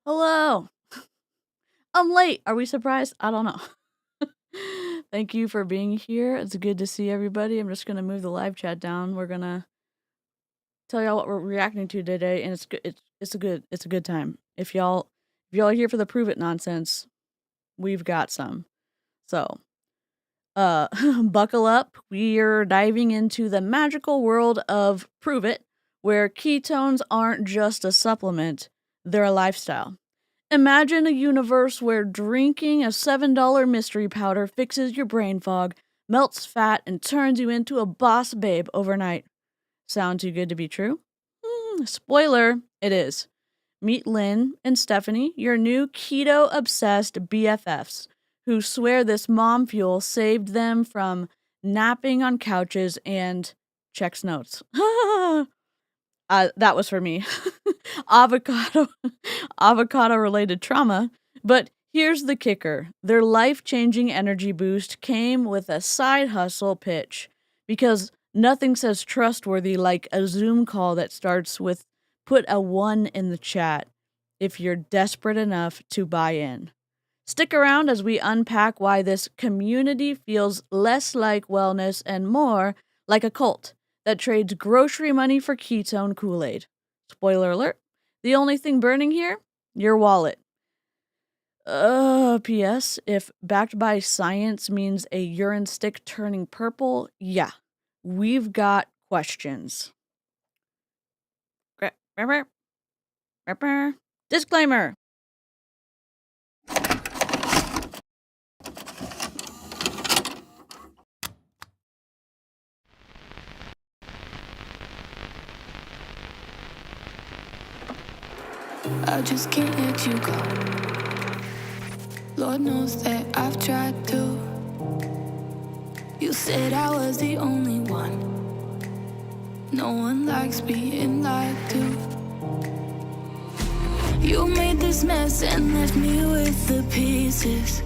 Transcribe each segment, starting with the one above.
Hello. I'm late. Are we surprised? I don't know. Thank you for being here. It's good to see everybody. I'm just gonna move the live chat down. We're gonna tell y'all what we're reacting to today, and it's good. It's a good time. If y'all are here for the Pruvit nonsense, we've got some. So, buckle up. We're diving into the magical world of Pruvit, where ketones aren't just a supplement; they're a lifestyle. Imagine a universe where drinking a $7 mystery powder fixes your brain fog, melts fat, and turns you into a boss babe overnight. Sound too good to be true? Spoiler, it is. Meet Lynn and Stephanie, your new keto-obsessed BFFs, who swear this mom fuel saved them from napping on couches and checks notes. That was for me. Avocado, avocado-related trauma. But here's the kicker. Their life-changing energy boost came with a side hustle pitch. Because nothing says trustworthy like a Zoom call that starts with "put a 1 in the chat" if you're desperate enough to buy in. Stick around as we unpack why this community feels less like wellness and more like a cult that trades grocery money for ketone Kool-Aid. Spoiler alert, the only thing burning here? Your wallet. P.S. If backed by science means a urine stick turning purple, yeah, we've got questions. Disclaimer. I just can't let you go. Lord knows that I've tried to. You said I was the only one. No one likes being lied to. You made this mess and left me with the pieces.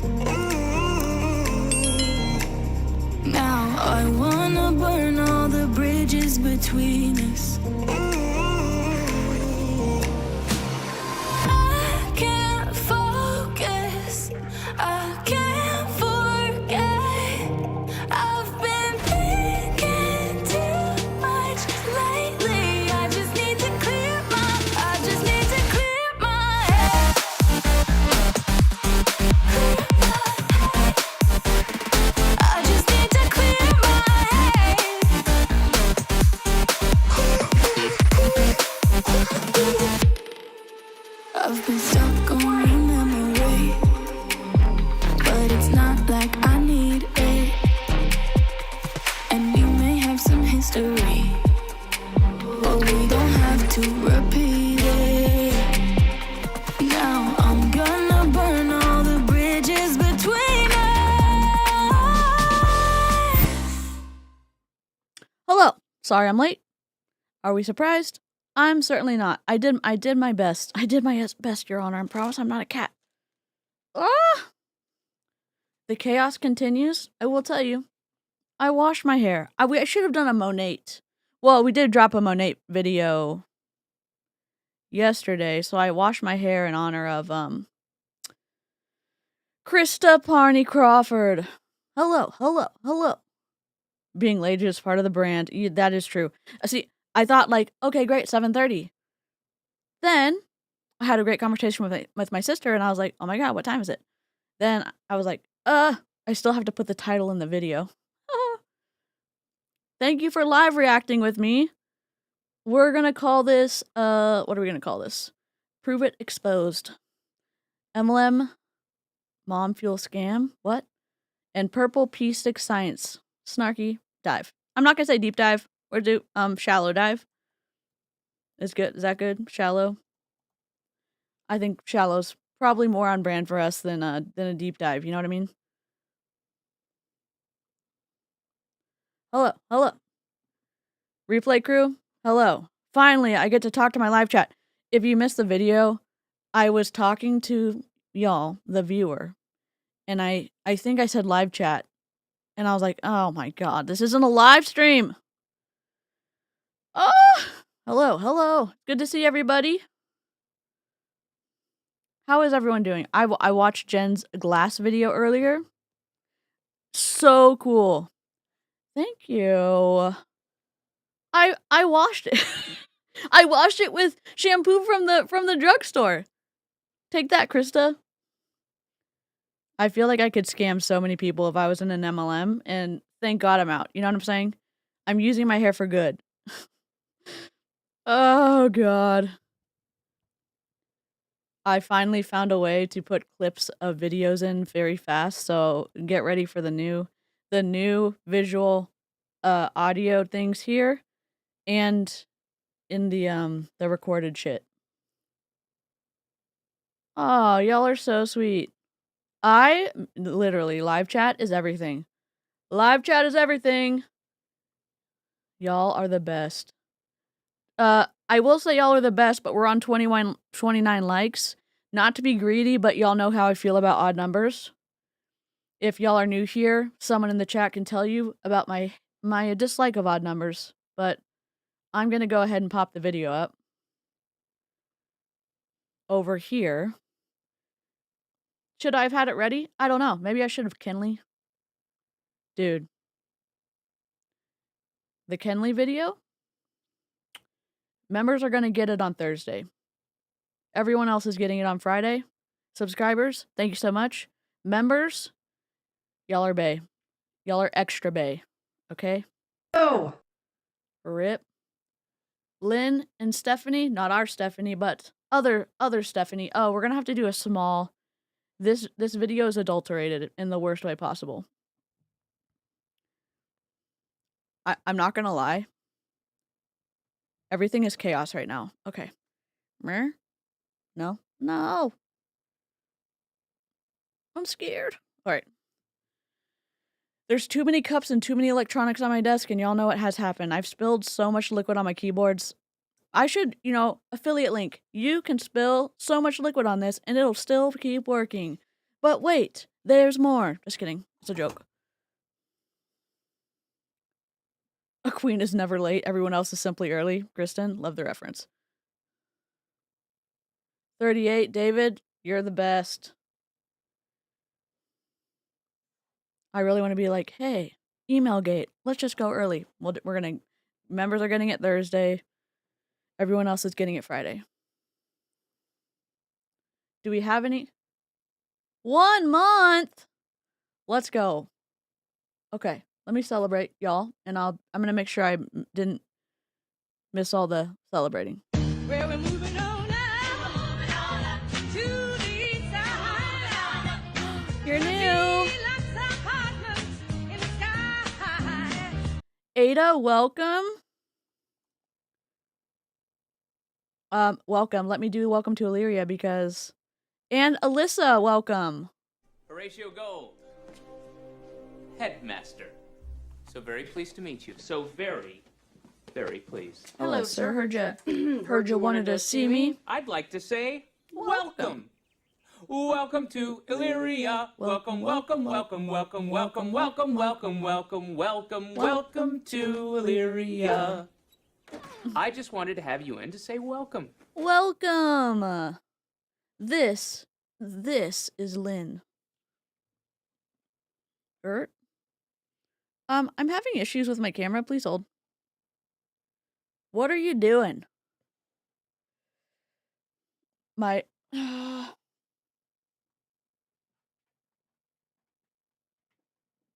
Now I wanna burn all the bridges between us. I can't focus, I can't forget. I've been thinking too much lately. I just need to clear my head. I just need to clear my head. I've been stuck on your memory, but it's not like I need it. And we may have some history, but we don't have to repeat it. Now I'm gonna burn all the bridges between us. Hello. Sorry I'm late. Are we surprised? I'm certainly not. I did my best. I did my best, Your Honor. I promise I'm not a cat. Ah! The chaos continues. I will tell you. I washed my hair. I should have done a Monate. Well, we did drop a Monate video yesterday, so I washed my hair in honor of Krista Parney Crawford. Hello. Being late is part of the brand. That is true. See, I thought like, okay, great, 7:30. Then I had a great conversation with my sister, and I was like, oh my god, what time is it? Then I was like, I still have to put the title in the video. Thank you for live reacting with me. We're gonna call this, what are we gonna call this? Pruvit Exposed. MLM Mom Fuel Scam. What? And Purple Pea Stick Science. Snarky dive. I'm not gonna say deep dive. Or do shallow dive. Is that good? Shallow? I think shallow's probably more on brand for us than a deep dive, you know what I mean? Hello. Replay crew, hello. Finally, I get to talk to my live chat. If you missed the video, I was talking to y'all, the viewer, and I think I said live chat, and I was like, oh my god, this isn't a live stream. Oh, hello. Good to see everybody. How is everyone doing? I watched Jen's glass video earlier. So cool. Thank you. I washed it. I washed it with shampoo from the drugstore. Take that, Krista. I feel like I could scam so many people if I was in an MLM, and thank God I'm out. You know what I'm saying? I'm using my hair for good. Oh god. I finally found a way to put clips of videos in very fast, so get ready for the new visual audio things here and in the recorded shit. Oh, y'all are so sweet. Literally, live chat is everything. Live chat is everything. Y'all are the best. I will say y'all are the best, but we're on 29 likes. Not to be greedy, but y'all know how I feel about odd numbers. If y'all are new here, someone in the chat can tell you about my dislike of odd numbers, but I'm gonna go ahead and pop the video up. Over here. Should I have had it ready? I don't know. Maybe I should have Kenley. Dude. The Kenley video? Members are gonna get it on Thursday. Everyone else is getting it on Friday. Subscribers, thank you so much. Members, y'all are bae. Y'all are extra bae. Okay? Oh! RIP. Lynn and Stephanie, not our Stephanie, but other Stephanie. Oh, we're gonna have to do a small... This video is adulterated in the worst way possible. I'm not gonna lie. Everything is chaos right now. Okay. Mer? No? No! I'm scared. Alright. There's too many cups and too many electronics on my desk, and y'all know what has happened. I've spilled so much liquid on my keyboards. I should, affiliate link. You can spill so much liquid on this, and it'll still keep working. But wait, there's more. Just kidding. It's a joke. A queen is never late. Everyone else is simply early. Kristen, love the reference. 38, David, you're the best. I really want to be like, hey, email gate, let's just go early. Members are getting it Thursday. Everyone else is getting it Friday. Do we have any? 1 month? Let's go. Okay, let me celebrate, y'all, and I'm gonna make sure I didn't miss all the celebrating. Well, we're moving on up to the side. You're new. Ada, welcome. Welcome. Let me do welcome to Illyria because... And Alyssa, welcome. Horatio Gold, headmaster. So very pleased to meet you. So very, very pleased. Hello, sir. Heard you wanted to see me. I'd like to say welcome. Welcome to Illyria. Welcome, welcome, welcome, welcome, welcome, welcome, welcome, welcome, welcome, welcome to Illyria. I just wanted to have you in to say welcome. Welcome. This is Lynn. I'm having issues with my camera. Please hold. What are you doing?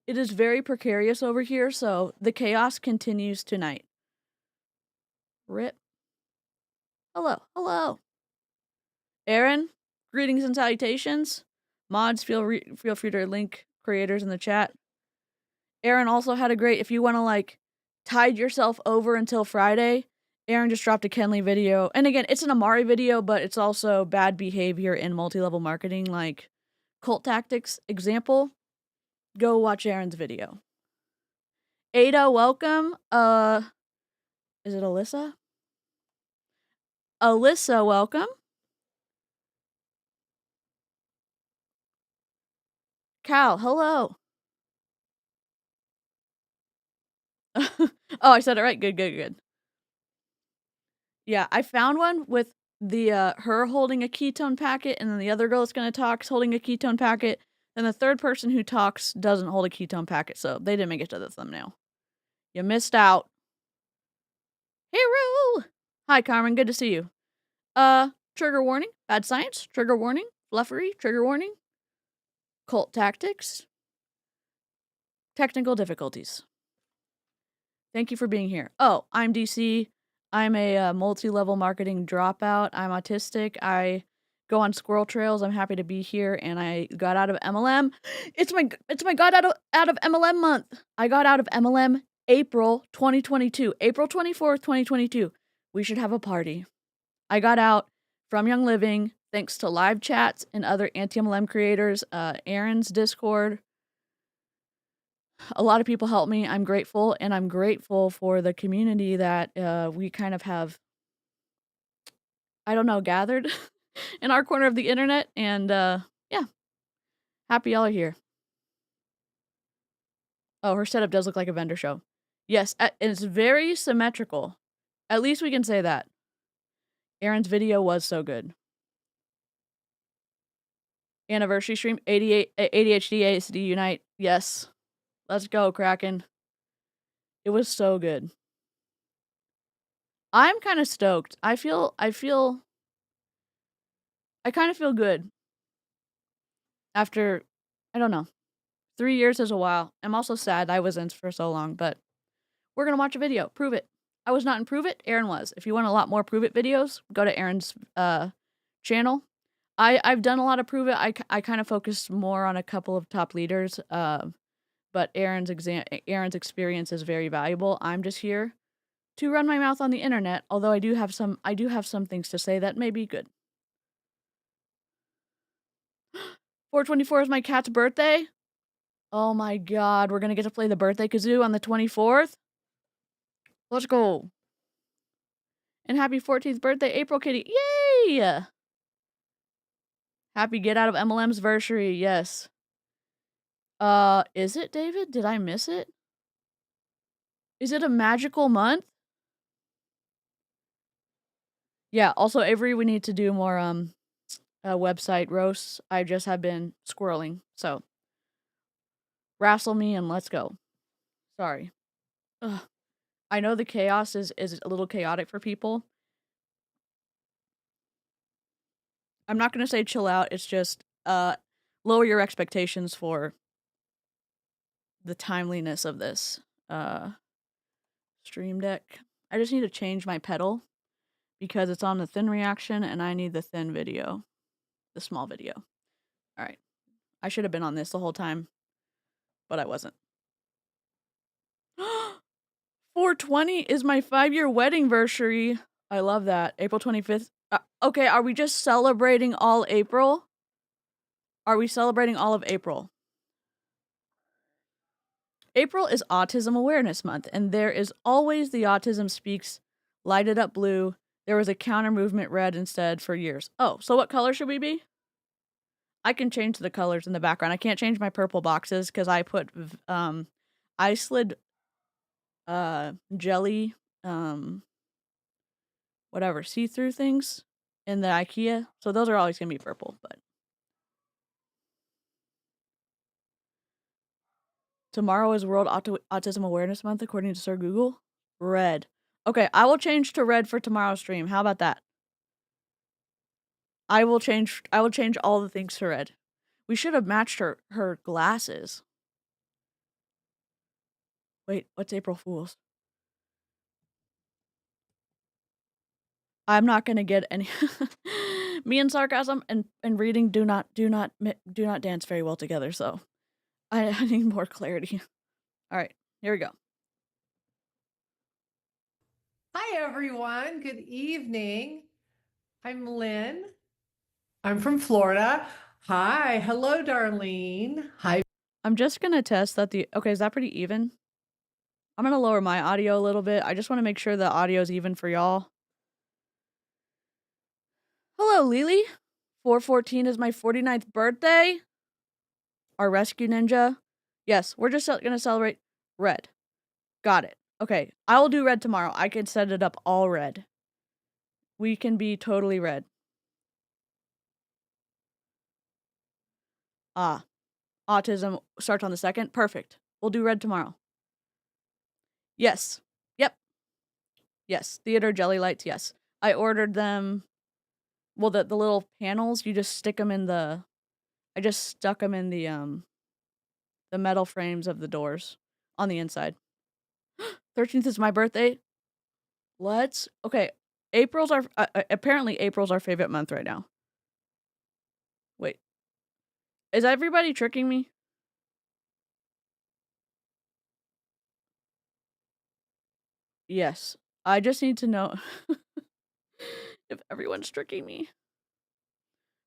It is very precarious over here, so the chaos continues tonight. RIP. Hello. Aaron, greetings and salutations. Mods, feel free to link creators in the chat. Aaron also had a great, if you want to tide yourself over until Friday, Aaron just dropped a Kenley video. And again, it's an Amari video, but it's also bad behavior in multi-level marketing, like cult tactics example. Go watch Aaron's video. Ada, welcome. Is it Alyssa? Alyssa, welcome. Cal, hello. Oh, I said it right. Good. Yeah, I found one with her holding a ketone packet, and then the other girl that's gonna talk is holding a ketone packet, and the third person who talks doesn't hold a ketone packet, so they didn't make it to the thumbnail. You missed out. Hero! Hi, Carmen, good to see you. Trigger warning, bad science, trigger warning, fluffery, trigger warning, cult tactics, technical difficulties. Thank you for being here. Oh, I'm DC. I'm a multi-level marketing dropout. I'm autistic. I go on squirrel trails. I'm happy to be here, and I got out of MLM. It's my got out of MLM month. I got out of MLM April 2022. April 24th, 2022. We should have a party. I got out from Young Living thanks to live chats and other anti-MLM creators, Aaron's Discord. A lot of people helped me. I'm grateful, and I'm grateful for the community that we kind of have, I don't know, gathered in our corner of the internet, and yeah, happy y'all are here. Oh, her setup does look like a vendor show. Yes, it's very symmetrical. At least we can say that. Aaron's video was so good. Anniversary stream, 88, ADHD, ASD Unite. Yes. Let's go, Kraken. It was so good. I'm kind of stoked. I kind of feel good. After, I don't know, 3 years is a while. I'm also sad I was in for so long, but we're going to watch a video. Prove it. I was not in Prove It. Aaron was. If you want a lot more Prove It videos, go to Aaron's channel. I've done a lot of Prove It. I kind of focused more on a couple of top leaders, but Aaron's experience is very valuable. I'm just here to run my mouth on the internet, although I do have some things to say that may be good. 4/24 is my cat's birthday. Oh my god, we're gonna get to play the birthday kazoo on the 24th. Let's go. And happy 14th birthday, April Kitty. Yay! Happy get out of MLM's versary, yes. Is it, David? Did I miss it? Is it a magical month? Yeah, also, Avery, we need to do more, website roasts. I just have been squirreling, so. Wrestle me and let's go. Sorry. Ugh. I know the chaos is a little chaotic for people. I'm not gonna say chill out, it's just, lower your expectations for the timeliness of this, Stream Deck. I just need to change my pedal because it's on the thin reaction and I need the thin video, the small video. All right. I should have been on this the whole time, but I wasn't. 4/20 is my 5-year wedding anniversary. I love that. April 25th. Okay, are we just celebrating all April? Are we celebrating all of April? April is Autism Awareness Month, and there is always the Autism Speaks Light It Up Blue. There was a counter movement red instead for years. Oh, so what color should we be? I can change the colors in the background. I can't change my purple boxes because I put, I slid, jelly, whatever, see-through things in the IKEA. So those are always going to be purple, but. Tomorrow is World Autism Awareness Month, according to Sir Google. Red. Okay, I will change to red for tomorrow's stream. How about that? I will change all the things to red. We should have matched her glasses. Wait, what's April Fool's? I'm not gonna get any. Me and sarcasm and reading do not dance very well together. So I need more clarity. All right, here we go. Hi, everyone. Good evening. I'm Lynn. I'm from Florida. Hi. Hello, Darlene. Hi. I'm just gonna test that okay, is that pretty even? I'm gonna lower my audio a little bit. I just want to make sure the audio is even for y'all. Hello, Lily. 4/14 is my 49th birthday. Our rescue ninja. Yes, we're just gonna celebrate red. Got it. Okay, I will do red tomorrow. I can set it up all red. We can be totally red. Ah, autism starts on the 2nd. Perfect. We'll do red tomorrow. Yes. Yep. Yes. Theater jelly lights, yes. I ordered them. Well, the little panels, you just stick them in the I just stuck them in the metal frames of the doors on the inside. 13th is my birthday. Okay. Apparently April's our favorite month right now. Wait. Is everybody tricking me? Yes. I just need to know if everyone's tricking me.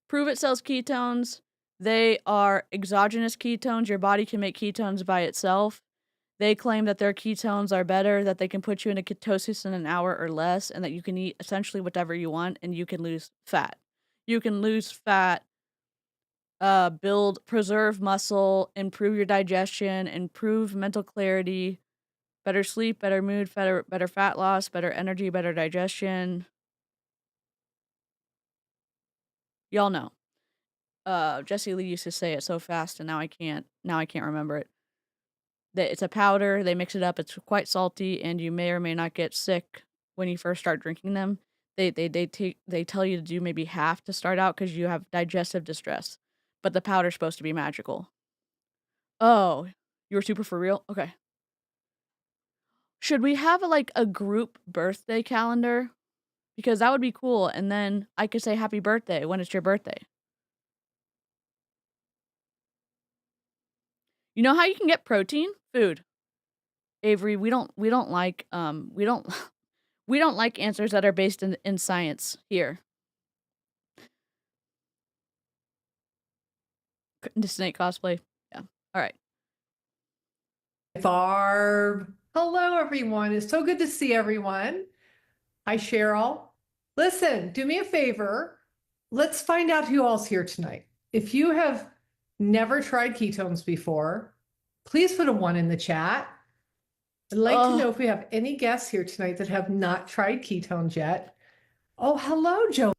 Pruvit sells ketones. They are exogenous ketones. Your body can make ketones by itself. They claim that their ketones are better, that they can put you into ketosis in an hour or less, and that you can eat essentially whatever you want and you can lose fat. You can lose fat, preserve muscle, improve your digestion, improve mental clarity, better sleep, better mood, better fat loss, better energy, better digestion. Y'all know. Jesse Lee used to say it so fast, and now I can't remember it. It's a powder, they mix it up, it's quite salty, and you may or may not get sick when you first start drinking them. They tell you to do maybe half to start out because you have digestive distress, but the powder's supposed to be magical. Oh, you were super for real? Okay. Should we have, a group birthday calendar? Because that would be cool, and then I could say happy birthday when it's your birthday. You know how you can get protein? Food. Avery, we don't like, we don't we don't like answers that are based in science here. The snake cosplay. Yeah. All right. Barb. Hello, everyone. It's so good to see everyone. Hi, Cheryl. Listen, do me a favor. Let's find out who all's here tonight. If you have never tried ketones before, please put a 1 in the chat. I'd like to know if we have any guests here tonight that have not tried ketones yet. Oh, hello, Joe.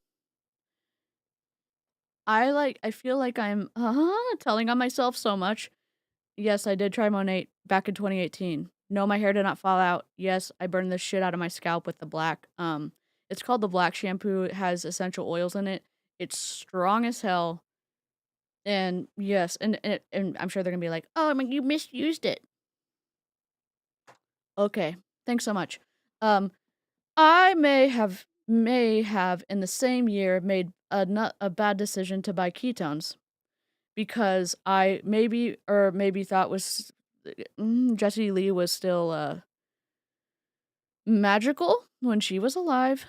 I feel like I'm telling on myself so much. Yes, I did try Monate back in 2018. No, my hair did not fall out. Yes, I burned the shit out of my scalp with the black. It's called the black shampoo. It has essential oils in it. It's strong as hell. And yes, and I'm sure they're gonna be like, oh, I mean, you misused it. Okay, thanks so much. I may have in the same year made a bad decision to buy ketones because I maybe thought was Jessie Lee was still magical when she was alive.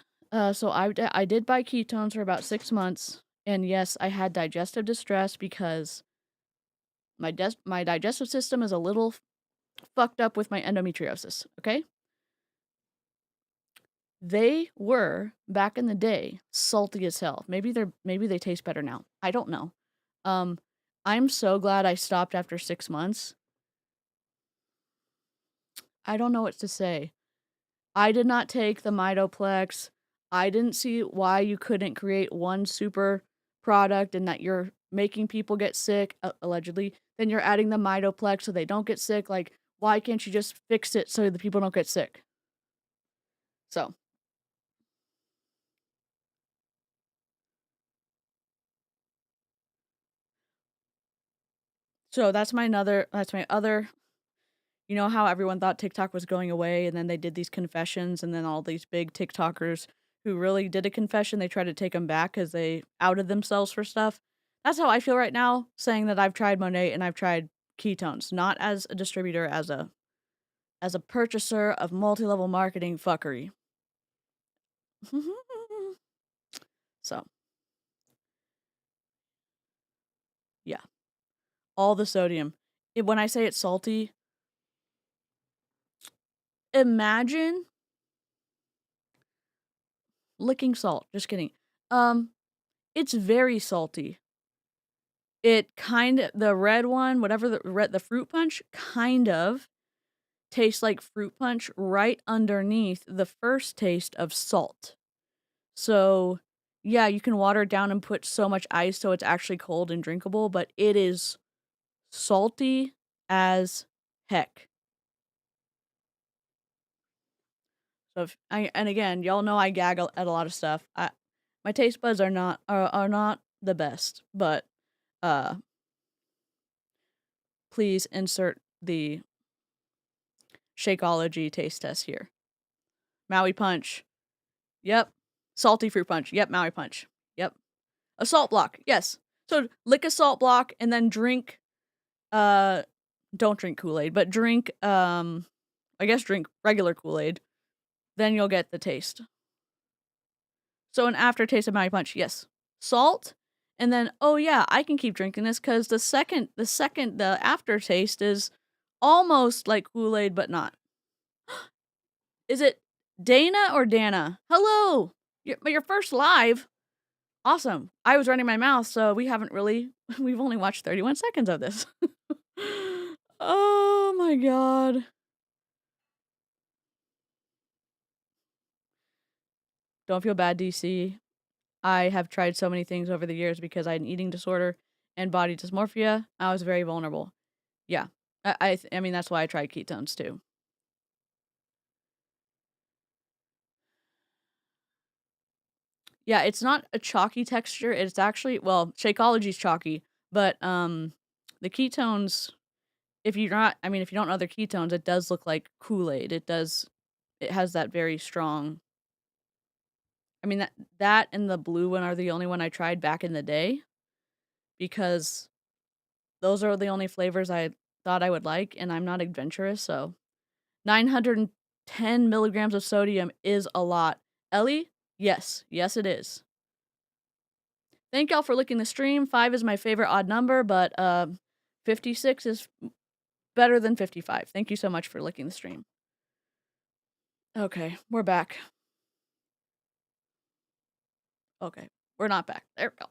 So I did buy ketones for about 6 months, and yes, I had digestive distress because my digestive system is a little fucked up with my endometriosis. Okay. They were, back in the day, salty as hell. Maybe they taste better now. I don't know. I'm so glad I stopped after 6 months. I don't know what to say. I did not take the Mitoplex. I didn't see why you couldn't create one super product and that you're making people get sick, allegedly. Then you're adding the Mitoplex so they don't get sick. Like, why can't you just fix it so the people don't get sick? So that's my other, you know how everyone thought TikTok was going away and then they did these confessions and then all these big TikTokers who really did a confession, they tried to take them back because they outed themselves for stuff. That's how I feel right now, saying that I've tried Monate and I've tried ketones, not as a distributor, as a purchaser of multi-level marketing fuckery. So, yeah. All the sodium. When I say it's salty, imagine licking salt. Just kidding. It's very salty. It the red one, whatever the fruit punch, kind of tastes like fruit punch right underneath the first taste of salt. So, yeah, you can water it down and put so much ice so it's actually cold and drinkable, but it is salty as heck. So and again, y'all know I gag at a lot of stuff. My taste buds are not the best, but uh please insert the Shakeology taste test here. Maui Punch. Yep. Salty fruit punch. Yep, Maui Punch. Yep. A salt block. Yes. So lick a salt block and then drink don't drink Kool-Aid, but drink I guess drink regular Kool-Aid. Then you'll get the taste. So an aftertaste of Maui Punch, yes. Salt, and then oh yeah, I can keep drinking this because the aftertaste is almost like Kool-Aid, but not. Is it Dana or Dana? Hello, your first live. Awesome. I was running my mouth, so we've only watched 31 seconds of this. Oh my god. Don't feel bad, DC. I have tried so many things over the years because I had an eating disorder and body dysmorphia. I was very vulnerable. Yeah. I mean, that's why I tried ketones too. Yeah, it's not a chalky texture. It's actually, well, Shakeology's chalky, but the ketones, if you don't know other ketones, it does look like Kool-Aid. It has that very strong. I mean, that and the blue one are the only one I tried back in the day because those are the only flavors I thought I would like, and I'm not adventurous, so 910 milligrams of sodium is a lot. Ellie? Yes. Yes, it is. Thank y'all for licking the stream. 5 is my favorite odd number, but 56 is better than 55. Thank you so much for licking the stream. Okay, we're back. Okay, we're not back. There we go.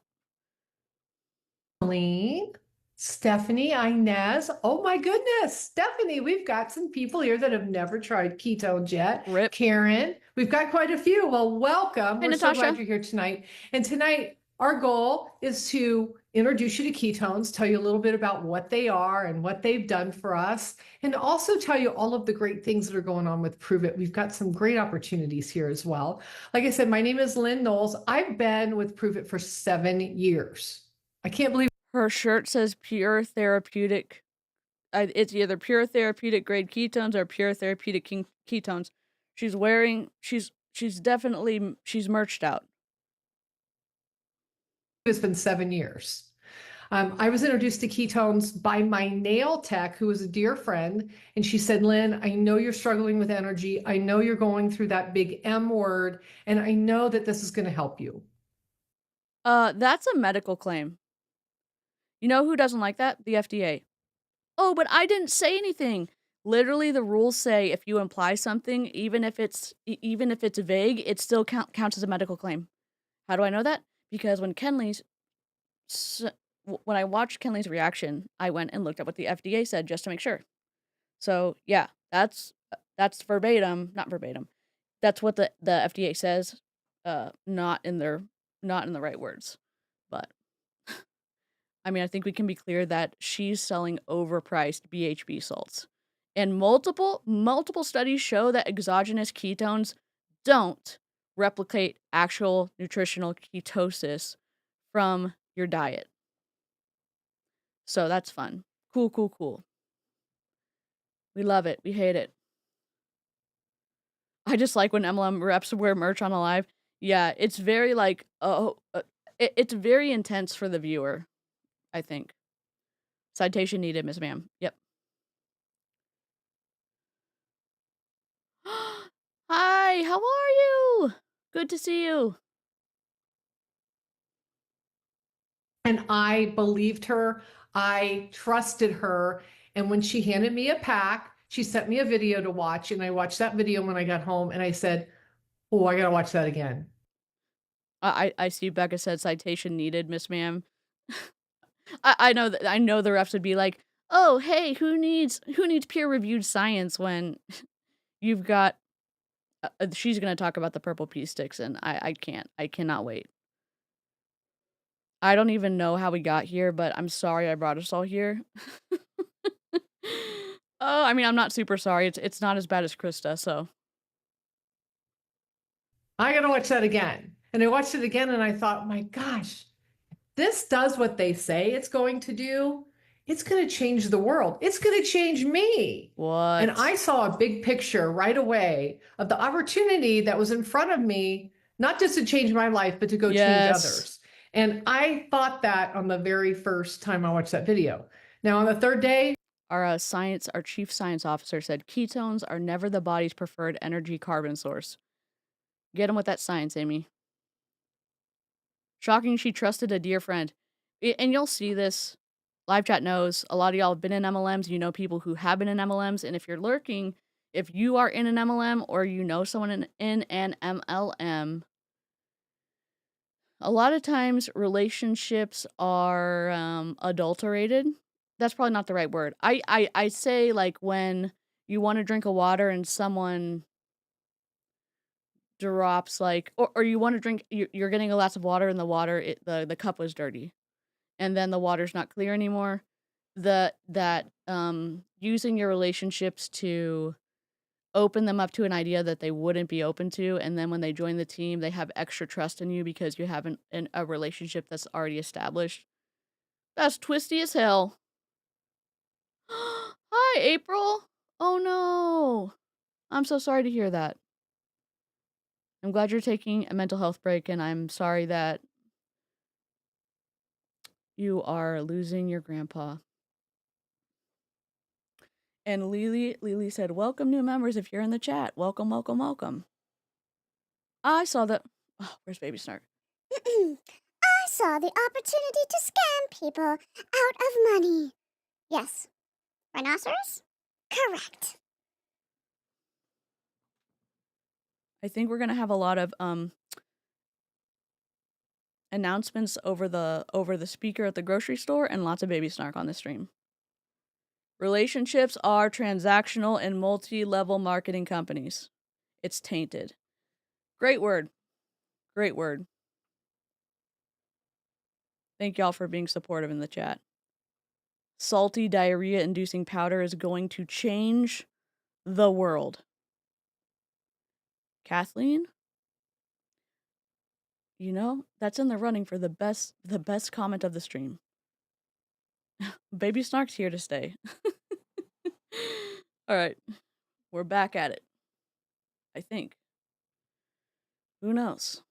Colleen, Stephanie, Inez. Oh my goodness, Stephanie, we've got some people here that have never tried ketones yet. Rip. Karen, we've got quite a few. Well, welcome. Hey, We're so Natasha. glad you're here tonight. And tonight, our goal is to introduce you to ketones, tell you a little bit about what they are and what they've done for us, and also tell you all of the great things that are going on with Pruvit. We've got some great opportunities here as well. Like I said, my name is Lynn Knowles. I've been with Pruvit for 7 years. I can't believe her shirt says pure therapeutic. It's either pure therapeutic grade ketones or pure therapeutic ketones. She's definitely merched out. It's been 7 years. I was introduced to ketones by my nail tech, who was a dear friend. And she said, Lynn, I know you're struggling with energy. I know you're going through that big M word. And I know that this is going to help you. That's a medical claim. You know who doesn't like that? The FDA. Oh, but I didn't say anything. Literally, the rules say if you imply something, even if it's vague, it still counts as a medical claim. How do I know that? Because when I watched Kenley's reaction, I went and looked up what the FDA said just to make sure. So yeah, that's verbatim, not verbatim. That's what the FDA says, not in the right words. But I mean, I think we can be clear that she's selling overpriced BHB salts. And multiple studies show that exogenous ketones don't replicate actual nutritional ketosis from your diet. So that's fun. Cool. We love it. We hate it. I just like when MLM reps wear merch on a live. Yeah, it's very like, it's very intense for the viewer, I think. Citation needed, Miss Ma'am. Yep. Hi, how are you? Good to see you. And I believed her. I trusted her. And when she handed me a pack, she sent me a video to watch. And I watched that video when I got home. And I said, oh, I got to watch that again. I see Becca said citation needed, Miss Ma'am. I know the refs would be like, oh, hey, who needs peer-reviewed science when you've got she's gonna talk about the purple pea sticks, and I can't. I cannot wait. I don't even know how we got here, but I'm sorry I brought us all here. Oh, I mean, I'm not super sorry. It's not as bad as Krista, so. I got to watch that again. And I watched it again and I thought, my gosh, this does what they say it's going to do. It's going to change the world. It's going to change me. What? And I saw a big picture right away of the opportunity that was in front of me, not just to change my life, but to go change others. And I thought that on the very first time I watched that video. Now, on the third day, our chief science officer said ketones are never the body's preferred energy carbon source. Get him with that science, Amy. Shocking she trusted a dear friend. And you'll see this. Live chat knows a lot of y'all have been in MLMs. You know people who have been in MLMs. And if you're lurking, if you are in an MLM or you know someone in an MLM, a lot of times relationships are adulterated. That's probably not the right word. I say like when you want to drink a water and someone drops like, or you want to drink, you're getting a glass of water and the water, the cup was dirty. And then the water's not clear anymore. Using your relationships to open them up to an idea that they wouldn't be open to, and then when they join the team, they have extra trust in you because you have a relationship that's already established. That's twisty as hell. Hi, April. Oh no. I'm so sorry to hear that. I'm glad you're taking a mental health break, and I'm sorry that you are losing your grandpa. And Lily said, welcome new members if you're in the chat. Welcome, welcome, welcome. I saw the... Oh, where's Baby Snark? I saw the opportunity to scam people out of money. Yes. Rhinoceros? Correct. I think we're going to have a lot of announcements over the speaker at the grocery store and lots of Baby Snark on the stream. Relationships are transactional in multi-level marketing companies. It's tainted. Great word. Great word. Thank y'all for being supportive in the chat. Salty diarrhea-inducing powder is going to change the world. Kathleen? You know, that's in the running for the best comment of the stream. Baby Snark's here to stay. All right. We're back at it. I think. Who knows?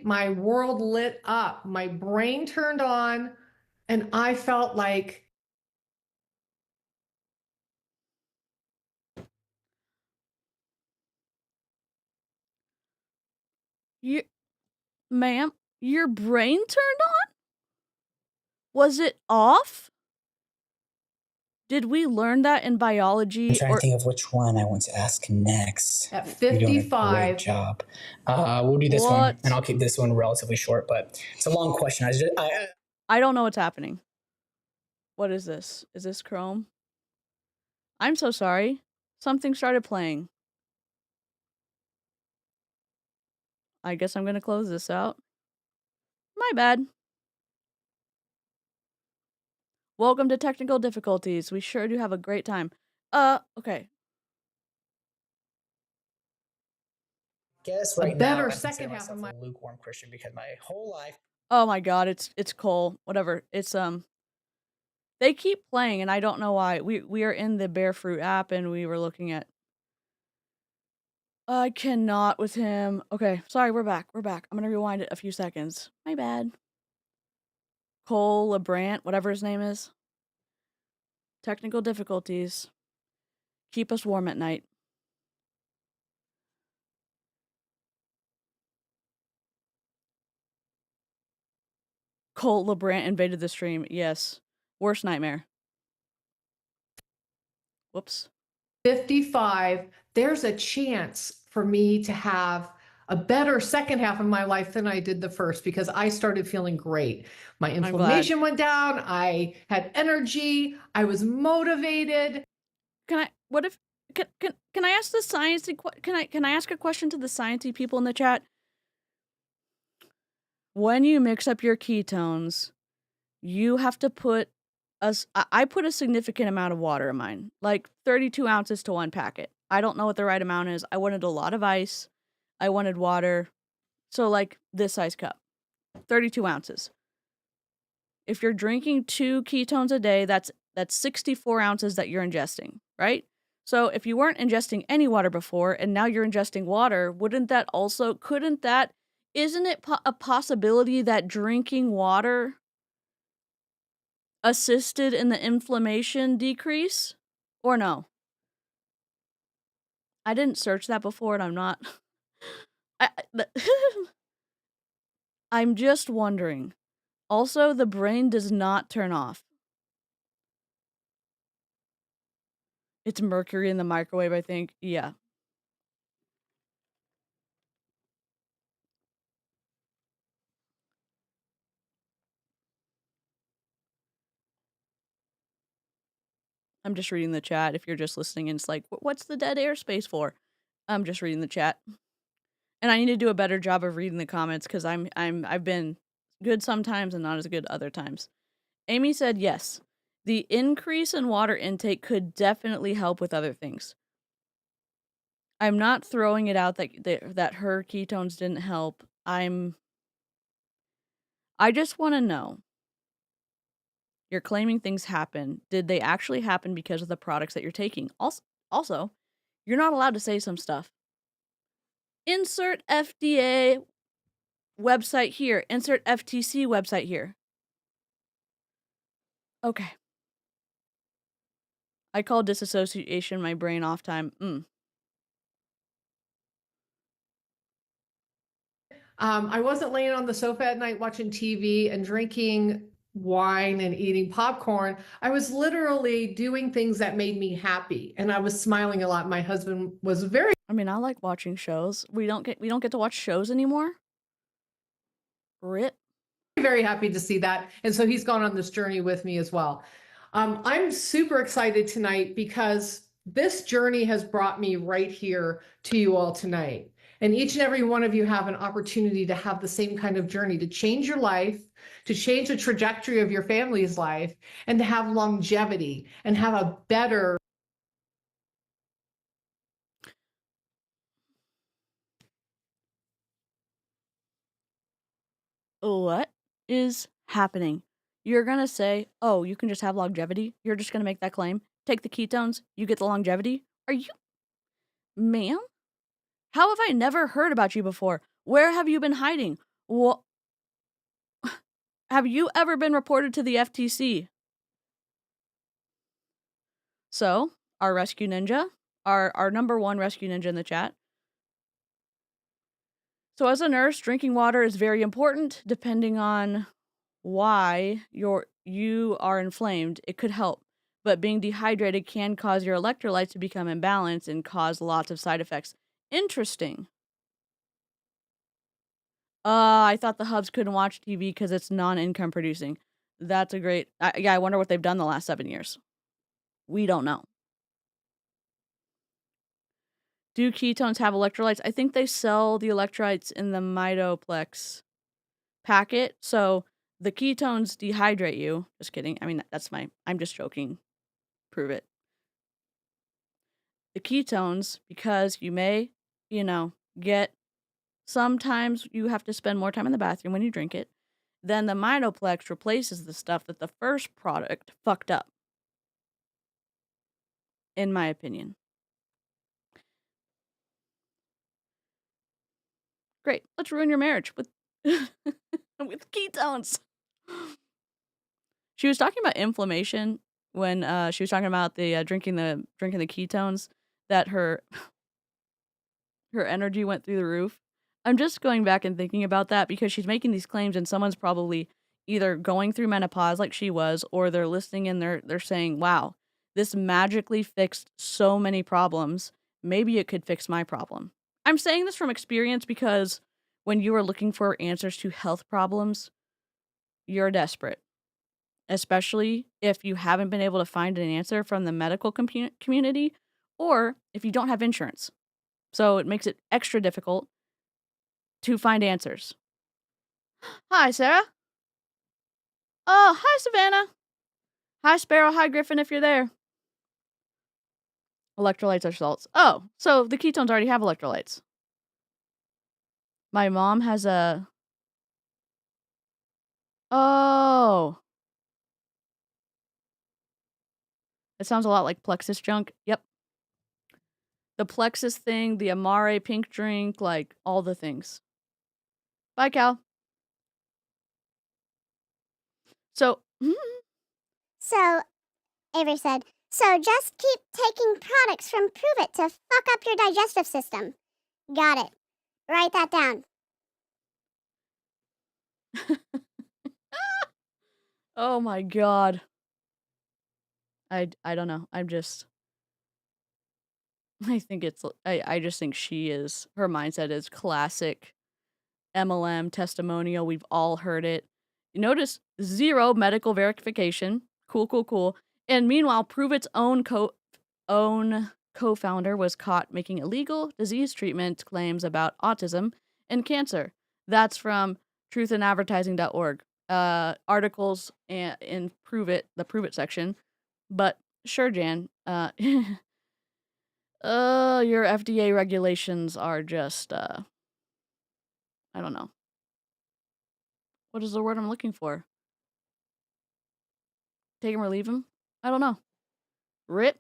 my world lit up, my brain turned on, and I felt like Ma'am, your brain turned on? Was it off? Did we learn that in biology? I'm trying to think of which one I want to ask next. at You're doing a 55. great job. We'll do this one, and I'll keep this one relatively short, but it's a long question. I don't know what's happening. What is this? Is this Chrome? I'm so sorry. Something started playing. I guess I'm gonna close this out. My bad. Welcome to technical difficulties. We sure do have a great time. Okay. Guess right A better now, second I half of myself my a lukewarm Christian because my whole life. Oh my god, it's Cole. Whatever. It's they keep playing and I don't know why. We are in the Bear Fruit app and we were looking at I cannot with him. Okay, sorry, we're back. We're back. I'm gonna rewind it a few seconds. My bad. Cole LeBrant, whatever his name is. Technical difficulties. Keep us warm at night. Cole LeBrant invaded the stream. Yes. Worst nightmare. Whoops. 55, there's a chance for me to have a better second half of my life than I did the first because I started feeling great. My inflammation went down. I had energy. I was motivated. can I, what if, can I ask the sciencey, can I ask a question to the sciencey people in the chat? When you mix up your ketones, you have to put I put a significant amount of water in mine, like 32 ounces to one packet. I don't know what the right amount is. I wanted a lot of ice. I wanted water. So like this size cup, 32 ounces. If you're drinking 2 ketones a day, that's 64 ounces that you're ingesting, right? So if you weren't ingesting any water before and now you're ingesting water, isn't it a possibility that drinking water assisted in the inflammation decrease? Or no? I didn't search that before and I'm not. I'm just wondering. Also, the brain does not turn off. It's mercury in the microwave, I think. Yeah. I'm just reading the chat. If you're just listening and it's like, what's the dead airspace for? I'm just reading the chat. And I need to do a better job of reading the comments because I've been good sometimes and not as good other times. Amy said yes. The increase in water intake could definitely help with other things. I'm not throwing it out that her ketones didn't help. I just want to know. You're claiming things happen. Did they actually happen because of the products that you're taking? Also, you're not allowed to say some stuff. Insert FDA website here. Insert FTC website here. Okay. I call disassociation my brain off time. I wasn't laying on the sofa at night watching TV and drinking wine and eating popcorn. I was literally doing things that made me happy, and I was smiling a lot. My husband was very I mean, I like watching shows. We don't get to watch shows anymore. Rip. very happy to see that. And so he's gone on this journey with me as well. I'm super excited tonight because this journey has brought me right here to you all tonight. And each and every one of you have an opportunity to have the same kind of journey, to change your life, to change the trajectory of your family's life, and to have longevity and have a better. What is happening? You're going to say, oh, you can just have longevity? You're just going to make that claim? Take the ketones, you get the longevity? Are you... Ma'am? How have I never heard about you before? Where have you been hiding? What? Have you ever been reported to the FTC? So, our rescue ninja, our number one rescue ninja in the chat. So as a nurse, drinking water is very important. Depending on why you are inflamed, it could help. But being dehydrated can cause your electrolytes to become imbalanced and cause lots of side effects. Interesting. I thought the hubs couldn't watch TV because it's non-income producing. That's a great... yeah, I wonder what they've done the last 7 years. We don't know. Do ketones have electrolytes? I think they sell the electrolytes in the Mitoplex packet. So the ketones dehydrate you. Just kidding. I mean, I'm just joking. Prove it. The ketones, because you may, get... Sometimes you have to spend more time in the bathroom when you drink it. Then the Mitoplex replaces the stuff that the first product fucked up. In my opinion. Great. Let's ruin your marriage with with ketones. She was talking about inflammation when she was talking about the drinking the ketones, that her energy went through the roof. I'm just going back and thinking about that because she's making these claims and someone's probably either going through menopause like she was, or they're listening and they're saying, wow, this magically fixed so many problems. Maybe it could fix my problem. I'm saying this from experience because when you are looking for answers to health problems, you're desperate. especially if you haven't been able to find an answer from the medical community or if you don't have insurance. So it makes it extra difficult to find answers. Hi, Sarah. Oh, hi, Savannah. Hi, Sparrow. Hi, Griffin, if you're there. Electrolytes are salts. Oh, so the ketones already have electrolytes. My mom has a... Oh. It sounds a lot like Plexus junk. Yep. The Plexus thing, the Amare pink drink, like all the things. Bye, Cal. So... So, Avery said, so just keep taking products from Pruvit to fuck up your digestive system. Got it. Write that down. Oh my god. I don't know. I'm just... I think it's... I just think she is... Her mindset is classic MLM testimonial. We've all heard it. You notice 0 medical verification. Cool, cool, cool. And meanwhile, Pruvit's own co-founder was caught making illegal disease treatment claims about autism and cancer. That's from truthandadvertising.org. Articles in Pruvit, the Pruvit section. But sure, Jan, your FDA regulations are just, I don't know. What is the word I'm looking for? Take him or leave him? I don't know. RIP.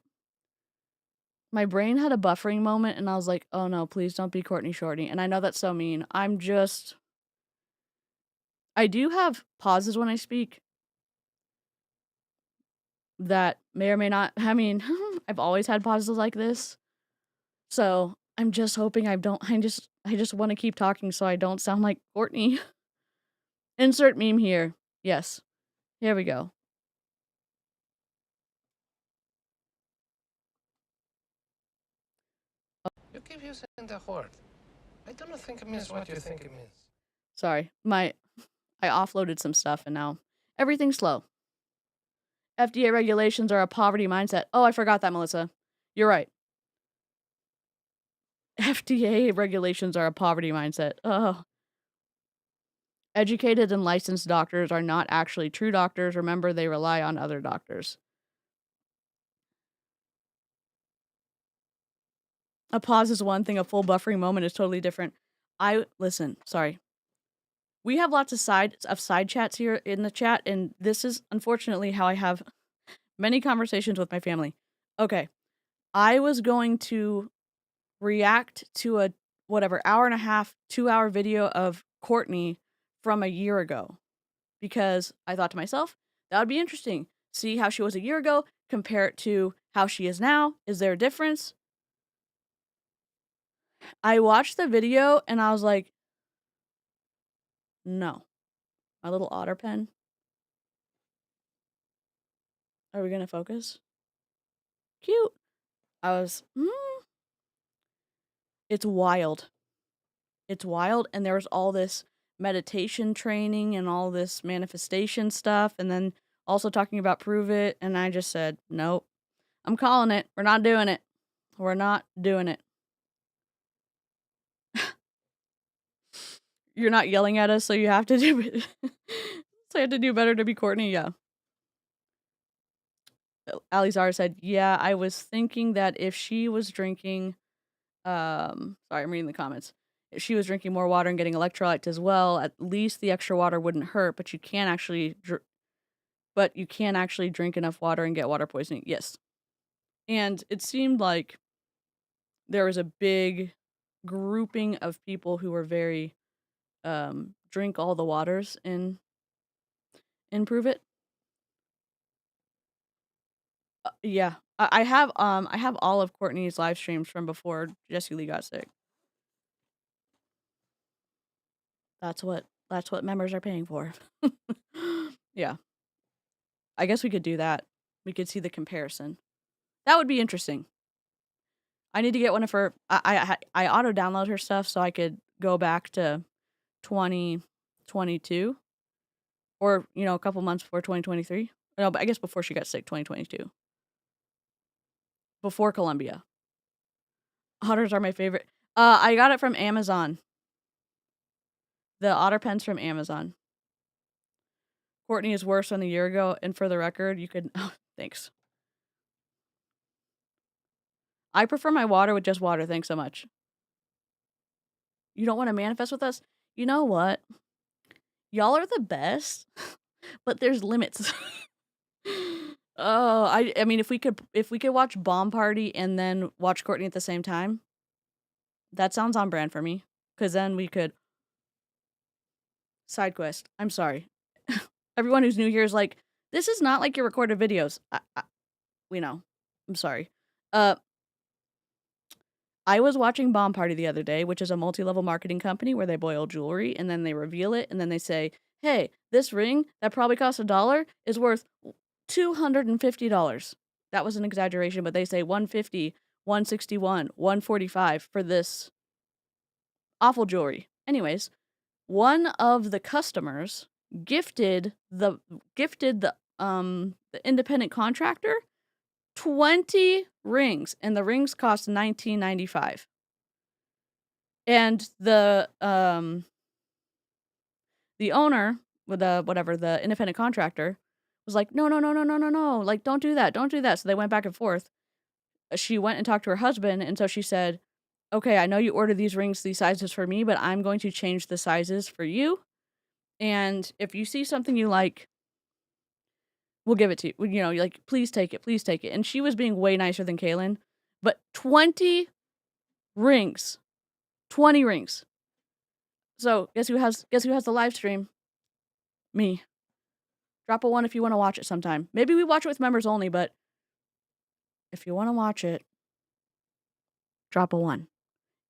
My brain had a buffering moment and I was like, oh no, please don't be Courtney Shorty. And I know that's so mean. I do have pauses when I speak that may or may not, I mean, I've always had pauses like this. So I'm just hoping I just want to keep talking so I don't sound like Courtney. Insert meme here. Yes. Here we go. You keep using the word. I don't think it means what you think it means. Sorry. I offloaded some stuff and now everything's slow. FDA regulations are a poverty mindset. Oh, I forgot that, Melissa. You're right. FDA regulations are a poverty mindset. Oh. Educated and licensed doctors are not actually true doctors. Remember, they rely on other doctors. A pause is one thing. A full buffering moment is totally different. Listen, sorry. We have lots of side chats here in the chat, and this is unfortunately how I have many conversations with my family. Okay. I was going to react to a hour and a half, 2-hour video of Courtney from a year ago because I thought to myself, that would be interesting. See how she was a year ago, compare it to how she is now. Is there a difference? I watched the video and I was like, no. My little otter pen. Are we gonna focus? Cute. It's wild. It's wild, and there was all this meditation training and all this manifestation stuff, and then also talking about Pruvit, and I just said, nope. I'm calling it. We're not doing it. We're not doing it. You're not yelling at us, so you have to do it. So you have to do better to be Courtney, yeah. Alizar said, yeah, I was thinking that if she was drinking, sorry, I'm reading the comments. If she was drinking more water and getting electrolytes as well, at least the extra water wouldn't hurt, but you can't actually drink enough water and get water poisoning. Yes. And it seemed like there was a big grouping of people who were very drink all the waters in Pruvit. Yeah. I have all of Courtney's live streams from before Jessie Lee got sick. That's what members are paying for. Yeah. I guess we could do that. We could see the comparison. That would be interesting. I need to get one of her. I auto download her stuff so I could go back to 2022 Or, a couple months before 2023. No, but I guess before she got sick, 2022. Before Columbia. Otters are my favorite. I got it from Amazon. The otter pens from Amazon. Courtney is worse than a year ago, and for the record, you could... Oh, thanks. I prefer my water with just water, thanks so much. You don't want to manifest with us? You know what? Y'all are the best, but there's limits. Oh, I mean, if we could watch Bomb Party and then watch Courtney at the same time, that sounds on brand for me. Because then we could... Side quest. I'm sorry. Everyone who's new here is like, this is not like your recorded videos. We know. I'm sorry. I was watching Bomb Party the other day, which is a multi-level marketing company where they boil jewelry and then they reveal it and then they say, hey, this ring that probably costs $1 is worth $250. That was an exaggeration, but they say $150, $161, $145 for this awful jewelry. Anyways, one of the customers gifted the independent contractor 20 rings, and the rings cost $19.95. And the owner with the independent contractor was like, no, like don't do that. So they went back and forth. She went and talked to her husband, and so she said, okay, I know you ordered these rings, these sizes for me, but I'm going to change the sizes for you. And if you see something you like, we'll give it to you. You're like, please take it. And she was being way nicer than Kaylin. But 20 rings. 20 rings. So guess who has the live stream? Me. Drop a 1 if you want to watch it sometime. Maybe we watch it with members only, but if you want to watch it, drop a 1.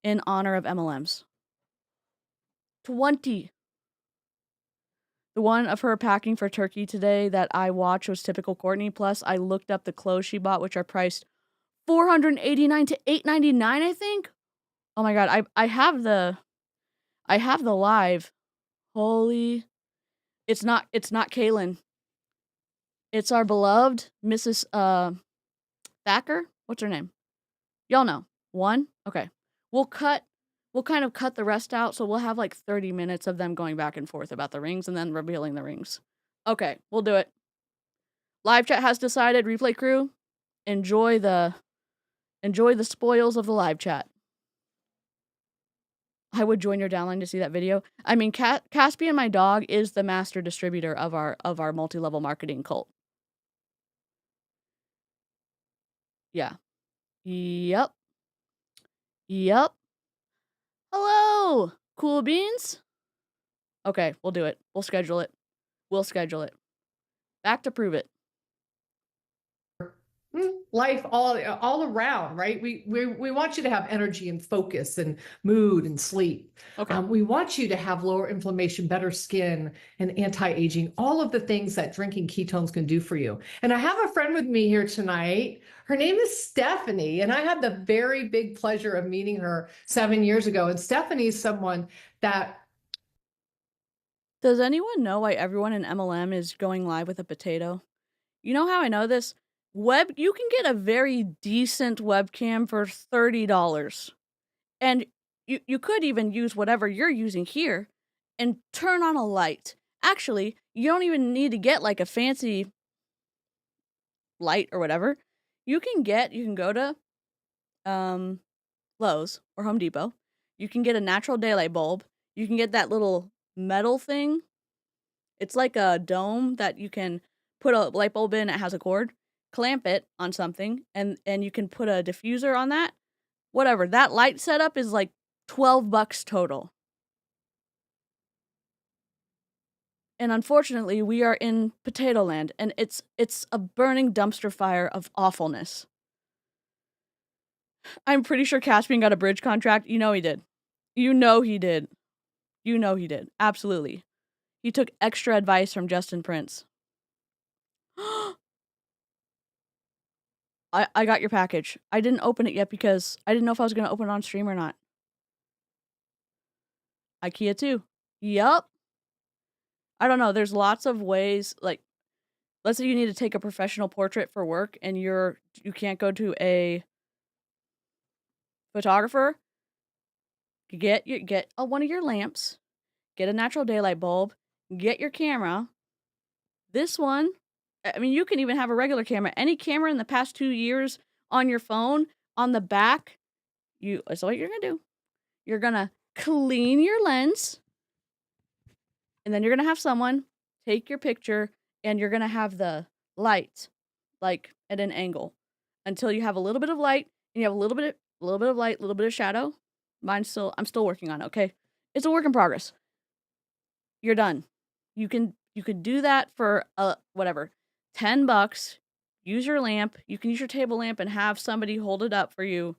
In honor of MLMs. 20. The one of her packing for Turkey today that I watched was typical Courtney. Plus, I looked up the clothes she bought, which are priced $489 to $899, I think. Oh my god, I have the live. Holy, it's not Kaylin. It's our beloved Mrs. Thacker. What's her name? Y'all know. 1? Okay. We'll kind of cut the rest out, so we'll have like 30 minutes of them going back and forth about the rings and then revealing the rings. Okay, we'll do it. Live chat has decided. Replay crew, enjoy the spoils of the live chat. I would join your downline to see that video. I mean, Caspian, my dog, is the master distributor of our multi-level marketing cult. Yeah. Yep. Hello, Cool Beans. Okay, we'll do it. We'll schedule it. Back to Pruvit. Life all around, right? We want you to have energy and focus and mood and sleep. Okay. We want you to have lower inflammation, better skin, and anti-aging, all of the things that drinking ketones can do for you. And I have a friend with me here tonight. Her name is Stephanie, and I had the very big pleasure of meeting her 7 years ago. And Stephanie is someone that... Does anyone know why everyone in MLM is going live with a potato? You know how I know this? You can get a very decent webcam for $30. And you could even use whatever you're using here and turn on a light. Actually, you don't even need to get like a fancy light or whatever. You can go to Lowe's or Home Depot. You can get a natural daylight bulb. You can get that little metal thing. It's like a dome that you can put a light bulb in. It has a cord. Clamp it on something, and you can put a diffuser on that. Whatever. That light setup is like $12 total. And unfortunately, we are in potato land, and it's a burning dumpster fire of awfulness. I'm pretty sure Caspian got a bridge contract. You know he did. Absolutely. He took extra advice from Justin Prince. I got your package. I didn't open it yet because I didn't know if I was going to open it on stream or not. IKEA too. Yup. I don't know, there's lots of ways, like, let's say you need to take a professional portrait for work and you can't go to a photographer. Get one of your lamps, get a natural daylight bulb, get your camera. This one, I mean, you can even have a regular camera. Any camera in the past 2 years on your phone, on the back, that's what you're gonna do. You're gonna clean your lens, and then you're gonna have someone take your picture, and you're gonna have the light, like, at an angle until you have a little bit of light, and you have a little bit of light, a little bit of shadow. I'm still working on it, okay? It's a work in progress. You're done. You can do that for, whatever, $10. Use your lamp. You can use your table lamp and have somebody hold it up for you.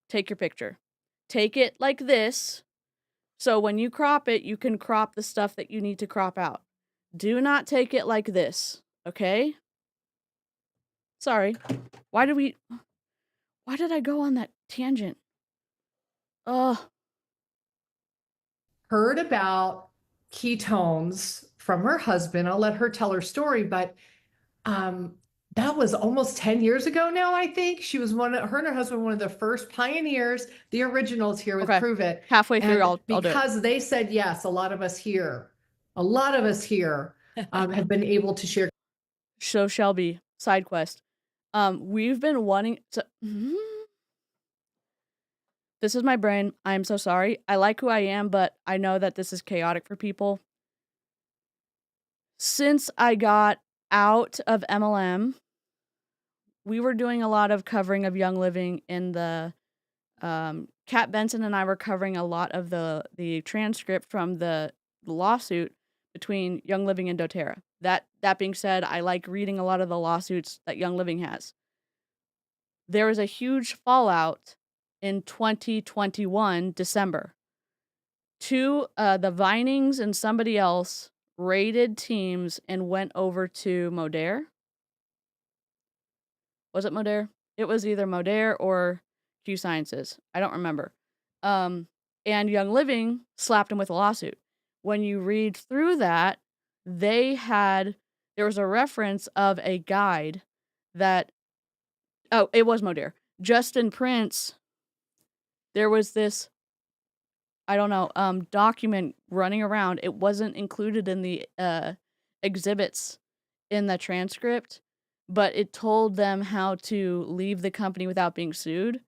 Take your picture. Take it like this, so when you crop it, you can crop the stuff that you need to crop out. Do not take it like this, okay? Sorry. Why did I go on that tangent? Ugh. Heard about ketones from her husband. I'll let her tell her story, but that was almost 10 years ago now, I think. She was her and her husband, one of the first pioneers, the originals here with Okay. Pruvit. Halfway through, And I'll do it. because they said yes, a lot of us here have been able to share. So Shelby, side quest. We've been wanting to. This is my brain. I'm so sorry. I like who I am, but I know that this is chaotic for people. Since I got out of MLM, we were doing a lot of covering of Young Living in the Kat Benson and I were covering a lot of the transcript from the lawsuit between Young Living and doTERRA. That being said, I like reading a lot of the lawsuits that Young Living has. There was a huge fallout in 2021 December. The Vinings and somebody else raided teams and went over to Modere. Was it Modere? It was either Modere or Q Sciences. I don't remember. And Young Living slapped him with a lawsuit. When you read through that, there was a reference of a guide that, it was Modere. Justin Prince, there was this, I don't know, document running around. It wasn't included in the exhibits in the transcript, but it told them how to leave the company without being sued,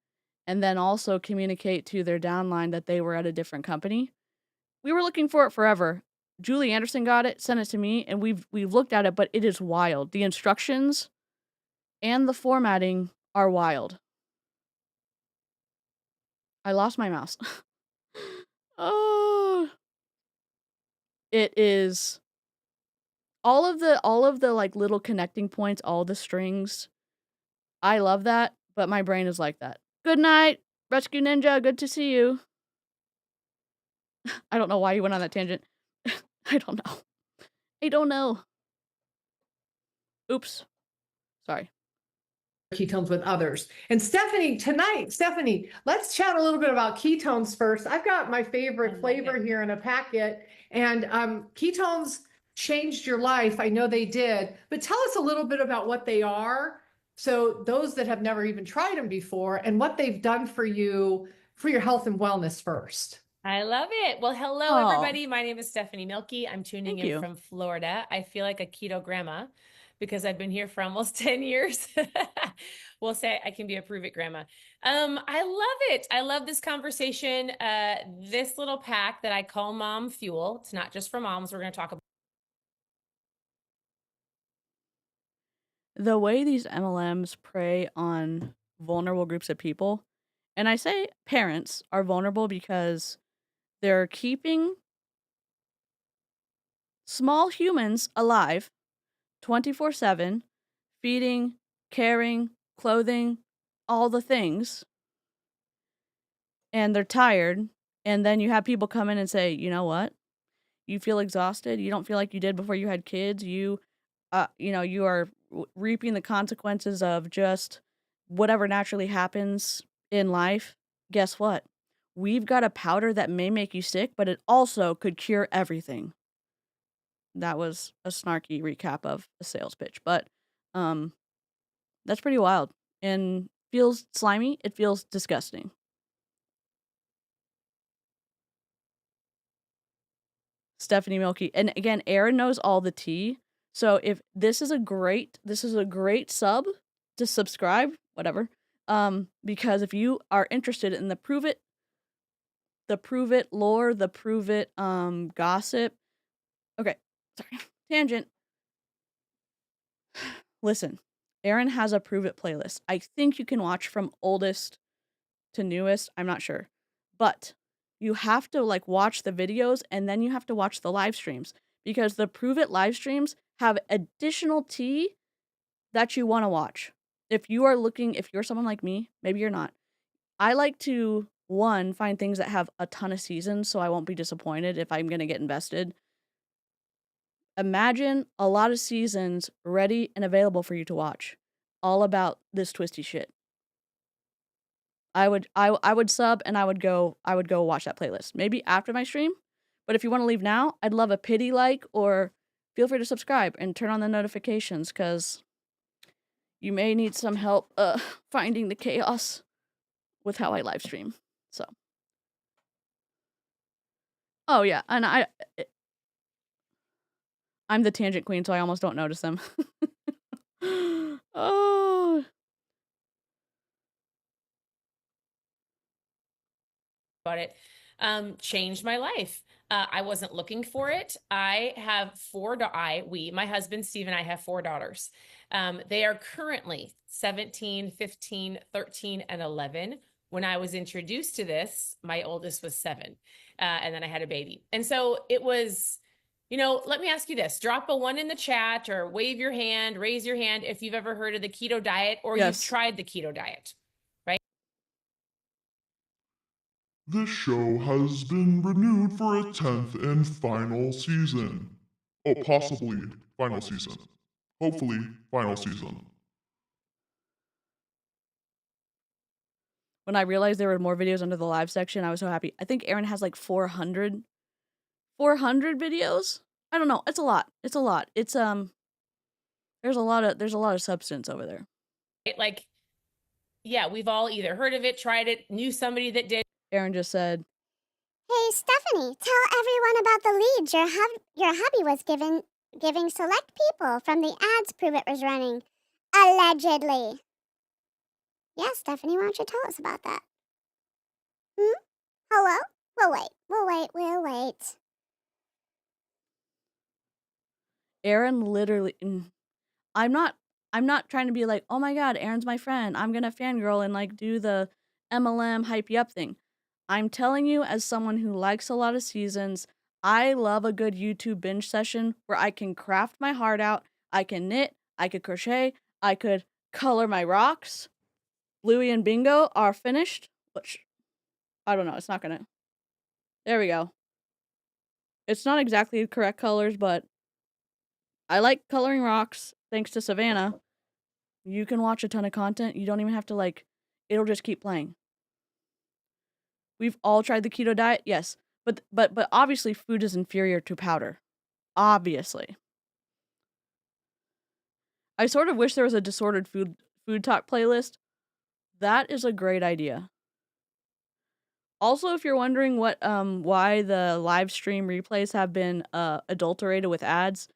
and then also communicate to their downline that they were at a different company. We were looking for it forever. Julie Anderson got it, sent it to me, and we've looked at it, but it is wild. The instructions and the formatting are wild. I lost my mouse. Oh, it is all of the like little connecting points, all the strings. I love that, but my brain is like that. Good night, Rescue Ninja. Good to see you. I don't know why you went on that tangent. I don't know. Oops. Sorry. Ketones with others. And Stephanie, let's chat a little bit about ketones first. I've got my favorite flavor here in a packet, and ketones changed your life. I know they did, but tell us a little bit about what they are. So those that have never even tried them before, and what they've done for you, for your health and wellness first. I love it. Well, hello, everybody. My name is Stephanie Milkey. I'm tuning in from Florida. I feel like a keto grandma because I've been here for almost 10 years. We'll say I can be a Pruvit grandma. I love it. I love this conversation. This little pack that I call Mom Fuel. It's not just for moms. We're going to talk about the way these MLMs prey on vulnerable groups of people. And I say parents are vulnerable because they're keeping small humans alive 24/7, feeding, caring, clothing, all the things. And they're tired. And then you have people come in and say, you know what? You feel exhausted. You don't feel like you did before you had kids. You are reaping the consequences of just whatever naturally happens in life. Guess what? We've got a powder that may make you sick, but it also could cure everything. that was a snarky recap of a sales pitch, but that's pretty wild and feels slimy. It feels disgusting. Stephanie Milky. And again, Aaron knows all the tea. So if this is a great sub to subscribe, whatever. Because if you are interested in the Pruvit lore, the Pruvit gossip. Okay, sorry. Tangent. Listen, Aaron has a Pruvit playlist. I think you can watch from oldest to newest. I'm not sure. But you have to like watch the videos and then you have to watch the live streams because the Pruvit live streams have additional tea that you want to watch. If you're someone like me, maybe you're not. I like to, one, find things that have a ton of seasons so I won't be disappointed if I'm going to get invested. Imagine a lot of seasons ready and available for you to watch. All about this twisty shit. I would sub and I would go watch that playlist. Maybe after my stream, but if you want to leave now, I'd love a pity like or feel free to subscribe and turn on the notifications cuz you may need some help finding the chaos with how I live stream. So. Oh yeah, and I'm the tangent queen, so I almost don't notice them. Oh. About it changed my life. I wasn't looking for it. I have my husband Steve and I have 4 daughters. They are currently 17, 15, 13, and 11. When I was introduced to this, my oldest was 7. And then I had a baby. And so it was, let me ask you this. Drop a 1 in the chat or wave your hand, raise your hand if you've ever heard of the keto diet or Yes. you've tried the keto diet. This show has been renewed for a 10th and final season. Oh, possibly final season. Hopefully, final season. When I realized there were more videos under the live section, I was so happy. I think Aaron has like 400 videos. I don't know. It's a lot. It's there's a lot of substance over there. We've all either heard of it, tried it, knew somebody that did. Aaron just said, Hey, Stephanie, tell everyone about the leads your hubby was giving select people from the ads Pruvit was running. Allegedly. Yeah, Stephanie, why don't you tell us about that? Hello? We'll wait. Aaron literally, I'm not trying to be like, oh my god, Aaron's my friend. I'm gonna fangirl and like do the MLM hype you up thing. I'm telling you, as someone who likes a lot of seasons, I love a good YouTube binge session where I can craft my heart out. I can knit, I could crochet, I could color my rocks. Bluey and Bingo are finished, which I don't know. It's not gonna. There we go. It's not exactly the correct colors, but I like coloring rocks. Thanks to Savannah, you can watch a ton of content. You don't even have to it'll just keep playing. We've all tried the keto diet, yes, but obviously food is inferior to powder. Obviously. I sort of wish there was a disordered food talk playlist. That is a great idea. Also, if you're wondering why the live stream replays have been adulterated with ads,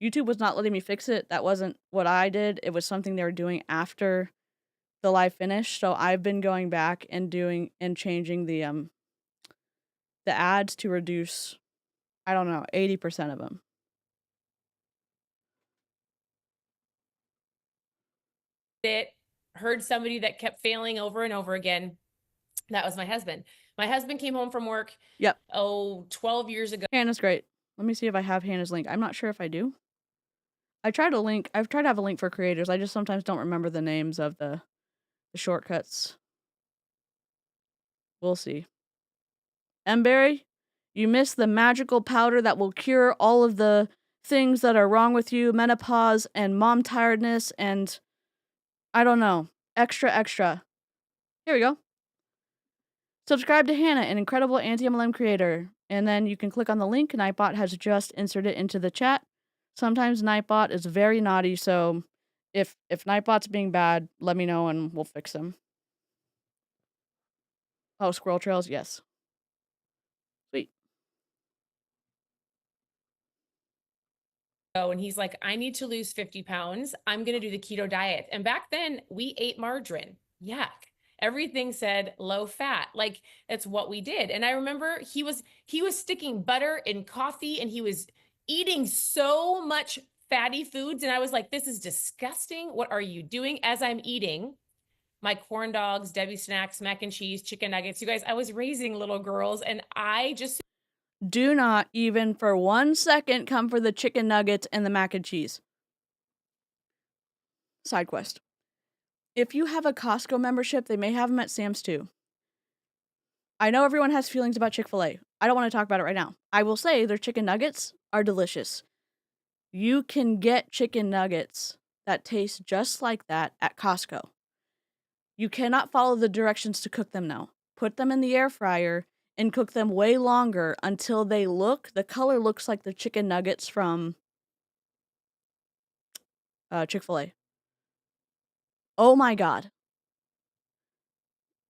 YouTube was not letting me fix it. That wasn't what I did. It was something they were doing after the live finished. So I've been going back and changing the ads to reduce, I don't know, 80% of them. Heard somebody that kept failing over and over again. That was my husband. My husband came home from work. Yep. 12 years ago. Hannah's great. Let me see if I have Hannah's link. I'm not sure if I do. I've tried to have a link for creators. I just sometimes don't remember the names of the shortcuts. We'll see. Emberry, you missed the magical powder that will cure all of the things that are wrong with you, menopause and mom tiredness and I don't know, extra. Here we go. Subscribe to Hannah, an incredible anti-MLM creator. And then you can click on the link. Nightbot has just inserted it into the chat. Sometimes Nightbot is very naughty, so if Nightbot's being bad, let me know and we'll fix him. Oh, squirrel trails, yes. Sweet. And he's like, I need to lose 50 pounds. I'm going to do the keto diet. And back then we ate margarine. Yuck. Everything said low fat. Like it's what we did. And I remember he was sticking butter in coffee and he was eating so much fatty foods. And I was like, this is disgusting. What are you doing? As I'm eating my corn dogs, Debbie snacks, mac and cheese, chicken nuggets. You guys, I was raising little girls and I just... Do not even for 1 second come for the chicken nuggets and the mac and cheese. Side quest. If you have a Costco membership, they may have them at Sam's too. I know everyone has feelings about Chick-fil-A. I don't want to talk about it right now. I will say their chicken nuggets are delicious. You can get chicken nuggets that taste just like that at Costco. You cannot follow the directions to cook them now. Put them in the air fryer and cook them way longer until the color looks like the chicken nuggets from Chick-fil-A. Oh my God.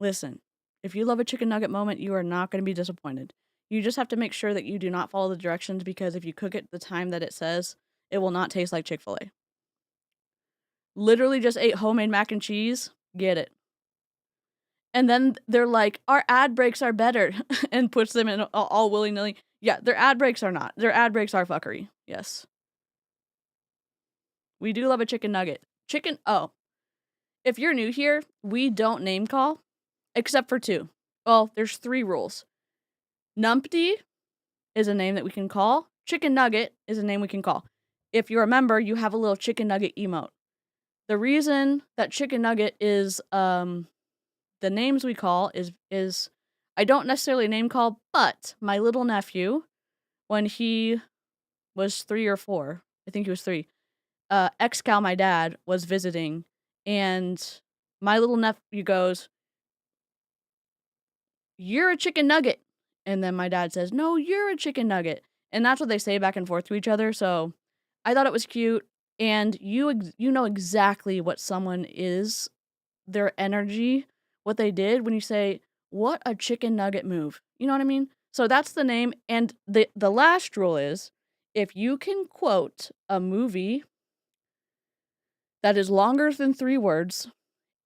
Listen, if you love a chicken nugget moment, you are not going to be disappointed. You just have to make sure that you do not follow the directions because if you cook it the time that it says, it will not taste like Chick-fil-A. Literally just ate homemade mac and cheese. Get it. And then they're like, our ad breaks are better and puts them in all willy-nilly. Yeah, their ad breaks are not. Their ad breaks are fuckery. Yes. We do love a chicken nugget. If you're new here, we don't name call except for 2. Well, there's 3 rules. Numpty is a name that we can call. Chicken nugget is a name we can call. If you're a member, you have a little chicken nugget emote. The reason that chicken nugget is the names we call is I don't necessarily name call, but my little nephew, when he was 3 or 4, I think he was 3, ex-Cal, my dad, was visiting, and my little nephew goes, "You're a chicken nugget." And then my dad says, "No, you're a chicken nugget." And that's what they say back and forth to each other, so I thought it was cute, and you know exactly what someone is, their energy, what they did when you say, "What a chicken nugget move." You know what I mean? So that's the name, and the last rule is, if you can quote a movie that is longer than 3 words,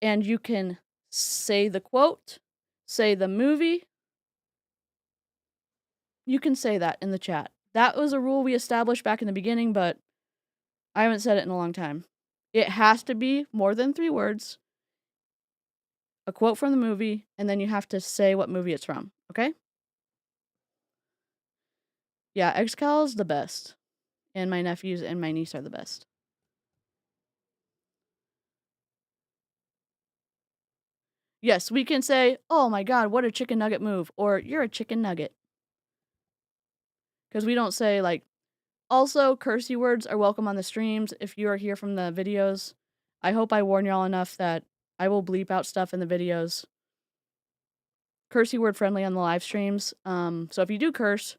and you can say the quote, say the movie, you can say that in the chat. That was a rule we established back in the beginning, but I haven't said it in a long time. It has to be more than 3 words, a quote from the movie, and then you have to say what movie it's from, okay? Yeah, Excal is the best, and my nephews and my niece are the best. Yes, we can say, "Oh my God, what a chicken nugget move," or "You're a chicken nugget." Because we don't say, like, also, cursey words are welcome on the streams. If you are here from the videos, I hope I warn y'all enough that I will bleep out stuff in the videos. Cursey word friendly on the live streams. So if you do curse,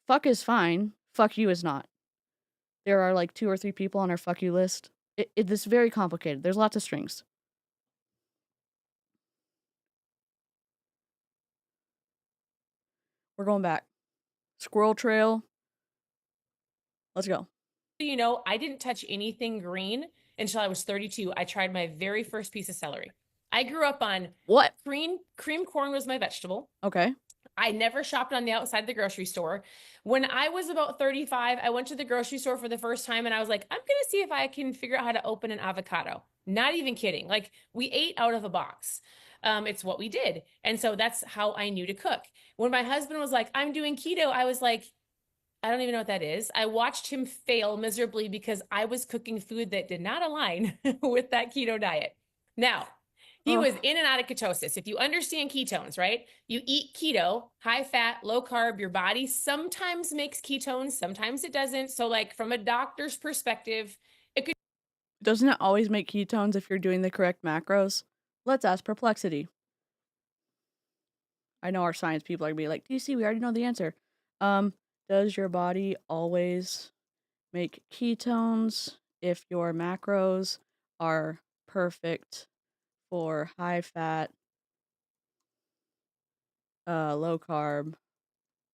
fuck is fine. Fuck you is not. There are like 2 or 3 people on our fuck you list. It's very complicated. There's lots of strings. We're going back. Squirrel trail. Let's go. You know, I didn't touch anything green until I was 32. I tried my very first piece of celery. I grew up on what? Cream corn was my vegetable. Okay. I never shopped on the outside of the grocery store. When I was about 35, I went to the grocery store for the first time and I was like, I'm going to see if I can figure out how to open an avocado. Not even kidding. Like we ate out of a box. It's what we did. And so that's how I knew to cook. When my husband was like, I'm doing keto, I was like, I don't even know what that is. I watched him fail miserably because I was cooking food that did not align with that keto diet. Now, he was in and out of ketosis. If you understand ketones, right? You eat keto, high fat, low carb, your body sometimes makes ketones, sometimes it doesn't. So like from a doctor's perspective, it could... Doesn't it always make ketones if you're doing the correct macros? Let's ask Perplexity. I know our science people are gonna be like, DC, we already know the answer. Does your body always make ketones if your macros are perfect for high fat, low carb,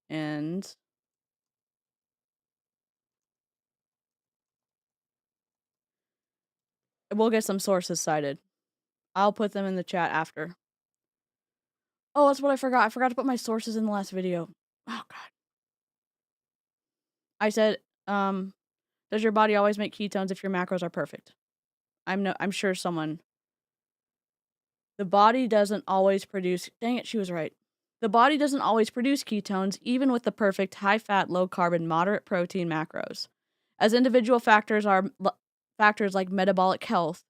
and we'll get some sources cited. I'll put them in the chat after. Oh, that's what I forgot. I forgot to put my sources in the last video. Oh god. I said, does your body always make ketones if your macros are perfect? I'm sure someone. The body doesn't always produce. Dang it, she was right. The body doesn't always produce ketones, even with the perfect high-fat, low-carb, moderate protein macros. As individual factors like metabolic health,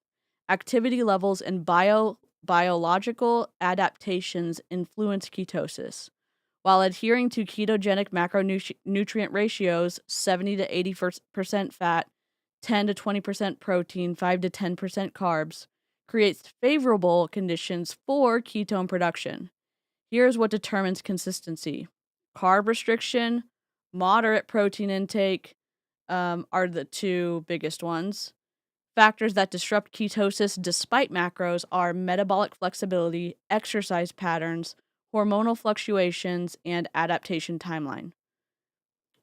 activity levels, and biological adaptations influence ketosis. While adhering to ketogenic macronutrient ratios, 70 to 80% fat, 10 to 20% protein, 5 to 10% carbs, creates favorable conditions for ketone production. Here's what determines consistency. Carb restriction, moderate protein intake are the two biggest ones. Factors that disrupt ketosis despite macros are metabolic flexibility, exercise patterns, hormonal fluctuations, and adaptation timeline.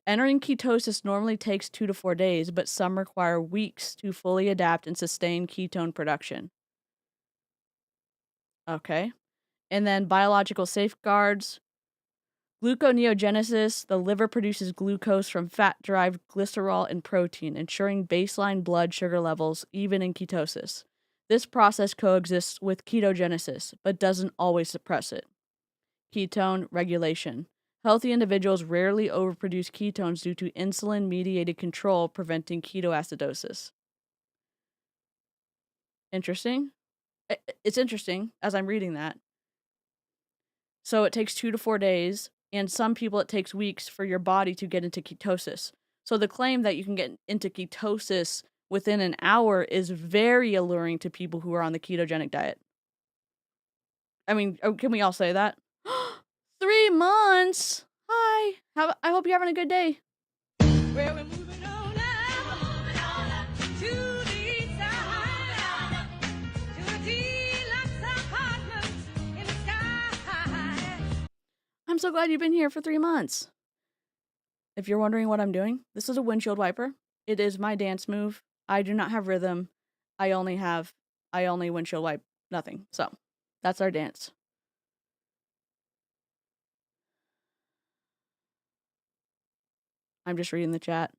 Entering ketosis normally takes 2 to 4 days, but some require weeks to fully adapt and sustain ketone production. Okay. And then biological safeguards. Gluconeogenesis, the liver produces glucose from fat-derived glycerol and protein, ensuring baseline blood sugar levels even in ketosis. This process coexists with ketogenesis, but doesn't always suppress it. Ketone regulation. Healthy individuals rarely overproduce ketones due to insulin-mediated control preventing ketoacidosis. Interesting. It's interesting as I'm reading that. So it takes 2 to 4 days, and some people it takes weeks for your body to get into ketosis. So the claim that you can get into ketosis within an hour is very alluring to people who are on the ketogenic diet. I mean, can we all say that? 3 months. Hi. I hope you're having a good day. Well, we're moving on up to the east side, to a deluxe apartment in the sky. I'm so glad you've been here for 3 months. If you're wondering what I'm doing, this is a windshield wiper. It is my dance move. I do not have rhythm. I only windshield wipe nothing. So, that's our dance. I'm just reading the chat.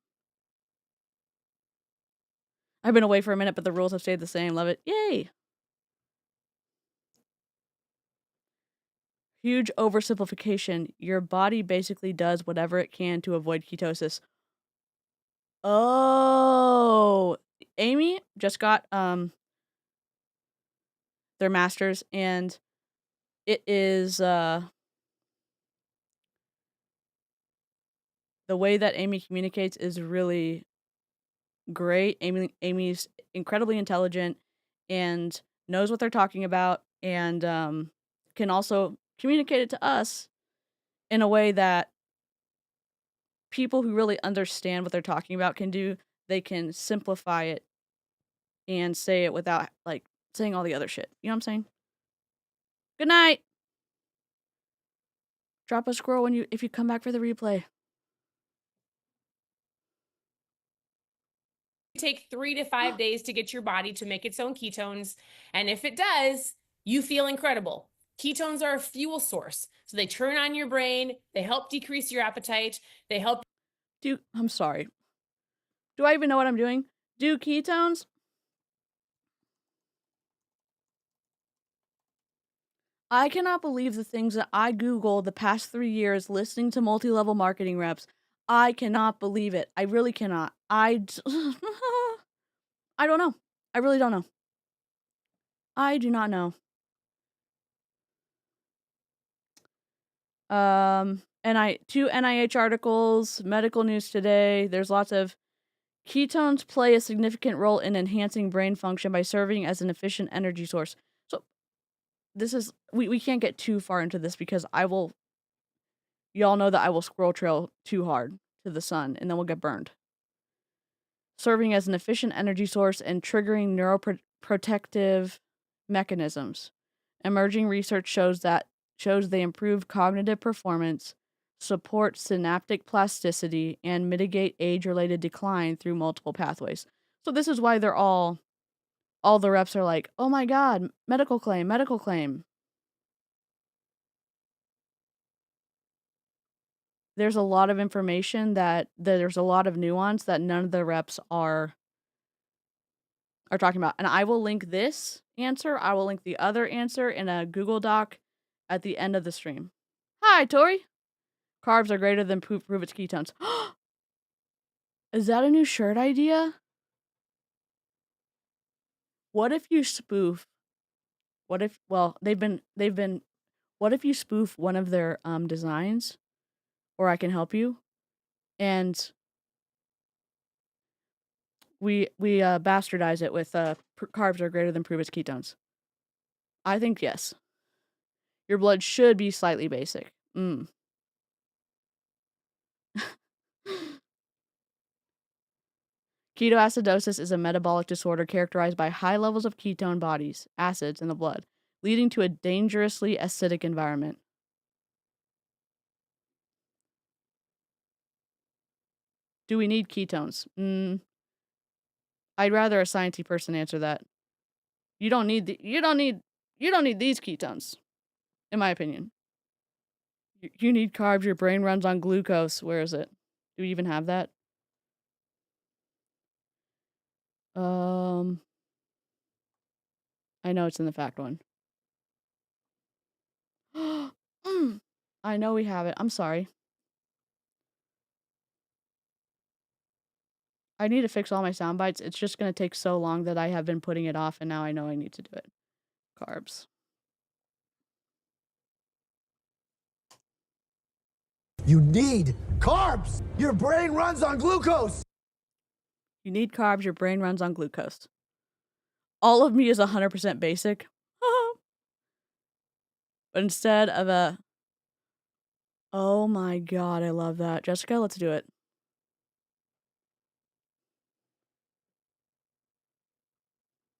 I've been away for a minute, but the rules have stayed the same. Love it. Yay! Huge oversimplification. Your body basically does whatever it can to avoid ketosis. Oh, Amy just got their master's, and it is the way that Amy communicates is really great. Amy's incredibly intelligent and knows what they're talking about, and can also communicate it to us in a way that people who really understand what they're talking about can do. They can simplify it and say it without like saying all the other shit. You know what I'm saying? Good night. Drop a squirrel if you come back for the replay. Take 3 to 5 days to get your body to make its own ketones. And if it does, you feel incredible. Ketones are a fuel source. So they turn on your brain. They help decrease your appetite. They help. I'm sorry. Do I even know what I'm doing? Do ketones? I cannot believe the things that I Googled the past 3 years listening to multi-level marketing reps. I cannot believe it. I really cannot. I don't know. I really don't know. I do not know. Two NIH articles, Medical News Today. There's lots of ketones play a significant role in enhancing brain function by serving as an efficient energy source. So this is we can't get too far into this because y'all know that I will squirrel trail too hard to the sun and then we'll get burned. Serving as an efficient energy source and triggering neuroprotective mechanisms. Emerging research shows they improve cognitive performance, support synaptic plasticity, and mitigate age-related decline through multiple pathways. So this is why they're all the reps are like, oh my God, medical claim, medical claim. There's a lot of information that there's a lot of nuance that none of the reps are talking about. And I will link this answer. I will link the other answer in a Google Doc at the end of the stream. Hi, Tori. Carbs are greater than Pruvit's ketones. Is that a new shirt idea? What if you spoof? What if what if you spoof one of their designs? Or I can help you. And we bastardize it with carbs are greater than Pruvit's ketones. I think yes. Your blood should be slightly basic. Ketoacidosis is a metabolic disorder characterized by high levels of ketone bodies, acids, in the blood, leading to a dangerously acidic environment. Do we need ketones? I'd rather a sciencey person answer that. You don't need these ketones, in my opinion. You need carbs. Your brain runs on glucose. Where is it? Do we even have that? I know it's in the fact one. I know we have it. I'm sorry. I need to fix all my sound bites. It's just going to take so long that I have been putting it off, and now I know I need to do it. Carbs. You need carbs. Your brain runs on glucose. You need carbs. Your brain runs on glucose. All of me is 100% basic. But instead of a... Oh my God, I love that. Jessica, let's do it.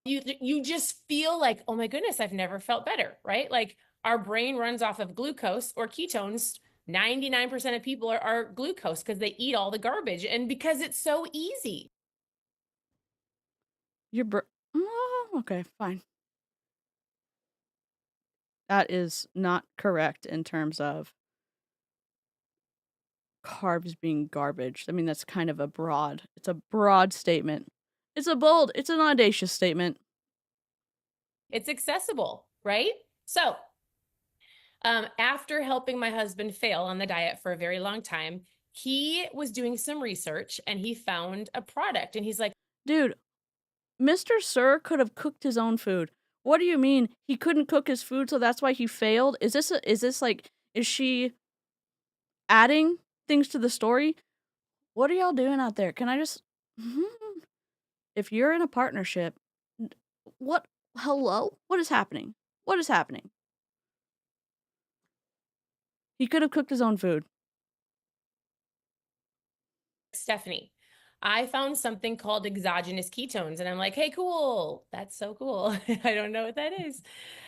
You just feel like, oh my goodness, I've never felt better, right? Like our brain runs off of glucose or ketones. 99% of people are glucose because they eat all the garbage and because it's so easy. Okay, fine. That is not correct in terms of carbs being garbage. I mean, that's kind of it's a broad statement. It's an audacious statement. It's accessible, right? So, after helping my husband fail on the diet for a very long time, he was doing some research and he found a product and he's like, dude, Mr. Sir could have cooked his own food. What do you mean he couldn't cook his food, so that's why he failed? Is she adding things to the story? What are y'all doing out there? Can I just... If you're in a partnership, hello? What is happening? What is happening? He could have cooked his own food. Stephanie, I found something called exogenous ketones. And I'm like, hey, cool. That's so cool. I don't know what that is.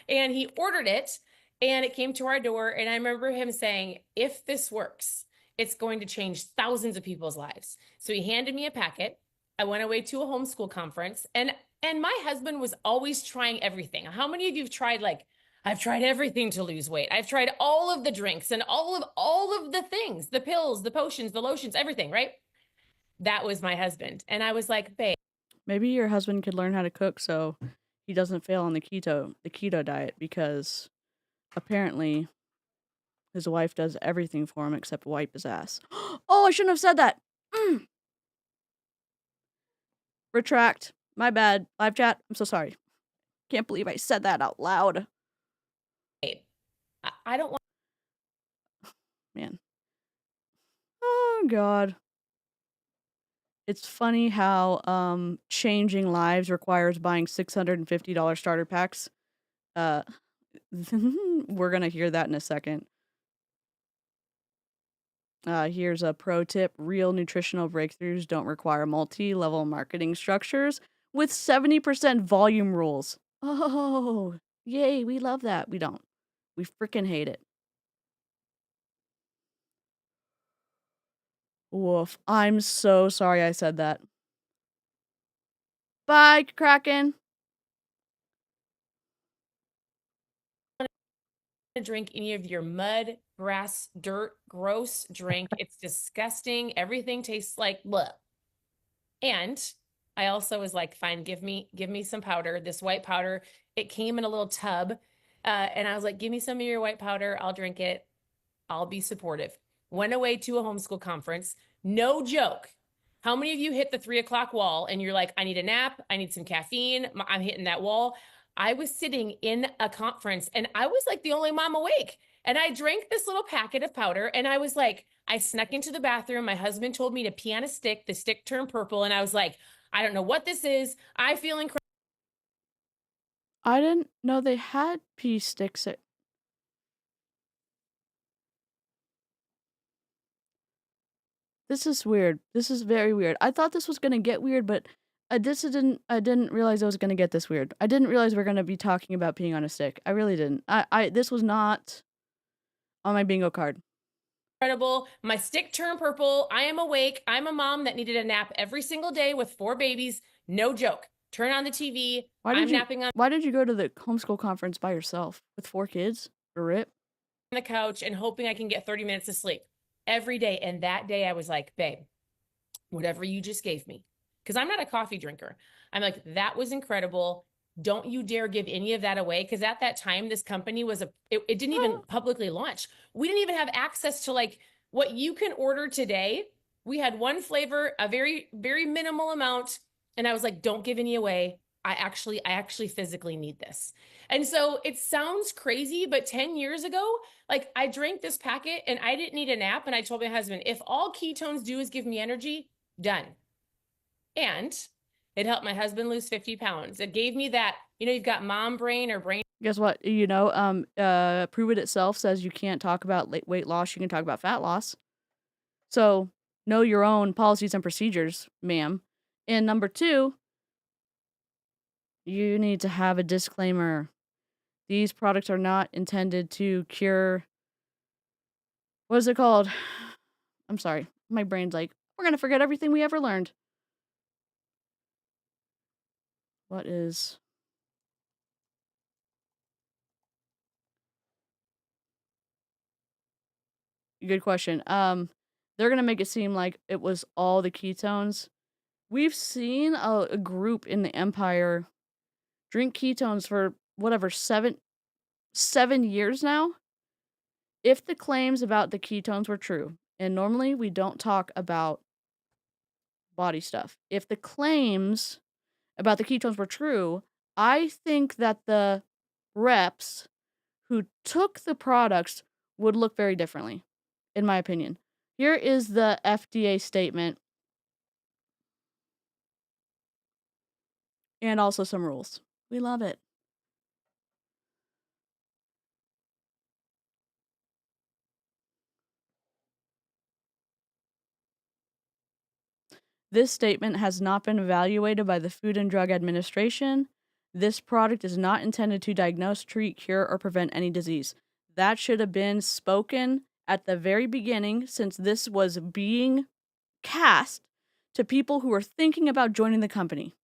And he ordered it and it came to our door. And I remember him saying, if this works, it's going to change thousands of people's lives. So he handed me a packet. I went away to a homeschool conference and my husband was always trying everything. How many of you have tried, like, I've tried everything to lose weight. I've tried all of the drinks and all of the things, the pills, the potions, the lotions, everything, right? That was my husband. And I was like, babe. Maybe your husband could learn how to cook so he doesn't fail on the keto diet, because apparently his wife does everything for him except wipe his ass. Oh, I shouldn't have said that. Retract. My bad. Live chat. I'm so sorry. Can't believe I said that out loud. I don't want... Man. Oh, God. It's funny how changing lives requires buying $650 starter packs. We're going to hear that in a second. Here's a pro tip. Real nutritional breakthroughs don't require multi-level marketing structures with 70% volume rules. Oh, yay. We love that. We don't. We freaking hate it. Woof. I'm so sorry I said that. Bye, Kraken. To drink any of your mud, grass, dirt, gross drink. It's disgusting. Everything tastes like bleh. And I also was like, fine, give me some powder, this white powder. It came in a little tub. And I was like, give me some of your white powder. I'll drink it. I'll be supportive. Went away to a homeschool conference. No joke. How many of you hit the 3 o'clock wall and you're like, I need a nap. I need some caffeine. I'm hitting that wall. I was sitting in a conference and I was like the only mom awake. And I drank this little packet of powder and I was like, I snuck into the bathroom. My husband told me to pee on a stick. The stick turned purple. And I was like, I don't know what this is. I feel incredible. I didn't know they had pee sticks. This is weird. This is very weird. I thought this was gonna get weird, but I didn't realize it was gonna get this weird. I didn't realize we're gonna be talking about peeing on a stick. I really didn't. This was not on my bingo card. Incredible. My stick turned purple. I am awake. I'm a mom that needed a nap every single day with 4 babies. No joke. Turn on the TV. Napping on Why did you go to the homeschool conference by yourself with 4 kids? A rip? the couch and hoping I can get 30 minutes of sleep every day. And that day I was like, babe, whatever you just gave me, because I'm not a coffee drinker. I'm like, that was incredible. Don't you dare give any of that away. Because at that time, this company was it didn't even publicly launch. We didn't even have access to like what you can order today. We had one flavor, a very, very minimal amount. And I was like, don't give any away. I actually physically need this. And so it sounds crazy, but 10 years ago, like I drank this packet and I didn't need a nap. And I told my husband, if all ketones do is give me energy, done. And it helped my husband lose 50 pounds. It gave me that, you've got mom brain or brain. Guess what? Pruvit itself says you can't talk about weight loss. You can talk about fat loss. So know your own policies and procedures, ma'am. And number 2, you need to have a disclaimer. These products are not intended to cure. What is it called? I'm sorry. My brain's like, we're going to forget everything we ever learned. What is... Good question. They're going to make it seem like it was all the ketones. We've seen a group in the Empire drink ketones for whatever, 7 years now. If the claims about the ketones were true, and normally we don't talk about body stuff. If the claims about the ketones were true, I think that the reps who took the products would look very differently, in my opinion. Here is the FDA statement. And also some rules. We love it. This statement has not been evaluated by the Food and Drug Administration. This product is not intended to diagnose, treat, cure, or prevent any disease. That should have been spoken at the very beginning, since this was being cast to people who are thinking about joining the company.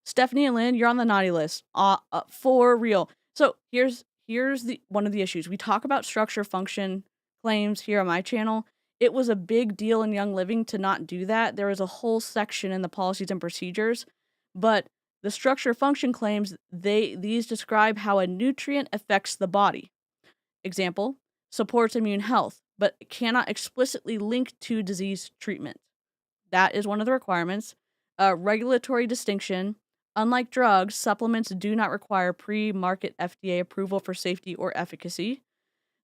Stephanie and Lynn, you're on the naughty list. For real. So here's one of the issues. We talk about structure function claims here on my channel. It was a big deal in Young Living to not do that. There is a whole section in the policies and procedures, but the structure function claims, these describe how a nutrient affects the body. Example, supports immune health, but cannot explicitly link to disease treatment. That is one of the requirements. Regulatory distinction. Unlike drugs, supplements do not require pre-market FDA approval for safety or efficacy.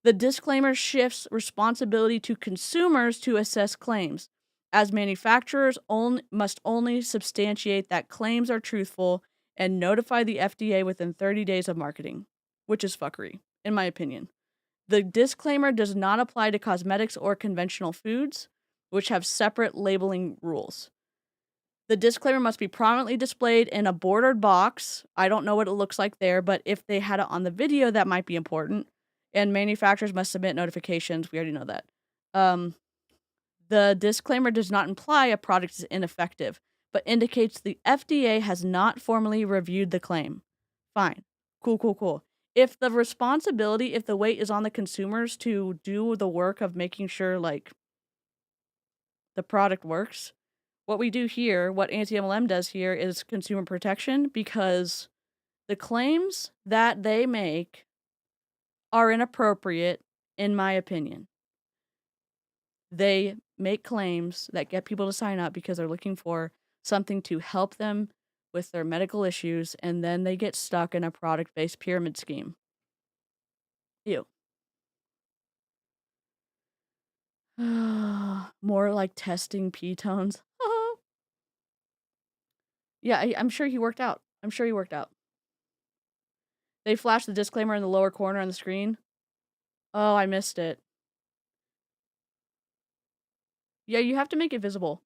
The disclaimer shifts responsibility to consumers to assess claims, as manufacturers must only substantiate that claims are truthful and notify the FDA within 30 days of marketing, which is fuckery, in my opinion. The disclaimer does not apply to cosmetics or conventional foods, which have separate labeling rules. The disclaimer must be prominently displayed in a bordered box. I don't know what it looks like there, but if they had it on the video, that might be important. And manufacturers must submit notifications. We already know that. The disclaimer does not imply a product is ineffective, but indicates the FDA has not formally reviewed the claim. Fine. Cool. If the weight is on the consumers to do the work of making sure, like, the product works, what we do here, what anti-MLM does here is consumer protection, because the claims that they make are inappropriate, in my opinion. They make claims that get people to sign up because they're looking for something to help them with their medical issues, and then they get stuck in a product-based pyramid scheme. Ew. More like testing ketones. Yeah, I'm sure he worked out. They flashed the disclaimer in the lower corner on the screen. Oh, I missed it. Yeah, you have to make it visible.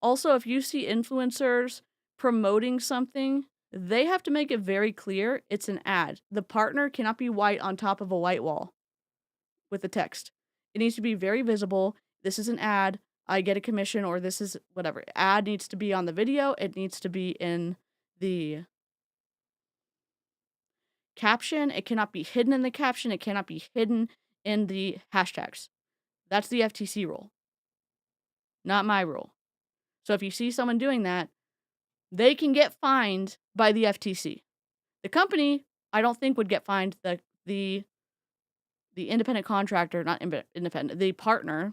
Also, if you see influencers promoting something, they have to make it very clear it's an ad. The partner cannot be white on top of a white wall with the text. It needs to be very visible. This is an ad. I get a commission, or this is whatever. Ad needs to be on the video. It needs to be in the caption. It cannot be hidden in the caption. It cannot be hidden in the hashtags. That's the FTC rule, not my rule. So if you see someone doing that, they can get fined by the FTC. The company, I don't think, would get fined. The independent contractor, not independent, the partner,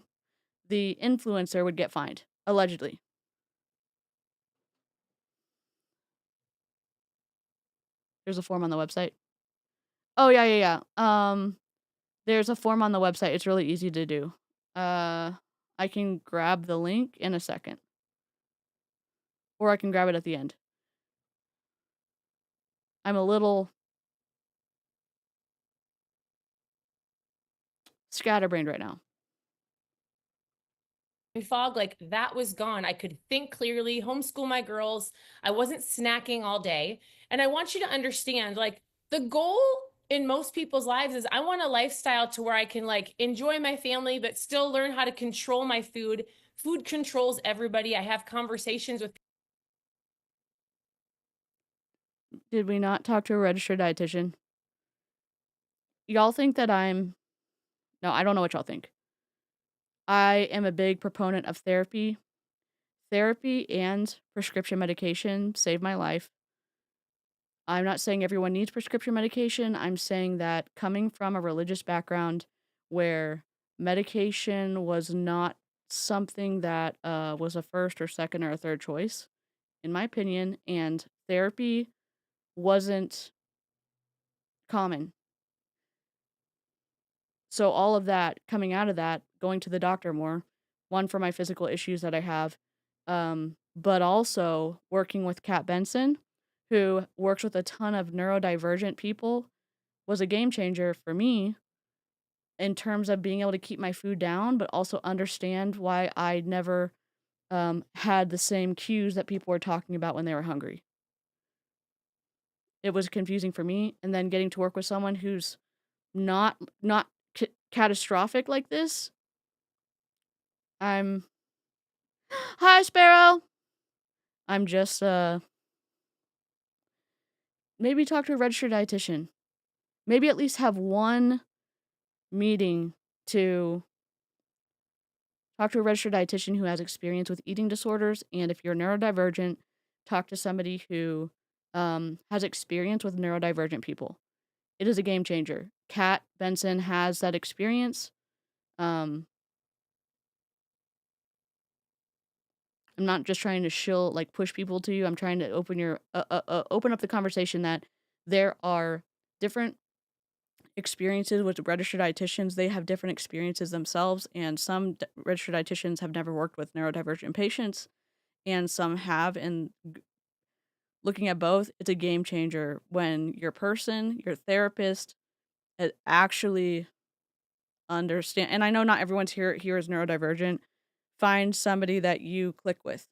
the influencer would get fined, allegedly. There's a form on the website. Oh, yeah. There's a form on the website. It's really easy to do. I can grab the link in a second. Or I can grab it at the end. I'm a little scatterbrained right now. Fog, like, that was gone. I could think clearly, homeschool my girls. I wasn't snacking all day. And I want you to understand, like, the goal in most people's lives is I want a lifestyle to where I can, like, enjoy my family, but still learn how to control my food. Food controls everybody. I have conversations with. Did we not talk to a registered dietitian? Y'all think that No, I don't know what y'all think. I am a big proponent of therapy. Therapy and prescription medication saved my life. I'm not saying everyone needs prescription medication. I'm saying that coming from a religious background where medication was not something that was a first or second or a third choice, in my opinion, and therapy wasn't common. So all of that, coming out of that, going to the doctor more, one, for my physical issues that I have, but also working with Kat Benson, who works with a ton of neurodivergent people, was a game changer for me in terms of being able to keep my food down, but also understand why I never had the same cues that people were talking about when they were hungry. It was confusing for me, and then getting to work with someone who's not catastrophic like this. Hi, Sparrow. I'm just maybe talk to a registered dietitian. Maybe at least have one meeting to talk to a registered dietitian who has experience with eating disorders, and if you're neurodivergent, talk to somebody who has experience with neurodivergent people. It is a game changer. Kat Benson has that experience. I'm not just trying to push people to you. I'm trying to open up the conversation that there are different experiences with registered dietitians. They have different experiences themselves, and some registered dietitians have never worked with neurodivergent patients, and some have, and looking at both, it's a game changer when your therapist, actually understand. And I know not everyone's here is neurodivergent. Find somebody that you click with,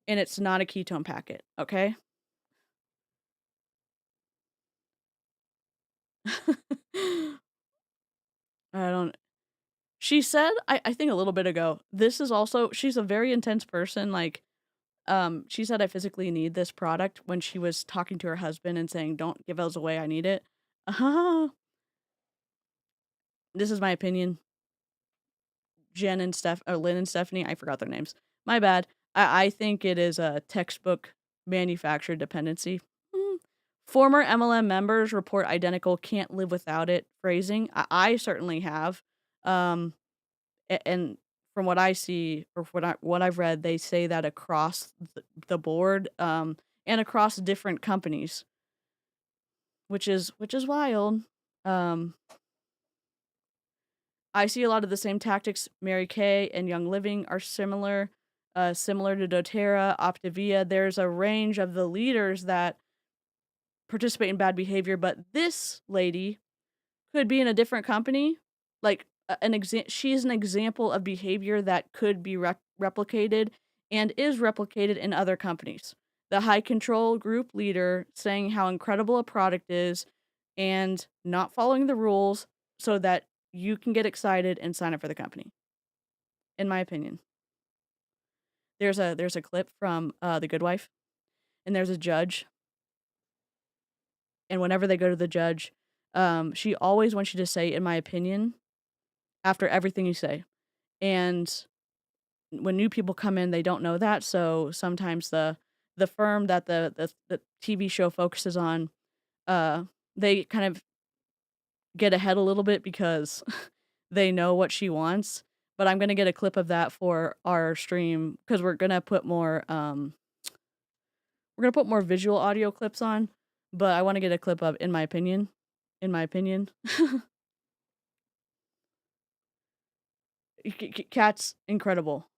and it's not a ketone packet, okay? I don't. She said, I think a little bit ago, this is also, she's a very intense person. Like, she said, I physically need this product when she was talking to her husband and saying, don't give those away. I need it. This is my opinion. Lynn and Stephanie, I forgot their names. My bad. I think it is a textbook manufactured dependency. Former MLM members report identical can't live without it phrasing. I certainly have. And from what I see, or what I've read, they say that across the board, and across different companies, which is wild. I see a lot of the same tactics. Mary Kay and Young Living are similar to doTERRA, Optavia. There's a range of the leaders that participate in bad behavior, but this lady could be in a different company. Like, she's an example of behavior that could be replicated and is replicated in other companies. The high control group leader saying how incredible a product is and not following the rules so that you can get excited and sign up for the company. In my opinion. There's a clip from The Good Wife, and there's a judge. And whenever they go to the judge, she always wants you to say, in my opinion, after everything you say. And when new people come in, they don't know that. So sometimes the firm that the TV show focuses on, they kind of get ahead a little bit because they know what she wants. But I'm gonna get a clip of that for our stream because we're gonna put more visual audio clips on. But I want to get a clip of, in my opinion. Cat's incredible.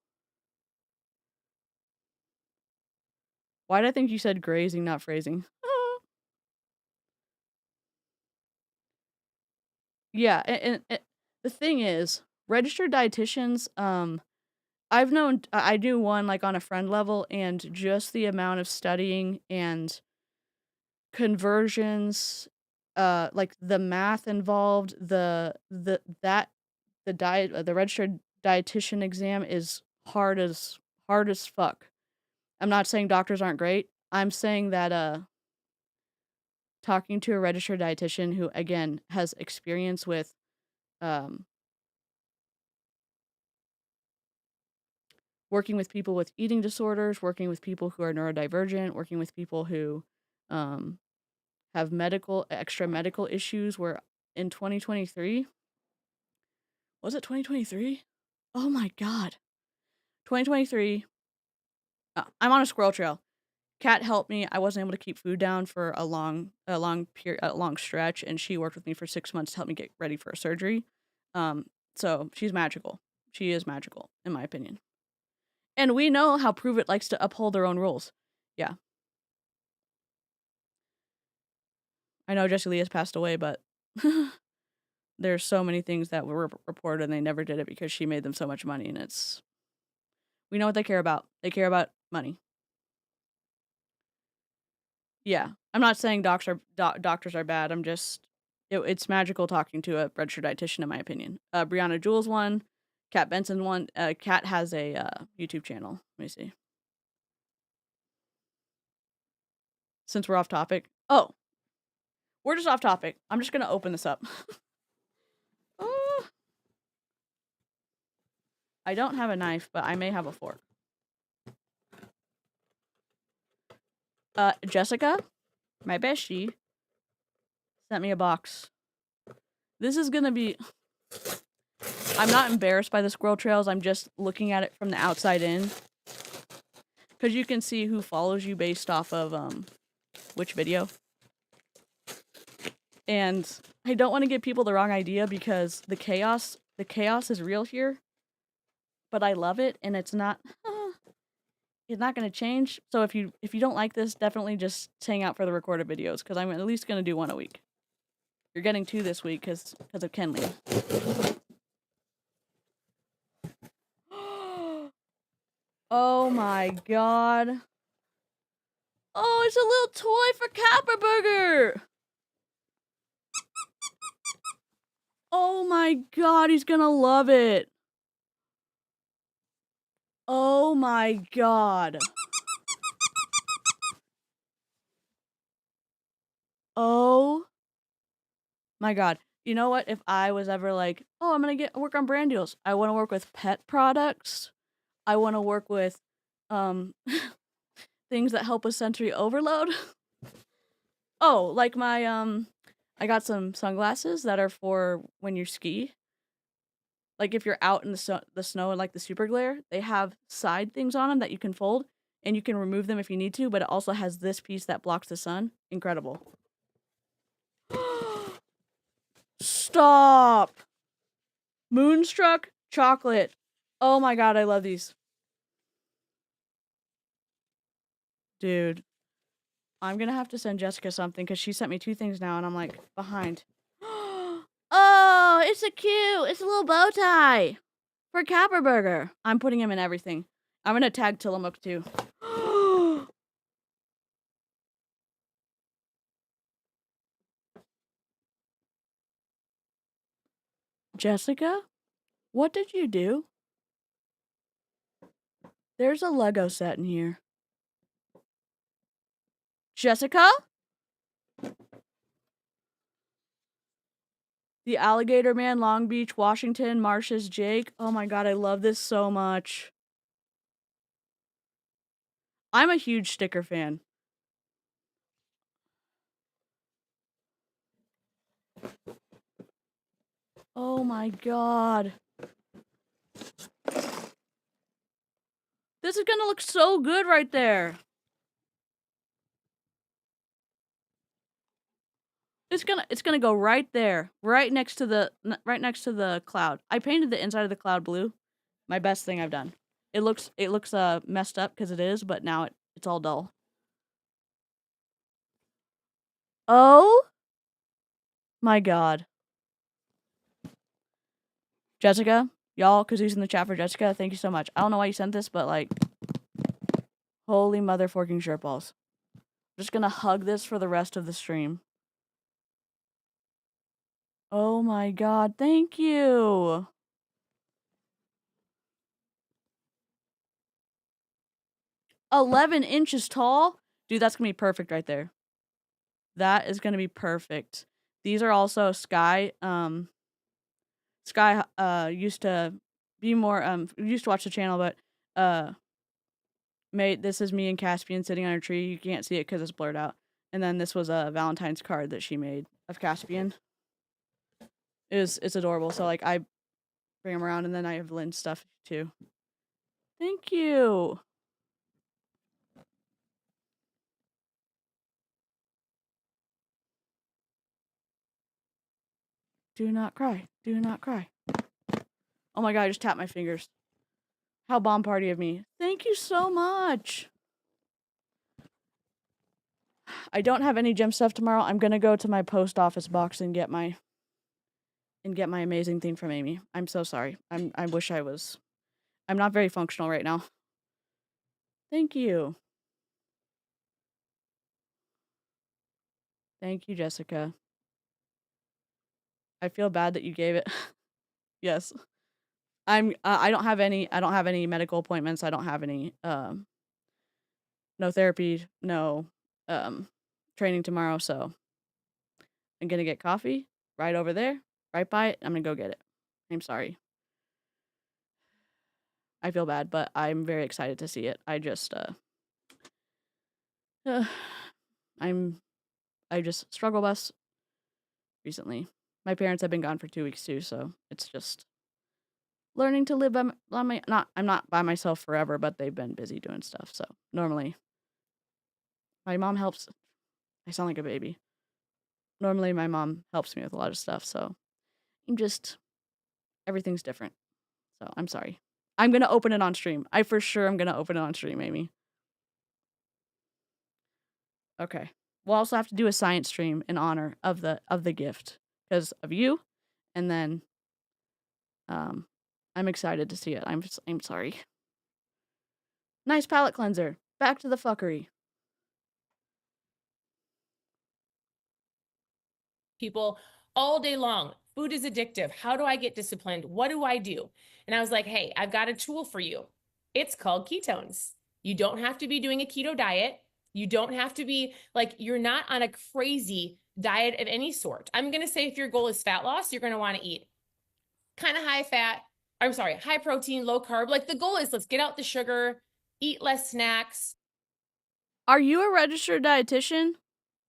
Why did I think you said grazing, not phrasing? Yeah, and the thing is, registered dietitians, I do one, like, on a friend level, and just the amount of studying and conversions, like, the math involved, the registered dietitian exam is hard as fuck. I'm not saying doctors aren't great. I'm saying that, talking to a registered dietitian who, again, has experience with, working with people with eating disorders, working with people who are neurodivergent, working with people who, have extra medical issues, where in 2023, was it 2023? Oh my god. 2023, I'm on a squirrel trail. Kat helped me. I wasn't able to keep food down for a long stretch, and she worked with me for 6 months to help me get ready for a surgery. So she's magical. She is magical, in my opinion. And we know how Pruvit likes to uphold their own rules. Yeah. I know Jesse Lee has passed away, but there's so many things that were reported and they never did it because she made them so much money, and we know what they care about. They care about money. Yeah. I'm not saying doctors are bad. I'm just, it's magical talking to a registered dietitian, in my opinion. Brianna Jules won. Kat Benson won. Kat has a YouTube channel. Let me see. Since we're off topic. Oh, we're just off topic. I'm just going to open this up. I don't have a knife, but I may have a fork. Jessica, my bestie, sent me a box. This is going to be... I'm not embarrassed by the squirrel trails. I'm just looking at it from the outside in. Because you can see who follows you based off of which video. And I don't want to give people the wrong idea because the chaos is real here. But I love it, and it's not... it's not gonna change. So if you don't like this, definitely just hang out for the recorded videos, because I'm at least gonna do 1 a week. You're getting 2 this week because of Kenley. Oh my god. Oh, it's a little toy for Capper Burger. Oh my god, he's gonna love it. Oh my god. Oh my god. You know what? If I was ever like, oh, I'm gonna work on brand deals. I want to work with pet products. I want to work with things that help with sensory overload. Oh, like my I got some sunglasses that are for when you ski. Like if you're out in the snow and like the super glare, they have side things on them that you can fold and you can remove them if you need to, but it also has this piece that blocks the sun. Incredible. Stop. Moonstruck chocolate. Oh my god, I love these. Dude. I'm gonna have to send Jessica something because she sent me 2 things now and I'm like behind. Oh, it's it's a little bow tie for Capper Burger. I'm putting him in everything. I'm gonna tag Tillamook too. Jessica, what did you do? There's a Lego set in here. Jessica? The Alligator Man, Long Beach, Washington, Marsh's Jake. Oh my god, I love this so much. I'm a huge sticker fan. Oh my god. This is gonna look so good right there. It's gonna go right there, right next to the cloud. I painted the inside of the cloud blue. My best thing I've done. It looks messed up because it is, but now it's all dull. Oh my god. Jessica, y'all, because he's in the chat for Jessica, thank you so much. I don't know why you sent this, but like, holy mother forking shirt balls. I'm just gonna hug this for the rest of the stream. Oh my god, thank you. $11 tall? Dude, that's gonna be perfect right there. That is gonna be perfect. These are also Sky. Sky used to be more used to watch the channel, but this is me and Caspian sitting on a tree. You can't see it because it's blurred out. And then this was a Valentine's card that she made of Caspian. It's adorable. So like I bring him around, and then I have Lynn's stuff too. Thank you. Do not cry. Do not cry. Oh my god, I just tapped my fingers. How bomb party of me. Thank you so much. I don't have any gym stuff tomorrow. I'm gonna go to my post office box and get my amazing thing from Amy. I'm so sorry. I wish I was. I'm not very functional right now. Thank you. Thank you, Jessica. I feel bad that you gave it. Yes. I don't have any medical appointments. I don't have any no therapy, no training tomorrow, so I'm gonna get coffee right over there, right by it. I'm gonna go get it. I'm sorry. I feel bad, but I'm very excited to see it. I just I just struggle bus recently. My parents have been gone for 2 weeks too, so it's just learning to live by my I'm not by myself forever, but they've been busy doing stuff. So normally my mom helps. I sound like a baby. Normally my mom helps me with a lot of stuff, so I'm just everything's different. So I'm sorry. I'm gonna open it on stream. I for sure am gonna open it on stream, Amy. Okay. We'll also have to do a science stream in honor of the gift because of you, and then I'm excited to see it. I'm sorry. Nice palate cleanser. Back to the fuckery. People all day long. Food is addictive. How do I get disciplined? What do I do? And I was like, hey, I've got a tool for you. It's called ketones. You don't have to be doing a keto diet. You don't have to be like, you're not on a crazy diet of any sort. I'm going to say if your goal is fat loss, you're going to want to eat kind of high protein, low carb. Like the goal is let's get out the sugar, eat less snacks. Are you a registered dietitian?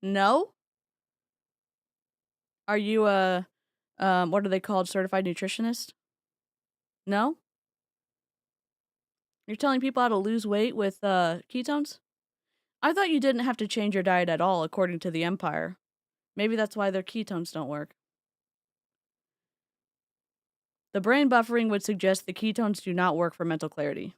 No? Are you a, what are they called? Certified nutritionist? No? You're telling people how to lose weight with, ketones? I thought you didn't have to change your diet at all, according to the Empire. Maybe that's why their ketones don't work. The brain buffering would suggest the ketones do not work for mental clarity.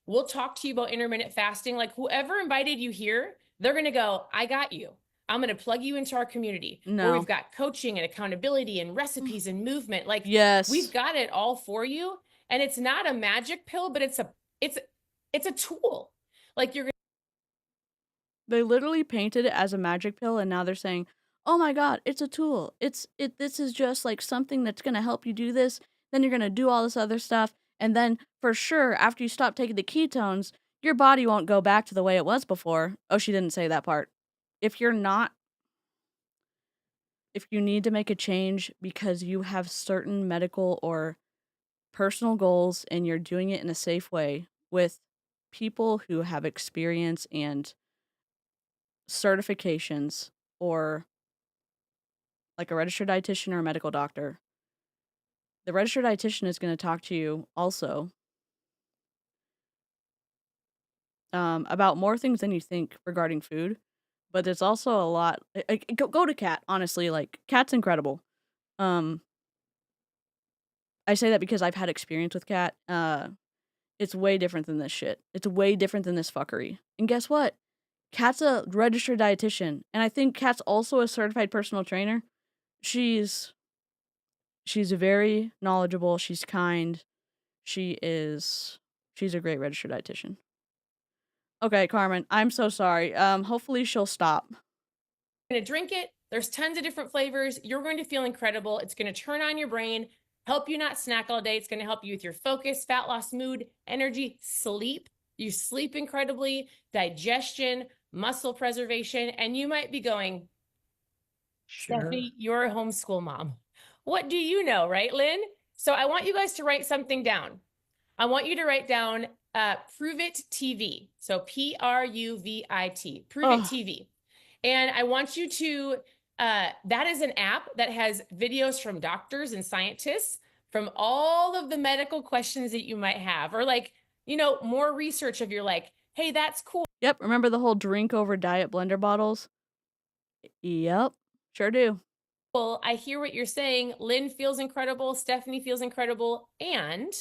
We'll talk to you about intermittent fasting. Like whoever invited you here, they're going to go, I got you. I'm going to plug you into our community where we've got coaching and accountability and recipes and movement. Like we've got it all for you. And it's not a magic pill, but it's a tool. Like they literally painted it as a magic pill, and now they're saying, oh my god, it's a tool. This is just like something that's going to help you do this. Then you're going to do all this other stuff. And then for sure, after you stop taking the ketones, your body won't go back to the way it was before. Oh, she didn't say that part. If you need to make a change because you have certain medical or personal goals and you're doing it in a safe way with people who have experience and certifications, or like a registered dietitian or a medical doctor, the registered dietitian is going to talk to you also about more things than you think regarding food. But there's also a lot. Go to Kat, honestly. Like, Kat's incredible. I say that because I've had experience with Kat. It's way different than this shit. It's way different than this fuckery. And guess what? Kat's a registered dietitian, and I think Kat's also a certified personal trainer. She's very knowledgeable. She's kind. She's a great registered dietitian. Okay, Carmen, I'm so sorry. Hopefully she'll stop. You're gonna drink it. There's tons of different flavors. You're going to feel incredible. It's going to turn on your brain, help you not snack all day. It's going to help you with your focus, fat loss, mood, energy, sleep. You sleep incredibly, digestion, muscle preservation, and you might be going, Stephanie, you're a homeschool mom. What do you know, right, Lynn? So I want you guys to write something down. I want you to write down Pruvit TV. So Pruvit, Pruvit TV. And I want you to, that is an app that has videos from doctors and scientists from all of the medical questions that you might have, or like, you know, more research of your like, hey, that's cool. Yep. Remember the whole drink over diet blender bottles? Yep. Sure do. Well, I hear what you're saying. Lynn feels incredible. Stephanie feels incredible. And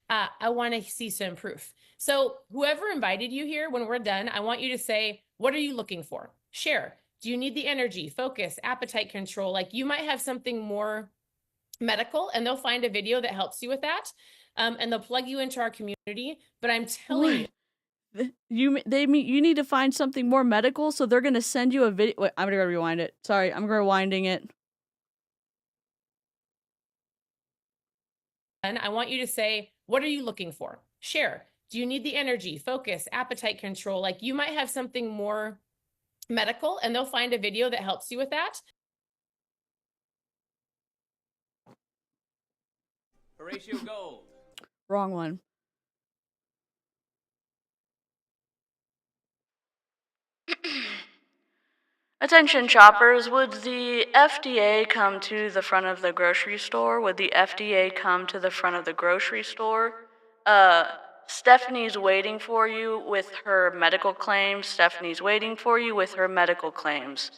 I want to see some proof. So whoever invited you here, when we're done, I want you to say, what are you looking for? Share. Do you need the energy, focus, appetite control? Like you might have something more medical, and they'll find a video that helps you with that. And they'll plug you into our community. But I'm telling you, you need to find something more medical, so they're gonna send you a video. Wait, I'm gonna rewind it. Sorry, I'm rewinding it. And I want you to say, what are you looking for? Share. Do you need the energy, focus, appetite control? Like you might have something more medical, and they'll find a video that helps you with that. Horatio Gold. Wrong one. Attention shoppers, would the FDA come to the front of the grocery store? Would the FDA come to the front of the grocery store? Stephanie's waiting for you with her medical claims. Stephanie's waiting for you with her medical claims.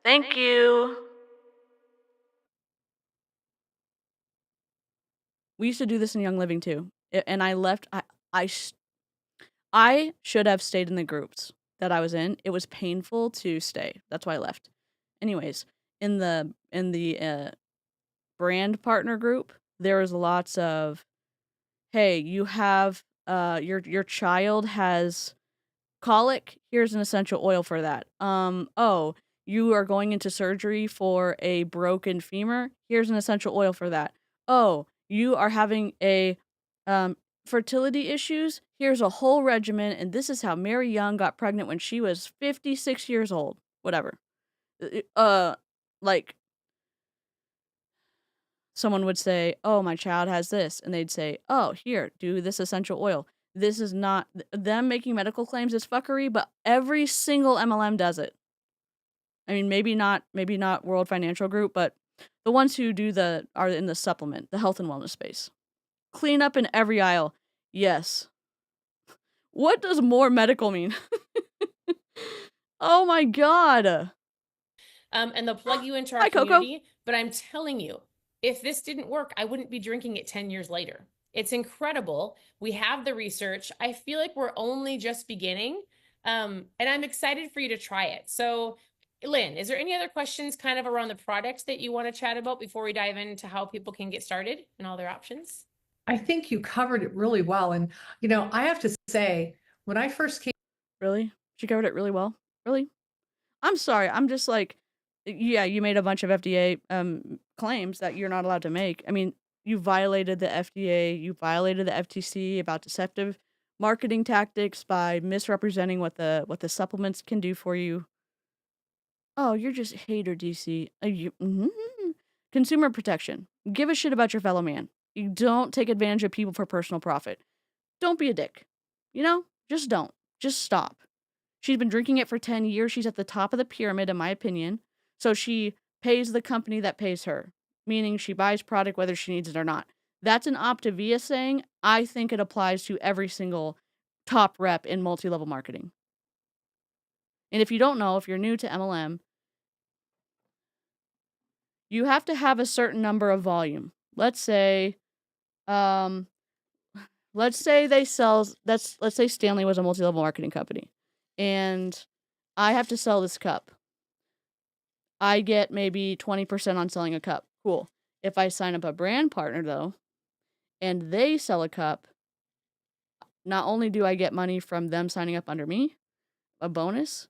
Thank you. We used to do this in Young Living too. And I left. I should have stayed in the groups that I was in. It was painful to stay. That's why I left. Anyways, in the brand partner group, there was lots of, hey, you have your child has colic. Here's an essential oil for that. Oh, you are going into surgery for a broken femur. Here's an essential oil for that. Oh, you are having a fertility issues. Here's a whole regimen, and this is how Mary Young got pregnant when she was 56 years old. Whatever. Like someone would say, "Oh, my child has this," and they'd say, "Oh, here, do this essential oil." This is not them making medical claims is fuckery, but every single MLM does it. I mean, maybe not World Financial Group, but the ones who are in the supplement, the health and wellness space. Clean up in every aisle. Yes. What does more medical mean? Oh my God. And they'll plug you into our community. Coco. But I'm telling you, if this didn't work, I wouldn't be drinking it 10 years later. It's incredible. We have the research. I feel like we're only just beginning. And I'm excited for you to try it. So, Lynn, is there any other questions kind of around the products that you want to chat about before we dive into how people can get started and all their options? I think you covered it really well. And, I have to say, when I first came. Really? She covered it really well? Really? I'm sorry. I'm just like, yeah, you made a bunch of FDA claims that you're not allowed to make. I mean, you violated the FDA, you violated the FTC about deceptive marketing tactics by misrepresenting what the supplements can do for you. Oh, you're just hater, DC. Consumer protection. Give a shit about your fellow man. You don't take advantage of people for personal profit. Don't be a dick. Just don't. Just stop. She's been drinking it for 10 years. She's at the top of the pyramid, in my opinion. So she pays the company that pays her, meaning she buys product whether she needs it or not. That's an Optavia saying. I think it applies to every single top rep in multi-level marketing. And if you don't know, if you're new to MLM, you have to have a certain number of volume. Let's say they sell, let's say Stanley was a multi-level marketing company and I have to sell this cup. I get maybe 20% on selling a cup. Cool. If I sign up a brand partner though, and they sell a cup, not only do I get money from them signing up under me, a bonus,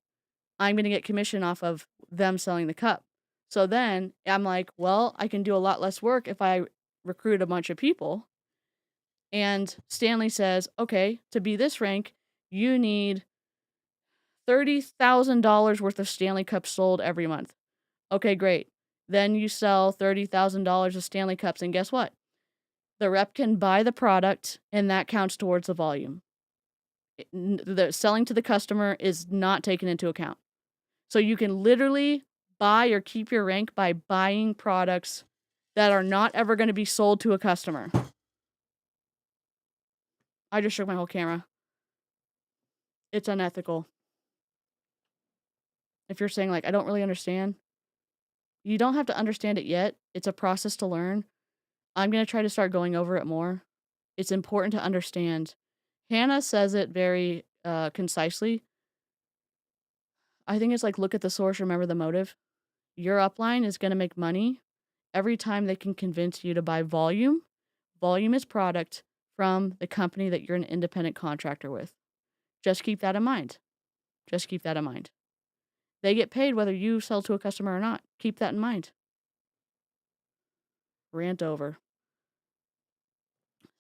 I'm going to get commission off of them selling the cup. So then I'm like, well, I can do a lot less work if I recruit a bunch of people. And Stanley says, okay, to be this rank, you need $30,000 worth of Stanley Cups sold every month. Okay, great. Then you sell $30,000 of Stanley Cups, and guess what? The rep can buy the product, and that counts towards the volume. The selling to the customer is not taken into account. So you can literally buy or keep your rank by buying products that are not ever going to be sold to a customer. I just shook my whole camera. It's unethical. If you're saying, like, I don't really understand, you don't have to understand it yet. It's a process to learn. I'm going to try to start going over it more. It's important to understand. Hannah says it very concisely. I think it's like, look at the source, remember the motive. Your upline is going to make money every time they can convince you to buy volume. Volume is product from the company that you're an independent contractor with. Just keep that in mind. Just keep that in mind. They get paid whether you sell to a customer or not. Keep that in mind. Rant over.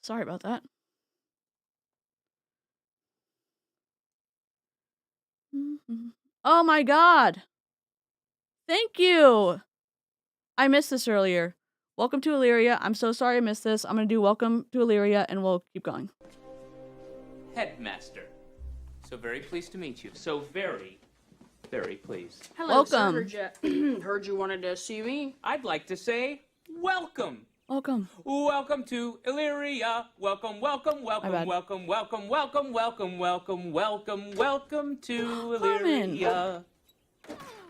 Sorry about that. Oh my God. Thank you. I missed this earlier. Welcome to Illyria. I'm so sorry I missed this. I'm going to do welcome to Illyria and we'll keep going. Headmaster. So very pleased to meet you. So very pleased. Hello, welcome. Sir. Heard you wanted to see me. I'd like to say welcome. Welcome. Welcome to Illyria. Welcome, welcome, welcome, welcome, welcome, welcome, welcome, welcome, welcome, welcome to Illyria.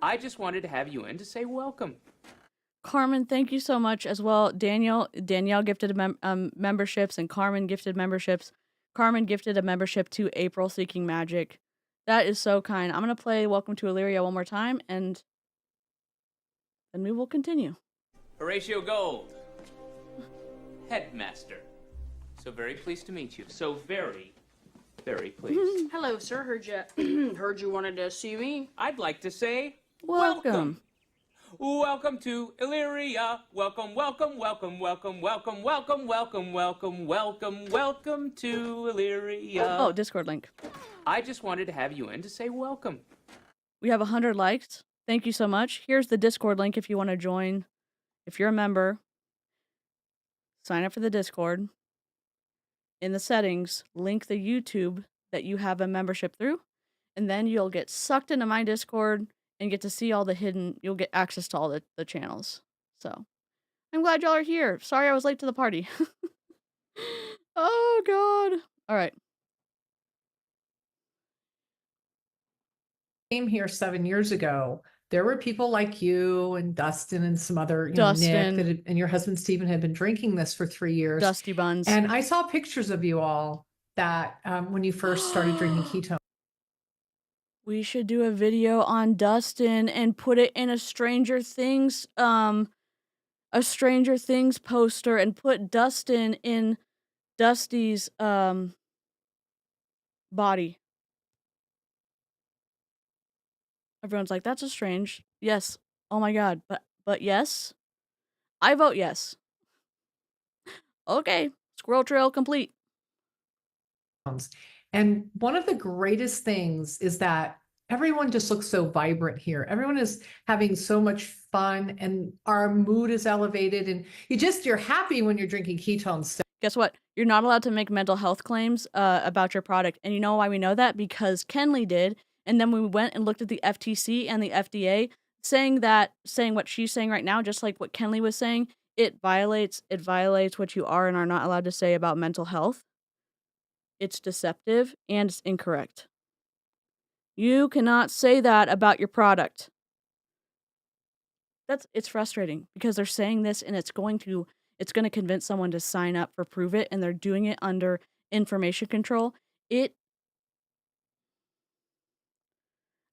I just wanted to have you in to say welcome. Carmen, thank you so much as well. Danielle gifted memberships, and Carmen gifted memberships. Carmen gifted a membership to April Seeking Magic. That is so kind. I'm going to play Welcome to Illyria one more time, and then we will continue. Horatio Gold, headmaster. So very pleased to meet you. So very, very pleased. Hello, sir. Heard you wanted to see me. I'd like to say welcome. Welcome to Illyria. Welcome, welcome, welcome, welcome, welcome, welcome, welcome, welcome, welcome, welcome to Illyria. Oh, Discord link. I just wanted to have you in to say welcome. We have 100 likes. Thank you so much. Here's the Discord link if you want to join. If you're a member, sign up for the Discord. In the settings, link the YouTube that you have a membership through, and then you'll get sucked into my Discord and get to see all the you'll get access to all the channels. So, I'm glad y'all are here. Sorry I was late to the party. Oh, God. All right. Came here 7 years ago, there were people like you and Dustin and some other, Nick, and your husband Stephen had been drinking this for 3 years. Dusty Buns. And I saw pictures of you all that when you first started drinking ketones. We should do a video on Dustin and put it in a Stranger Things poster and put Dustin in Dusty's body. Everyone's like, that's a strange. Yes. Oh my God. But yes. I vote yes. Okay. Squirrel trail complete. And one of the greatest things is that everyone just looks so vibrant here. Everyone is having so much fun and our mood is elevated and you're happy when you're drinking ketones. Guess what? You're not allowed to make mental health claims about your product. And you know why we know that? Because Kenley did. And then we went and looked at the FTC and the FDA saying what she's saying right now, just like what Kenley was saying, it violates what you are and are not allowed to say about mental health. It's deceptive and it's incorrect. You cannot say that about your product. It's frustrating because they're saying this and it's going to convince someone to sign up for Pruvit, and they're doing it under information control.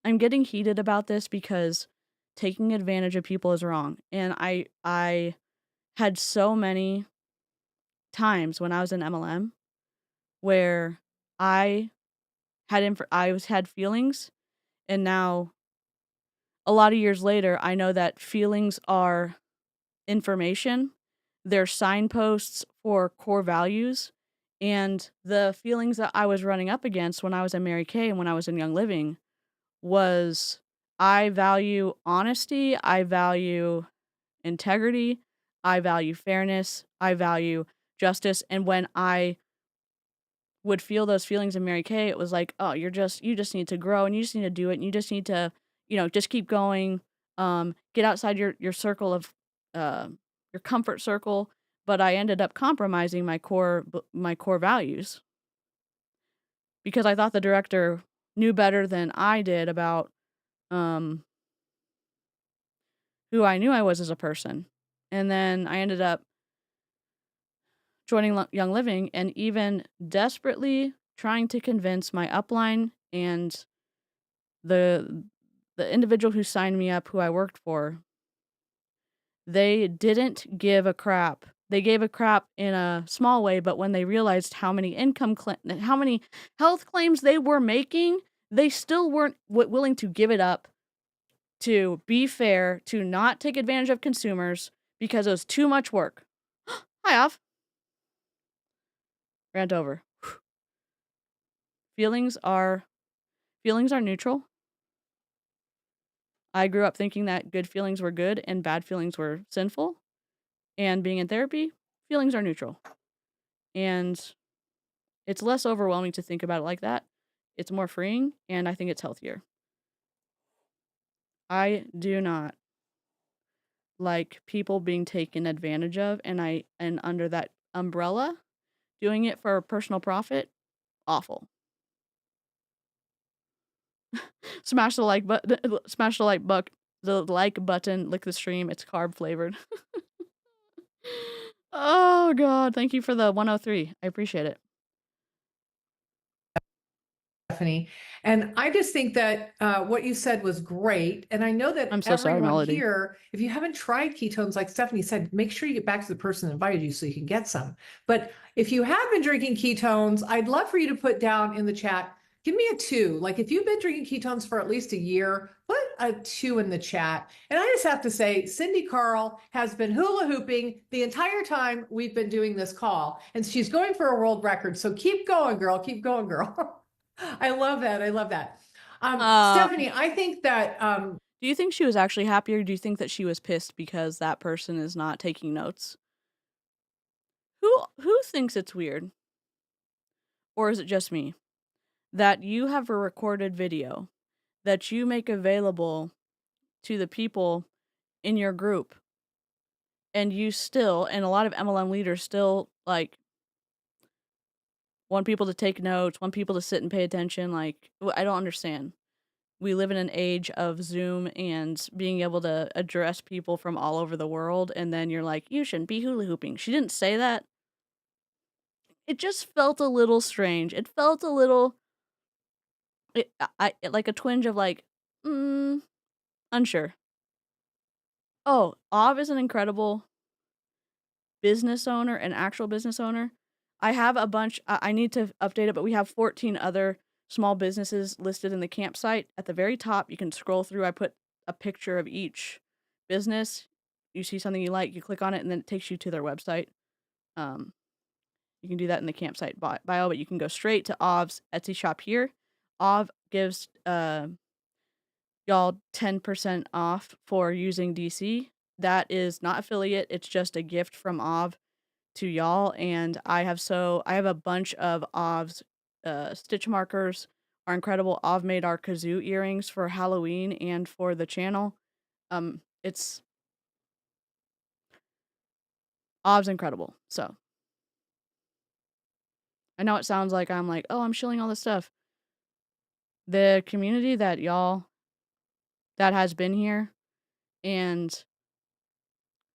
I'm getting heated about this because taking advantage of people is wrong. And I had so many times when I was in MLM where I had feelings, and now a lot of years later, I know that feelings are information. They're signposts for core values. And the feelings that I was running up against when I was in Mary Kay and when I was in Young Living was I value honesty, I value integrity, I value fairness, I value justice. And when I would feel those feelings in Mary Kay, it was like, oh, you just need to grow and you just need to do it and you just need to, just keep going, get outside your circle of, your comfort circle. But I ended up compromising my core values because I thought the director knew better than I did about who I knew I was as a person. And then I ended up joining Young Living and even desperately trying to convince my upline and the individual who signed me up, who I worked for. They didn't give a crap. They gave a crap in a small way, but when they realized how many how many health claims they were making, they still weren't willing to give it up, to be fair, to not take advantage of consumers because it was too much work. Hi, off. Rant over. Feelings are neutral. I grew up thinking that good feelings were good and bad feelings were sinful. And being in therapy, feelings are neutral. And it's less overwhelming to think about it like that. It's more freeing, and I think it's healthier. I do not like people being taken advantage of, and under that umbrella, doing it for personal profit, awful. Smash the like The like button, lick the stream. It's carb flavored. Oh God. Thank you for the 103. I appreciate it. Stephanie. And I just think that what you said was great. And I know that I'm so sorry, everyone Melody. here, if you haven't tried ketones, like Stephanie said, make sure you get back to the person that invited you so you can get some. But if you have been drinking ketones, I'd love for you to put down in the chat, give me a 2. Like if you've been drinking ketones for at least a year, put a 2 in the chat. And I just have to say, Cindy Carl has been hula hooping the entire time we've been doing this call. And she's going for a world record. So keep going, girl. Keep going, girl. I love that. I love that. Stephanie, I think that. Do you think she was actually happy, or do you think that she was pissed because that person is not taking notes? Who thinks it's weird? Or is it just me? That you have a recorded video that you make available to the people in your group, and you still, and a lot of MLM leaders still, like, want people to take notes, want people to sit and pay attention. Like, I don't understand. We live in an age of Zoom and being able to address people from all over the world, and then you're like, you shouldn't be hula hooping. She didn't say that. It just felt a little strange. It felt a little, like a twinge of like, unsure. Oh, Av is an incredible business owner, an actual business owner. I have a bunch, I need to update it, but we have 14 other small businesses listed in the campsite. At the very top, you can scroll through. I put a picture of each business. You see something you like, you click on it, and then it takes you to their website. You can do that in the campsite bio, but you can go straight to Av's Etsy shop here. Av gives y'all 10% off for using DC. That is not affiliate. It's just a gift from Av to y'all. And I have a bunch of Av's stitch markers are incredible. Av made our kazoo earrings for Halloween and for the channel. It's Av's incredible. So I know it sounds like I'm like, oh, I'm shilling all this stuff. The community that has been here and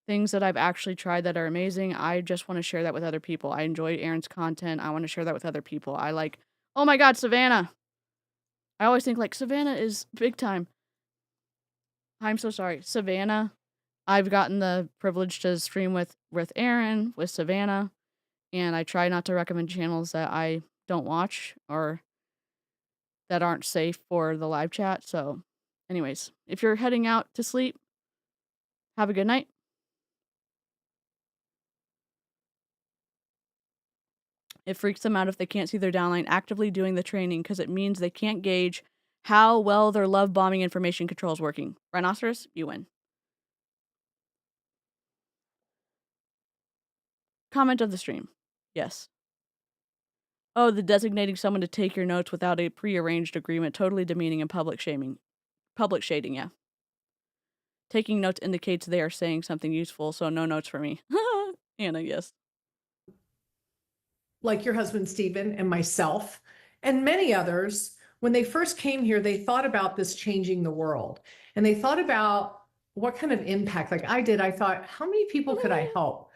things that I've actually tried that are amazing, I just want to share that with other people. I enjoy Aaron's content. I want to share that with other people. I like, oh my God, Savannah. I always think like Savannah is big time. I'm so sorry. Savannah, I've gotten the privilege to stream with Aaron, with Savannah, and I try not to recommend channels that I don't watch or that aren't safe for the live chat. So anyways, if you're heading out to sleep, have a good night. It freaks them out if they can't see their downline actively doing the training because it means they can't gauge how well their love bombing information control is working. Rhinoceros, you win. Comment of the stream. Yes. Oh, the designating someone to take your notes without a prearranged agreement, totally demeaning and public shaming. Public shading, yeah. Taking notes indicates they are saying something useful, so no notes for me. Anna, yes. Like your husband, Stephen, and myself, and many others, when they first came here, they thought about this changing the world. And they thought about what kind of impact, like I did. I thought, how many people could I help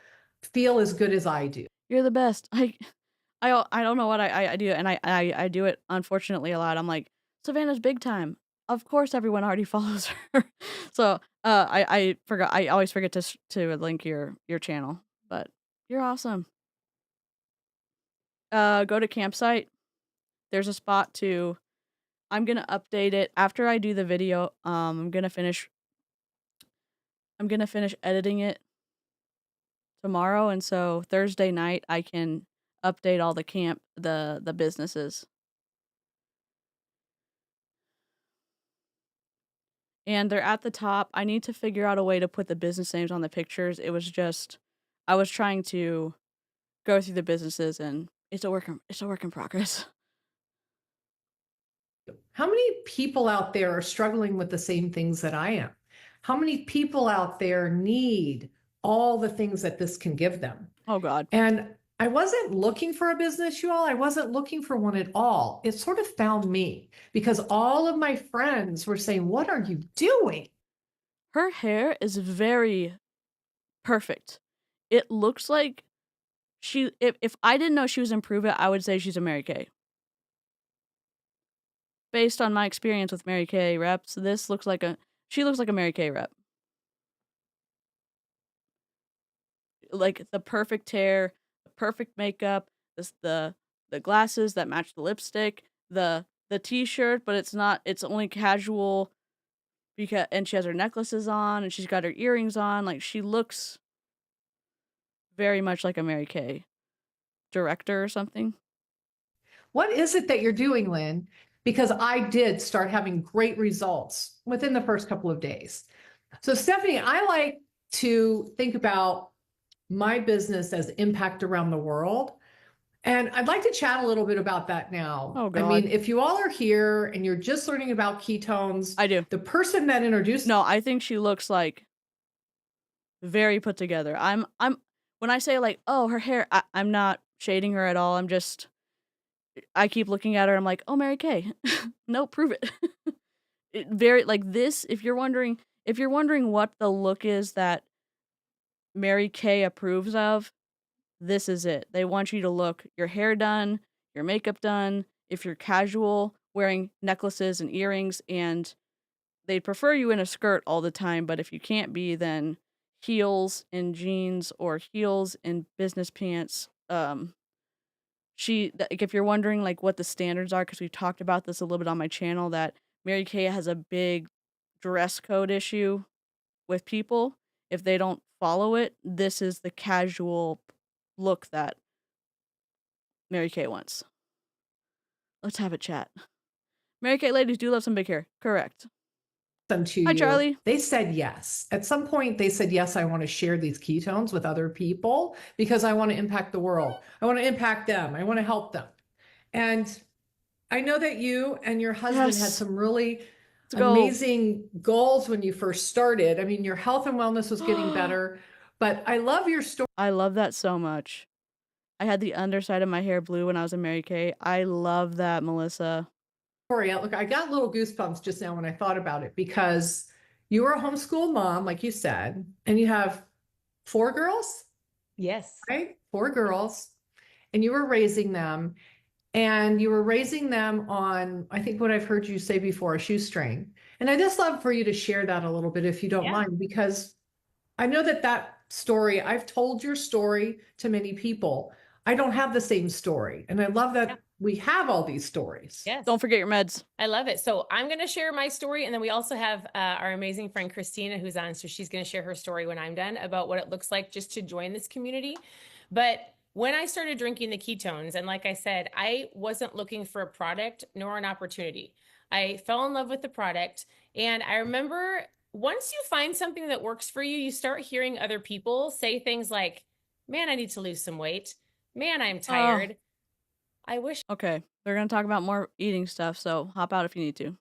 feel as good as I do? You're the best. I don't know what I do, and I do it, unfortunately, a lot. I'm like, Savannah's big time. Of course everyone already follows her. So, I forgot. I always forget to link your channel, but you're awesome. Go to campsite. There's a spot to, I'm gonna update it after I do the video. I'm gonna finish editing it tomorrow, and so Thursday night I can update all the businesses. And they're at the top. I need to figure out a way to put the business names on the pictures. It was just, I was trying to go through the businesses, and it's a work in progress. How many people out there are struggling with the same things that I am? How many people out there need all the things that this can give them? Oh God. And I wasn't looking for a business, you all. I wasn't looking for one at all. It sort of found me because all of my friends were saying, what are you doing? Her hair is very perfect. It looks like if I didn't know she was in Pruvit, I would say she's a Mary Kay. Based on my experience with Mary Kay reps, she looks like a Mary Kay rep. Like the perfect hair, the perfect makeup, the glasses that match the lipstick, the t-shirt, but it's only casual and she has her necklaces on and she's got her earrings on. Like she looks very much like a Mary Kay director or something. What is it that you're doing, Lynn? Because I did start having great results within the first couple of days. So Stephanie, I like to think about my business as impact around the world. And I'd like to chat a little bit about that now. Oh, God. I mean, if you all are here and you're just learning about ketones, I do. The person that introduced No, I think she looks like very put together. When I say like, oh, her hair, I'm not shading her at all. I keep looking at her. I'm like, oh, Mary Kay. No, prove it. Very like this. If you're wondering what the look is that Mary Kay approves of, this is it. They want you to look your hair done, your makeup done. If you're casual, wearing necklaces and earrings, and they'd prefer you in a skirt all the time. But if you can't be, then heels and jeans or heels and business pants. If you're wondering like what the standards are, because we've talked about this a little bit on my channel, that Mary Kay has a big dress code issue with people. If they don't follow it, this is the casual look that Mary Kay wants. Let's have a chat. Mary Kay ladies do love some big hair. Correct. Them to Hi, you. Charlie. They said yes. At some point, they said, yes, I want to share these ketones with other people because I want to impact the world. I want to impact them. I want to help them. And I know that you and your husband had some really amazing goals when you first started. I mean, your health and wellness was getting better, but I love your story. I love that so much. I had the underside of my hair blue when I was in Mary Kay. I love that, Melissa. Look, I got little goosebumps just now when I thought about it because you were a homeschool mom, like you said, and you have 4 girls? Yes. Right? 4 girls. And you were raising them. And you were raising them on, I think what I've heard you say before, a shoestring. And I just love for you to share that a little bit, if you don't mind, because I know that story, I've told your story to many people. I don't have the same story. And I love that we have all these stories. Yes. Don't forget your meds. I love it. So I'm going to share my story. And then we also have our amazing friend, Christina, who's on. So she's going to share her story when I'm done about what it looks like just to join this community. But when I started drinking the ketones, and like I said, I wasn't looking for a product nor an opportunity. I fell in love with the product. And I remember once you find something that works for you, you start hearing other people say things like, man, I need to lose some weight. Man, I'm tired. I wish. Okay, they're going to talk about more eating stuff, so hop out if you need to.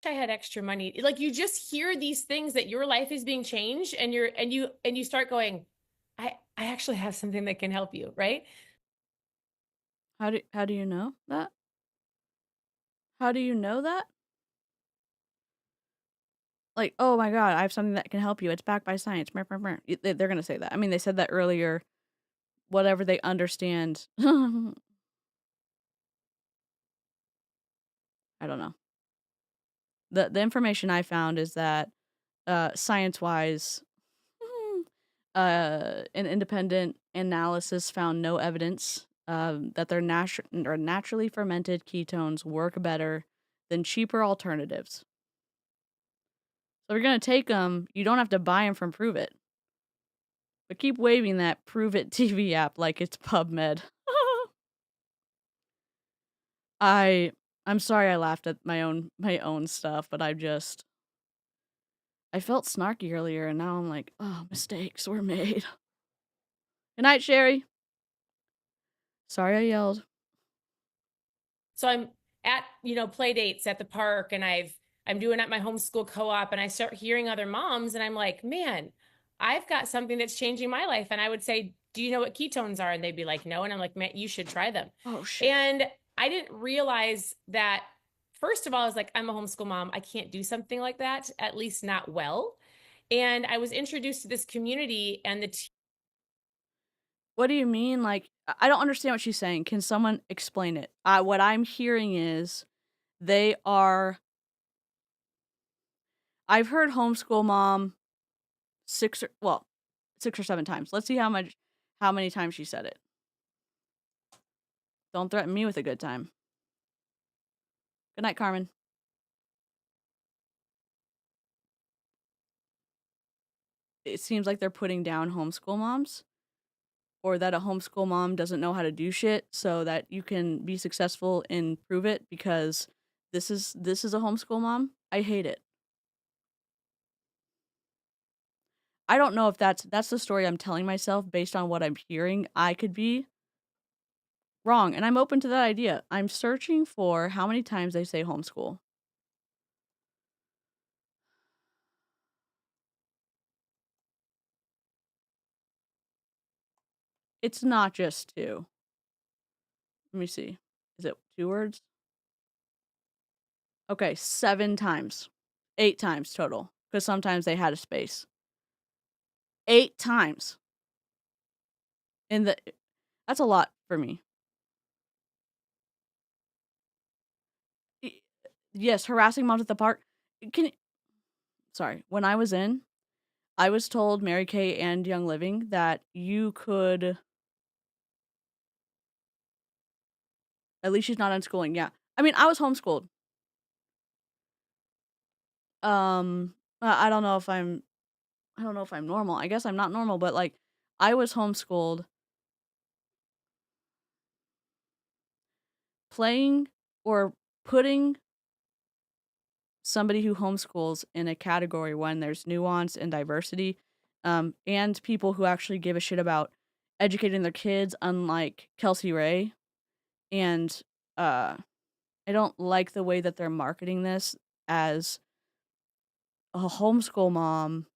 I had extra money. Like you just hear these things that your life is being changed and you start going, I actually have something that can help you, right? How do you know that? How do you know that? Like, oh my God, I have something that can help you. It's backed by science. They're going to say that. I mean, they said that earlier. Whatever they understand. I don't know. The information I found is that science-wise, an independent analysis found no evidence that their naturally fermented ketones work better than cheaper alternatives. So if you're going to take them, you don't have to buy them from Pruvit. But keep waving that Pruvit TV app like it's PubMed. I'm sorry I laughed at my own stuff, but I felt snarky earlier, and now I'm like, oh, mistakes were made. Good night, Sherry. Sorry I yelled. So I'm at, play dates at the park, and I'm doing at my homeschool co-op, and I start hearing other moms, and I'm like, man, I've got something that's changing my life. And I would say, do you know what ketones are? And they'd be like, no. And I'm like, man, you should try them. Oh, shit. And I didn't realize that, first of all, I was like, I'm a homeschool mom. I can't do something like that, at least not well. And I was introduced to this community and What do you mean? Like, I don't understand what she's saying. Can someone explain it? What I'm hearing is they are. I've heard homeschool mom 6 or 7 times. Let's see how many times she said it. Don't threaten me with a good time. Good night, Carmen. It seems like they're putting down homeschool moms, or that a homeschool mom doesn't know how to do shit, so that you can be successful in Pruvit because this is a homeschool mom. I hate it. I don't know if that's the story I'm telling myself based on what I'm hearing. I could be wrong, and I'm open to that idea. I'm searching for how many times they say homeschool. It's not just 2. Let me see. Is it 2 words? Okay, 7 times. 8 times total, because sometimes they had a space. 8 times. That's a lot for me. Yes, harassing moms at the park. Sorry. When I was in, I was told, Mary Kay and Young Living, that you could. At least she's not unschooling. Yeah. I mean, I was homeschooled. I don't know if I'm normal. I guess I'm not normal, but like, I was homeschooled. Playing or putting somebody who homeschools in a category when there's nuance and diversity, and people who actually give a shit about educating their kids, unlike Kelsey Ray. And I don't like the way that they're marketing this as a homeschool mom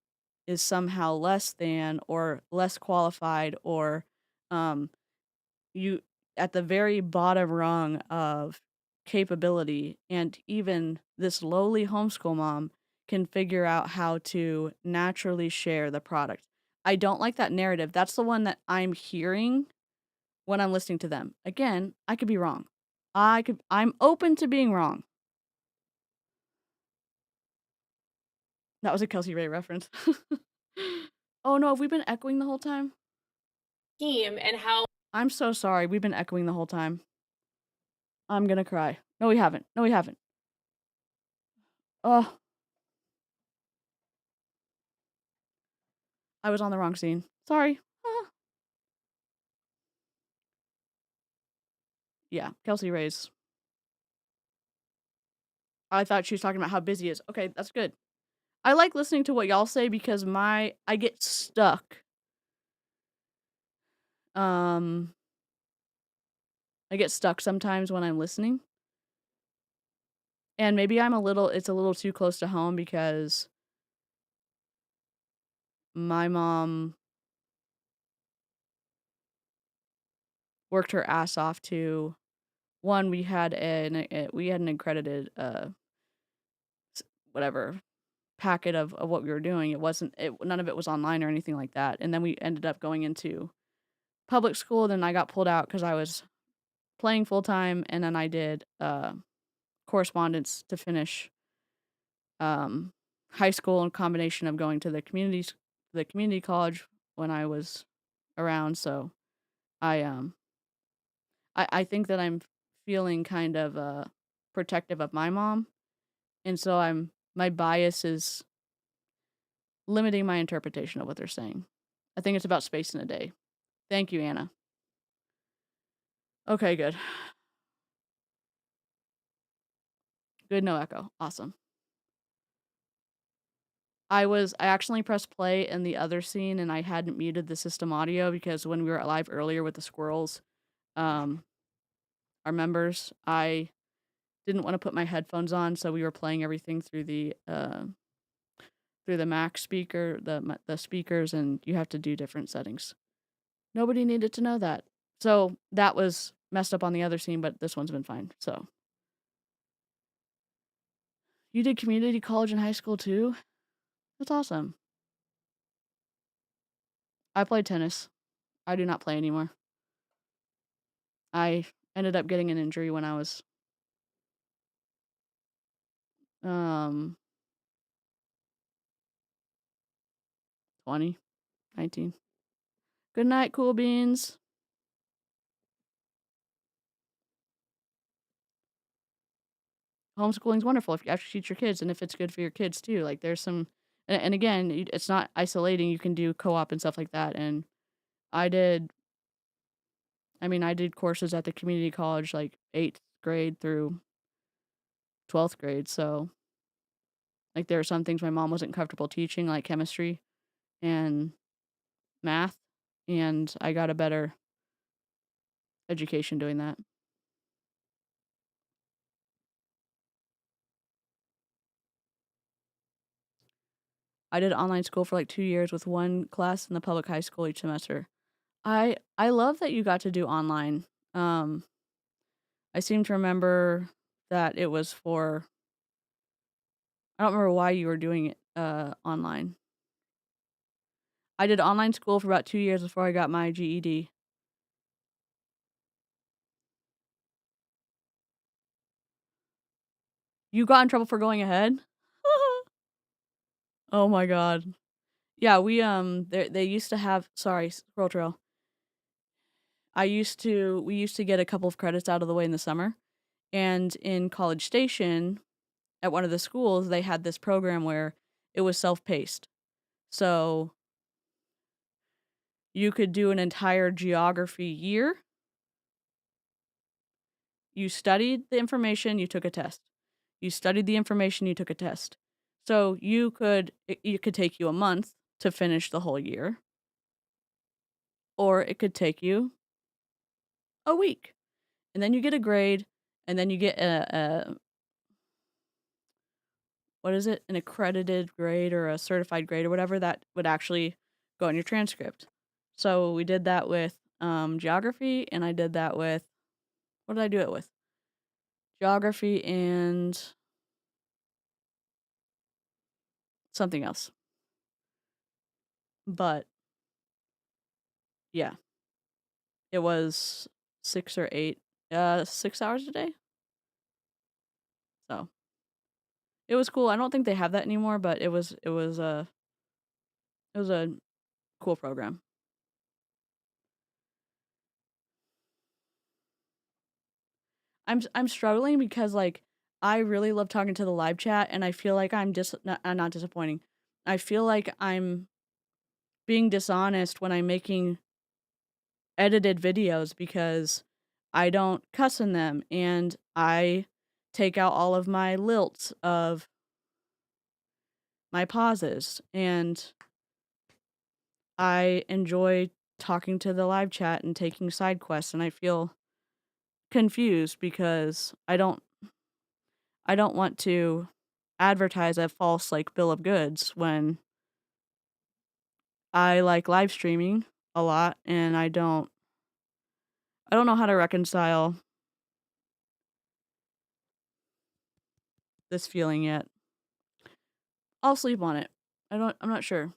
is somehow less than or less qualified, or you at the very bottom rung of capability, and even this lowly homeschool mom can figure out how to naturally share the product. I don't like that narrative. That's the one that I'm hearing when I'm listening to them. Again, I could be wrong. I'm open to being wrong. That was a Kelsey Ray reference. Oh no, have we been echoing the whole time? team and how I'm so sorry. We've been echoing the whole time. I'm gonna cry. No, we haven't. No, we haven't. Oh. I was on the wrong scene. Sorry. Yeah, Kelsey Ray's. I thought she was talking about how busy he is. Okay, that's good. I like listening to what y'all say because I get stuck. I get stuck sometimes when I'm listening. And maybe it's a little too close to home because my mom worked her ass off to. One, we had an accredited whatever packet of what we were doing. None of it was online or anything like that. And then we ended up going into public school. Then I got pulled out because I was playing full time, and then I did correspondence to finish high school, in combination of going to the community college when I was around. So I think that I'm feeling kind of protective of my mom, and so my bias is limiting my interpretation of what they're saying. I think it's about space in a day. Thank you, Anna. Okay, good. Good, no echo. Awesome. I accidentally pressed play in the other scene, and I hadn't muted the system audio because when we were live earlier with the squirrels, our members, I didn't want to put my headphones on, so we were playing everything through the Mac speaker, the speakers, and you have to do different settings. Nobody needed to know that. So that was messed up on the other scene, but this one's been fine. So you did community college and high school too? That's awesome. I played tennis. I do not play anymore. I ended up getting an injury when I was 20, 19. Good night, cool beans. Homeschooling's wonderful if you actually teach your kids and if it's good for your kids too. Like there's some, and again, it's not isolating. You can do co-op and stuff like that. And I did courses at the community college like 8th grade through 12th grade. So like there are some things my mom wasn't comfortable teaching, like chemistry and math, and I got a better education doing that. I did online school for like 2 years with one class in the public high school each semester. I love that you got to do online. I seem to remember that it was for, I don't remember why you were doing it online. I did online school for about 2 years before I got my GED. You got in trouble for going ahead? Oh my god. Yeah, we they used to have, sorry, scroll trail. We used to get a couple of credits out of the way in the summer. And in College Station, at one of the schools, they had this program where it was self-paced. So you could do an entire geography year. You studied the information, you took a test. You studied the information, you took a test. So it could take you a month to finish the whole year. Or it could take you a week. And then you get a grade, and then you get what is it? An accredited grade or a certified grade or whatever that would actually go in your transcript. So we did that with geography, and I did that with, what did I do it with? Geography and something else. But yeah, it was 6 or 8, 6 hours a day. So it was cool. I don't think they have that anymore, but it was a cool program. I'm struggling because like I really love talking to the live chat, and I feel like I'm not disappointing. I feel like I'm being dishonest when I'm making edited videos because I don't cuss in them, and I take out all of my lilts of my pauses, and I enjoy talking to the live chat and taking side quests, and I feel confused because I don't want to advertise a false like bill of goods when I like live streaming a lot, and I don't know how to reconcile this feeling yet. I'll sleep on it. I'm not sure.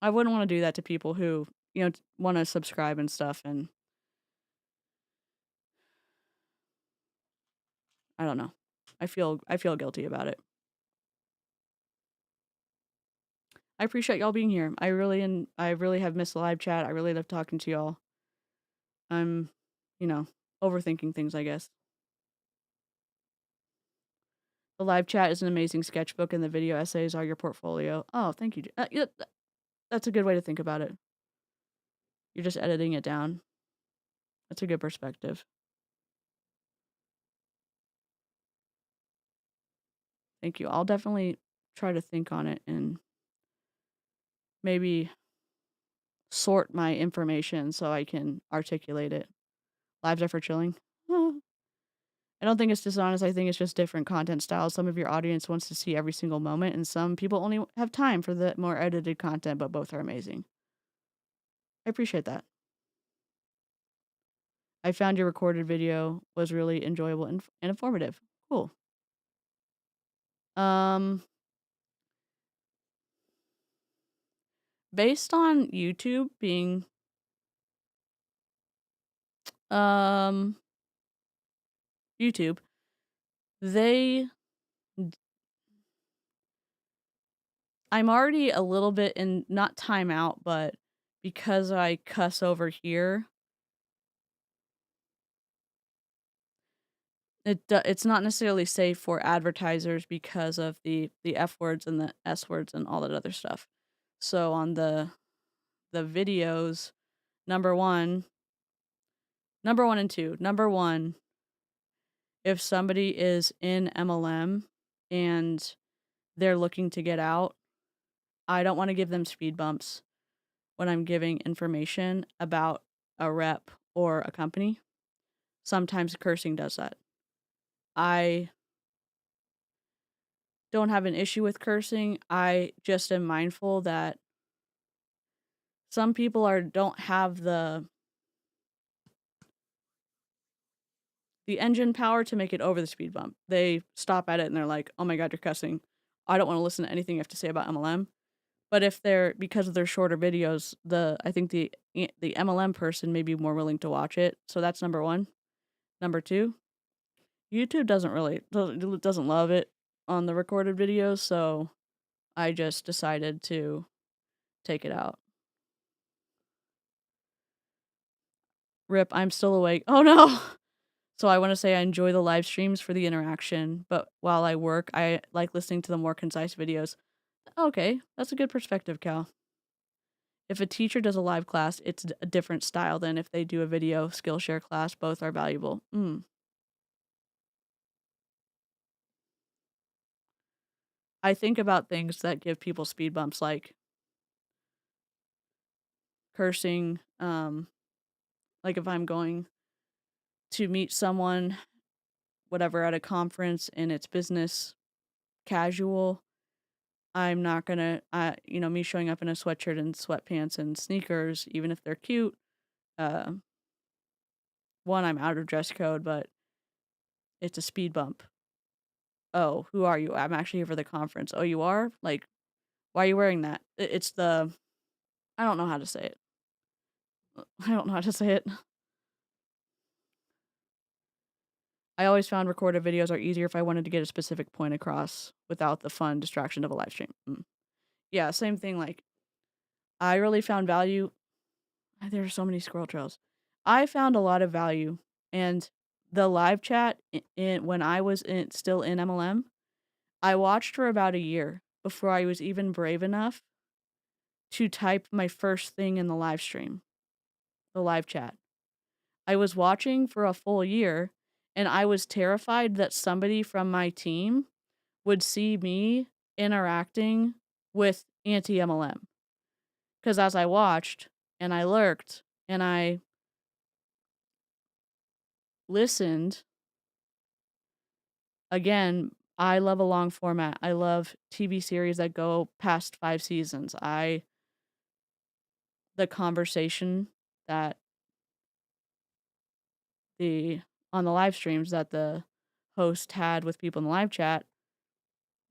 I wouldn't want to do that to people who, want to subscribe and stuff, and I don't know. I feel guilty about it. I appreciate y'all being here. I really have missed the live chat. I really love talking to y'all. I'm, overthinking things, I guess. The live chat is an amazing sketchbook, and the video essays are your portfolio. Oh, thank you. Yeah, that's a good way to think about it. You're just editing it down. That's a good perspective. Thank you. I'll definitely try to think on it and maybe sort my information so I can articulate it. Lives are for chilling. I don't think it's dishonest. I think it's just different content styles. Some of your audience wants to see every single moment, and some people only have time for the more edited content, but both are amazing. I appreciate that. I found your recorded video was really enjoyable and informative. Cool. Based on YouTube being YouTube, I'm already a little bit in, not timeout, but because I cuss over here, it's not necessarily safe for advertisers because of the F words and the S words and all that other stuff. So on the videos, number one and two. Number one, if somebody is in MLM and they're looking to get out, I don't want to give them speed bumps when I'm giving information about a rep or a company. Sometimes cursing does that. I don't have an issue with cursing. I just am mindful that some people don't have the engine power to make it over the speed bump. They stop at it and they're like, "Oh my god, you're cussing. I don't want to listen to anything you have to say about MLM." But if they're, because of their shorter videos, I think the MLM person may be more willing to watch it. So that's number one. Number two, YouTube doesn't love it on the recorded videos, so I just decided to take it out. Rip, I'm still awake. Oh no! So I want to say I enjoy the live streams for the interaction, but while I work, I like listening to the more concise videos. Okay, that's a good perspective, Cal. If a teacher does a live class, it's a different style than if they do a video Skillshare class. Both are valuable. I think about things that give people speed bumps, like cursing. Like if I'm going to meet someone, whatever, at a conference and it's business casual, I'm not gonna, me showing up in a sweatshirt and sweatpants and sneakers, even if they're cute. One, I'm out of dress code, but it's a speed bump. Oh, who are you? I'm actually here for the conference. Oh, you are? Like, why are you wearing that? It's the, I don't know how to say it. I don't know how to say it. I always found recorded videos are easier if I wanted to get a specific point across without the fun distraction of a live stream. Yeah, same thing. Like, I really found value. There are so many squirrel trails. I found a lot of value, and the live chat when I was still in MLM, I watched for about a year before I was even brave enough to type my first thing in the live stream, the live chat. I was watching for a full year, and I was terrified that somebody from my team would see me interacting with anti-MLM. Because as I watched, and I lurked, and I listened, again, I love a long format. I love TV series that go past 5 seasons. The conversation that on the live streams that the host had with people in the live chat,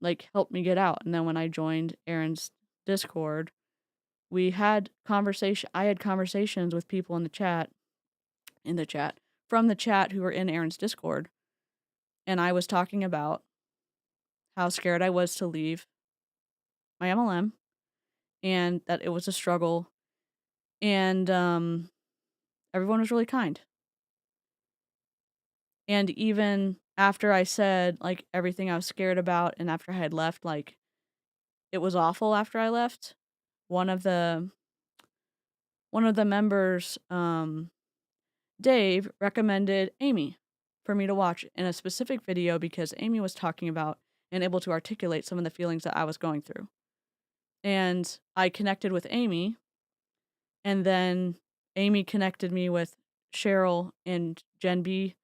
like, helped me get out. And then when I joined Aaron's Discord, I had conversations with people in the chat, from the chat who were in Aaron's Discord. And I was talking about how scared I was to leave my MLM and that it was a struggle. And everyone was really kind. And even after I said, like, everything I was scared about, and after I had left, like, it was awful after I left, one of the members, Dave, recommended Amy for me to watch in a specific video because Amy was talking about and able to articulate some of the feelings that I was going through. And I connected with Amy, and then Amy connected me with Cheryl and Jen B,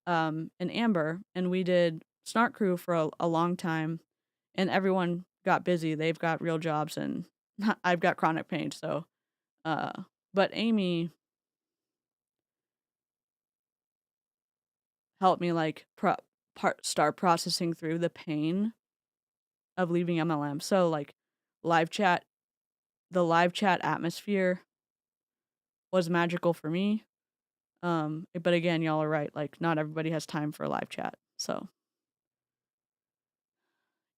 and Amber, and we did Snark Crew for a long time, and everyone got busy. They've got real jobs, and I've got chronic pain, so, but Amy helped me, like, start processing through the pain of leaving MLM. So like live chat, the live chat atmosphere was magical for me. But again, y'all are right. Like not everybody has time for a live chat. So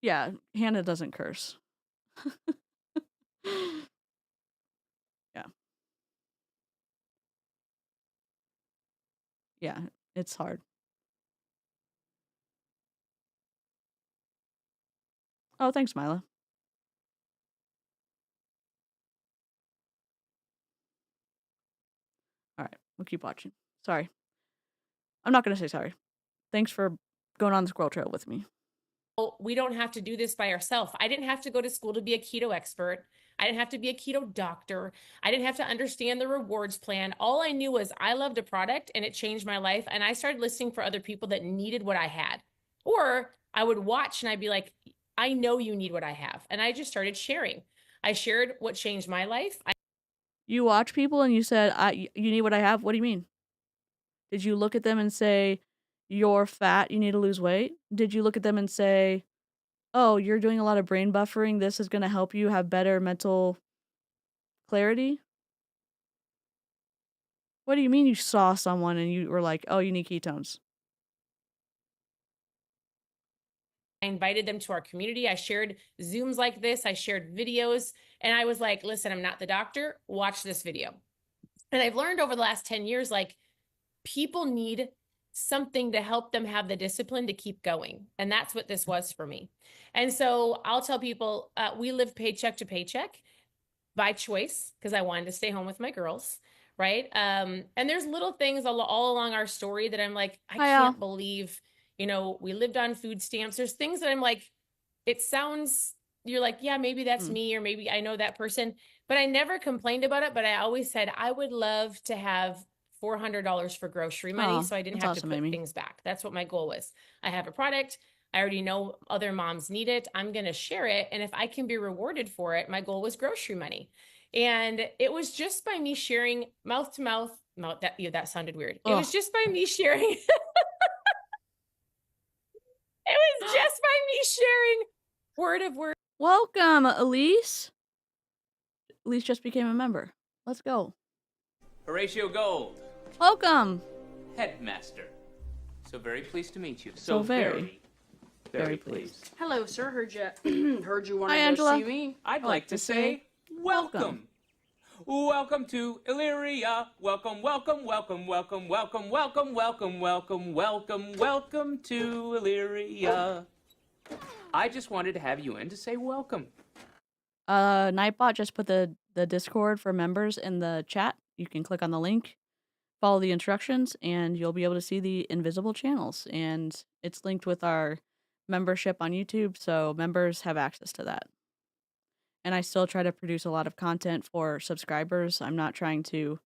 yeah, Hannah doesn't curse. Yeah. Yeah, it's hard. Oh, thanks, Mila. All right, we'll keep watching. Sorry. I'm not going to say sorry. Thanks for going on the squirrel trail with me. We don't have to do this by ourselves. I didn't have to go to school to be a keto expert. I didn't have to be a keto doctor. I didn't have to understand the rewards plan. All I knew was I loved a product and it changed my life. And I started listening for other people that needed what I had. Or I would watch and I'd be like, I know you need what I have. And I just started sharing. I shared what changed my life. You watch people and you said, you need what I have? What do you mean? Did you look at them and say, you're fat, you need to lose weight? Did you look at them and say, oh, you're doing a lot of brain buffering, this is going to help you have better mental clarity? What do you mean you saw someone and you were like, oh, you need ketones? I invited them to our community. I shared Zooms like this. I shared videos. And I was like, listen, I'm not the doctor. Watch this video. And I've learned over the last 10 years, like people need something to help them have the discipline to keep going. And that's what this was for me. And so I'll tell people, we live paycheck to paycheck by choice because I wanted to stay home with my girls. Right. And there's little things all along our story that I'm like, I can't believe, you know, we lived on food stamps. There's things that I'm like, it sounds, you're like, yeah, maybe that's me, or maybe I know that person, but I never complained about it. But I always said, I would love to have $400 for grocery money. So I didn't have to put things back. That's what my goal was. I have a product. I already know other moms need it. I'm going to share it. And if I can be rewarded for it, my goal was grocery money. And it was just by me sharing mouth to mouth, that sounded weird. It was just by me sharing. It was just by me sharing word of word. Welcome, Elise. Elise just became a member. Let's go. Horatio Gold. Welcome. Headmaster. So very pleased to meet you. So very pleased. Hello, sir. Heard you wanted Hi, Angela. to see me. I'd like to say welcome. Welcome to Illyria. Welcome, welcome, welcome, welcome, welcome, welcome, welcome, welcome, welcome, welcome to Illyria. I just wanted to have you in to say welcome. Nightbot just put the Discord for members in the chat. You can click on the link, follow the instructions, and you'll be able to see the invisible channels. And it's linked with our membership on YouTube, so members have access to that. And I still try to produce a lot of content for subscribers. I'm not trying to...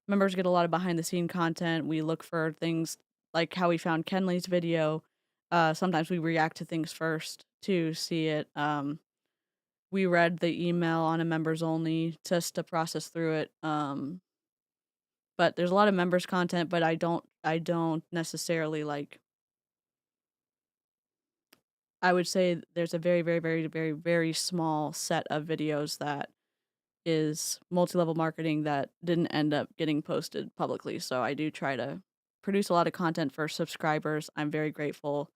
Members get a lot of behind-the-scene content. We look for things like how we found Kenley's video. Sometimes we react to things first to see it. We read the email on a members only just to process through it. But there's a lot of members content, but I don't necessarily like... I would say there's a very, very, very, very, very small set of videos that is multi-level marketing that didn't end up getting posted publicly. So I do try to produce a lot of content for subscribers. I'm very grateful.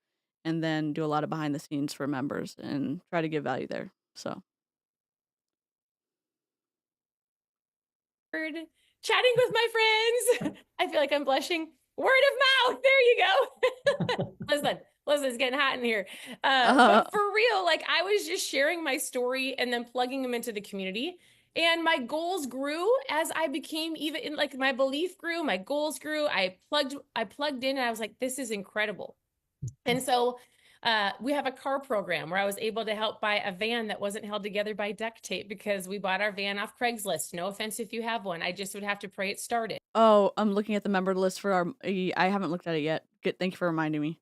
And then do a lot of behind the scenes for members and try to give value there. So. Chatting with my friends. I feel like I'm blushing. Word of mouth. There you go. Listen, it's getting hot in here. But for real, like I was just sharing my story and then plugging them into the community. And my goals grew as I became even like my belief grew, my goals grew. I plugged in and I was like, this is incredible. And so we have a car program where I was able to help buy a van that wasn't held together by duct tape because we bought our van off Craigslist. No offense if you have one. I just would have to pray it started. Oh, I'm looking at the member list for our... I haven't looked at it yet. Good, thank you for reminding me.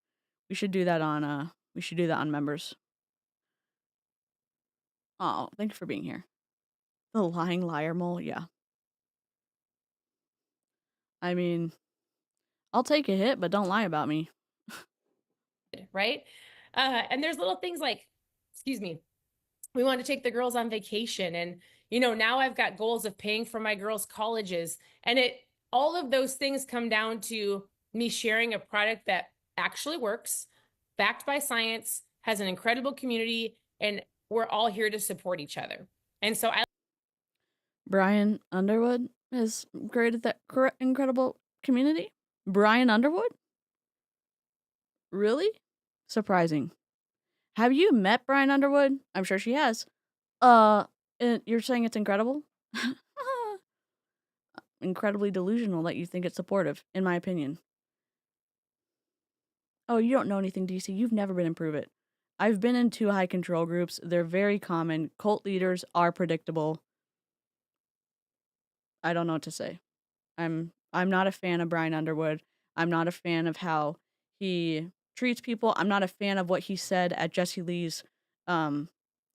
We should do that on members. Oh, thank you for being here. The lying liar mole, yeah. I mean, I'll take a hit, but don't lie about me. Right? And there's little things like, excuse me, we wanted to take the girls on vacation. And, you know, now I've got goals of paying for my girls' colleges. And all of those things come down to me sharing a product that actually works, backed by science, has an incredible community, and we're all here to support each other. And so Brian Underwood has created that incredible community. Brian Underwood? Really? Surprising. Have you met Brian Underwood? I'm sure she has. You're saying it's incredible? Incredibly delusional that you think it's supportive, in my opinion. Oh, you don't know anything, DC. You've never been in Pruvit. I've been in 2 high control groups. They're very common. Cult leaders are predictable. I don't know what to say. I'm not a fan of Brian Underwood. I'm not a fan of how he treats people. I'm not a fan of what he said at Jessie Lee's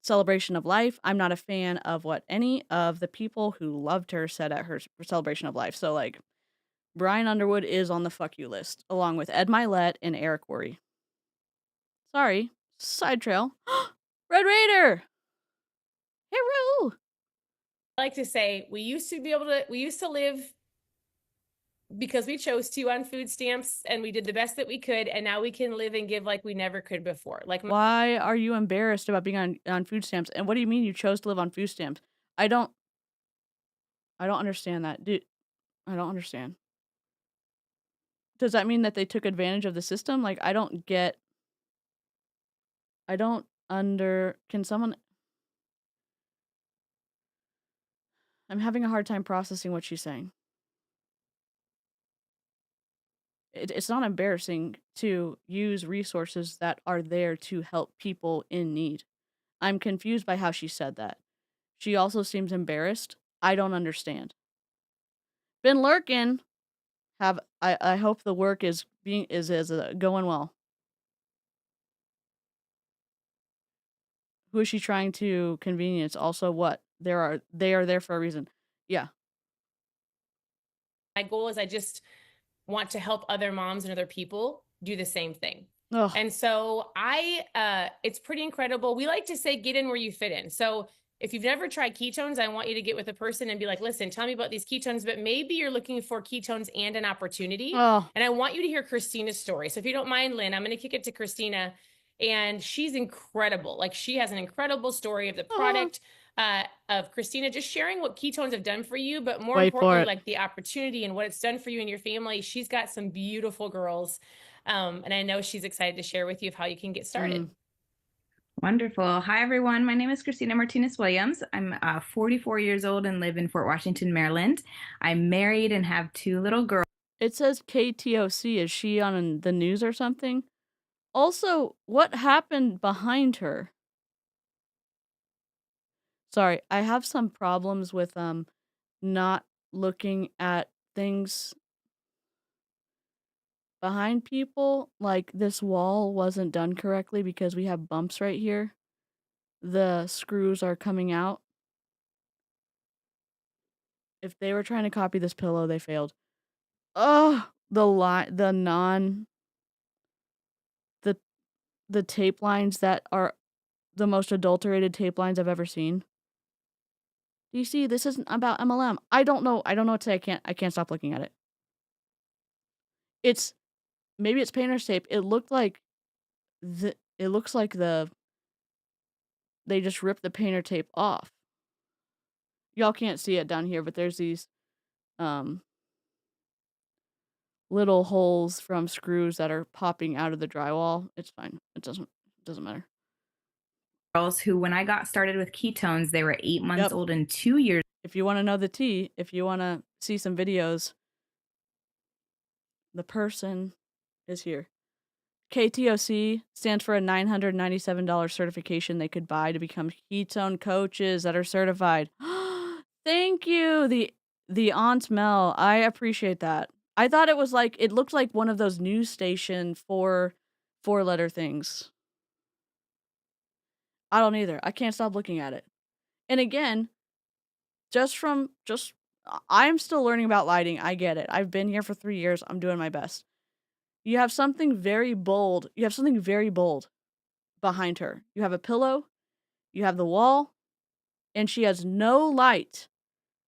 celebration of life. I'm not a fan of what any of the people who loved her said at her celebration of life. So, like, Brian Underwood is on the fuck you list, along with Ed Milet and Eric Worre. Sorry. Side trail. Red Raider! Hello! I like to say we used to live because we chose to on food stamps, and we did the best that we could, and now we can live and give like we never could before. Like, why are you embarrassed about being on food stamps? And what do you mean you chose to live on food stamps? I don't understand that. I don't understand. Does that mean that they took advantage of the system? Like, can someone... I'm having a hard time processing what she's saying. It's not embarrassing to use resources that are there to help people in need. I'm confused by how she said that. She also seems embarrassed. I don't understand. Been lurking. I hope the work is going well. Who is she trying to convenience? Also, what? They are there for a reason. Yeah. My goal is I just want to help other moms and other people do the same thing. Ugh. And so it's pretty incredible. We like to say, get in where you fit in. So if you've never tried ketones, I want you to get with a person and be like, listen, tell me about these ketones, but maybe you're looking for ketones and an opportunity. Oh. And I want you to hear Christina's story. So if you don't mind, Lynn, I'm going to kick it to Christina, and she's incredible. Like, she has an incredible story of the product, of Christina just sharing what ketones have done for you, but more importantly, like the opportunity and what it's done for you and your family. She's got some beautiful girls. And I know she's excited to share with you of how you can get started. Wonderful. Hi, everyone. My name is Christina Martinez-Williams. I'm 44 years old and live in Fort Washington, Maryland. I'm married and have 2 little girls. It says KTOC. Is she on the news or something? Also, what happened behind her? Sorry, I have some problems with not looking at things behind people. Like, this wall wasn't done correctly because we have bumps right here. The screws are coming out. If they were trying to copy this pillow, they failed. Oh, the tape lines that are the most adulterated tape lines I've ever seen. DC, this isn't about MLM. I don't know what to say. I can't stop looking at it. Maybe it's painter's tape. It looks like they just ripped the painter tape off. Y'all can't see it down here, but there's these little holes from screws that are popping out of the drywall. It's fine. It doesn't matter. Girls who, when I got started with ketones, they were 8 months old and 2 years. If you want to know the tea, if you want to see some videos, the person is here. KTOC stands for a $997 certification they could buy to become ketone coaches that are certified. Thank you, the Aunt Mel. I appreciate that. I thought it was like, it looked like one of those news station four-letter things. I don't either. I can't stop looking at it. And again, I'm still learning about lighting. I get it. I've been here for 3 years. I'm doing my best. You have something very bold. Behind her. You have a pillow. You have the wall, and she has no light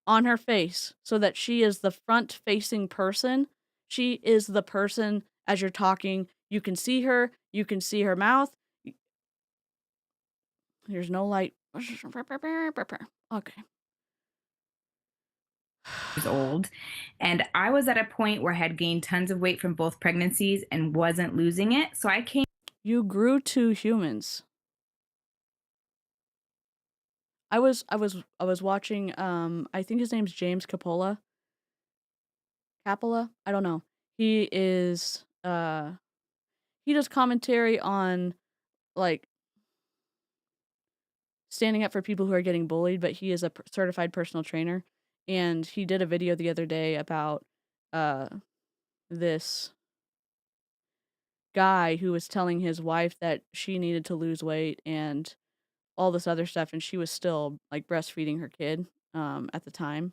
on her face so that she is the front-facing person. She is the person as you're talking. You can see her mouth. There's no light. Okay. Years old, and I was at a point where I had gained tons of weight from both pregnancies and wasn't losing it. So I came. You grew 2 humans. I was watching, I think his name's James Capola. Capola? I don't know. He is, he does commentary on, like, standing up for people who are getting bullied, but he is a certified personal trainer, and he did a video the other day about, this guy who was telling his wife that she needed to lose weight and all this other stuff, and she was still, like, breastfeeding her kid, at the time,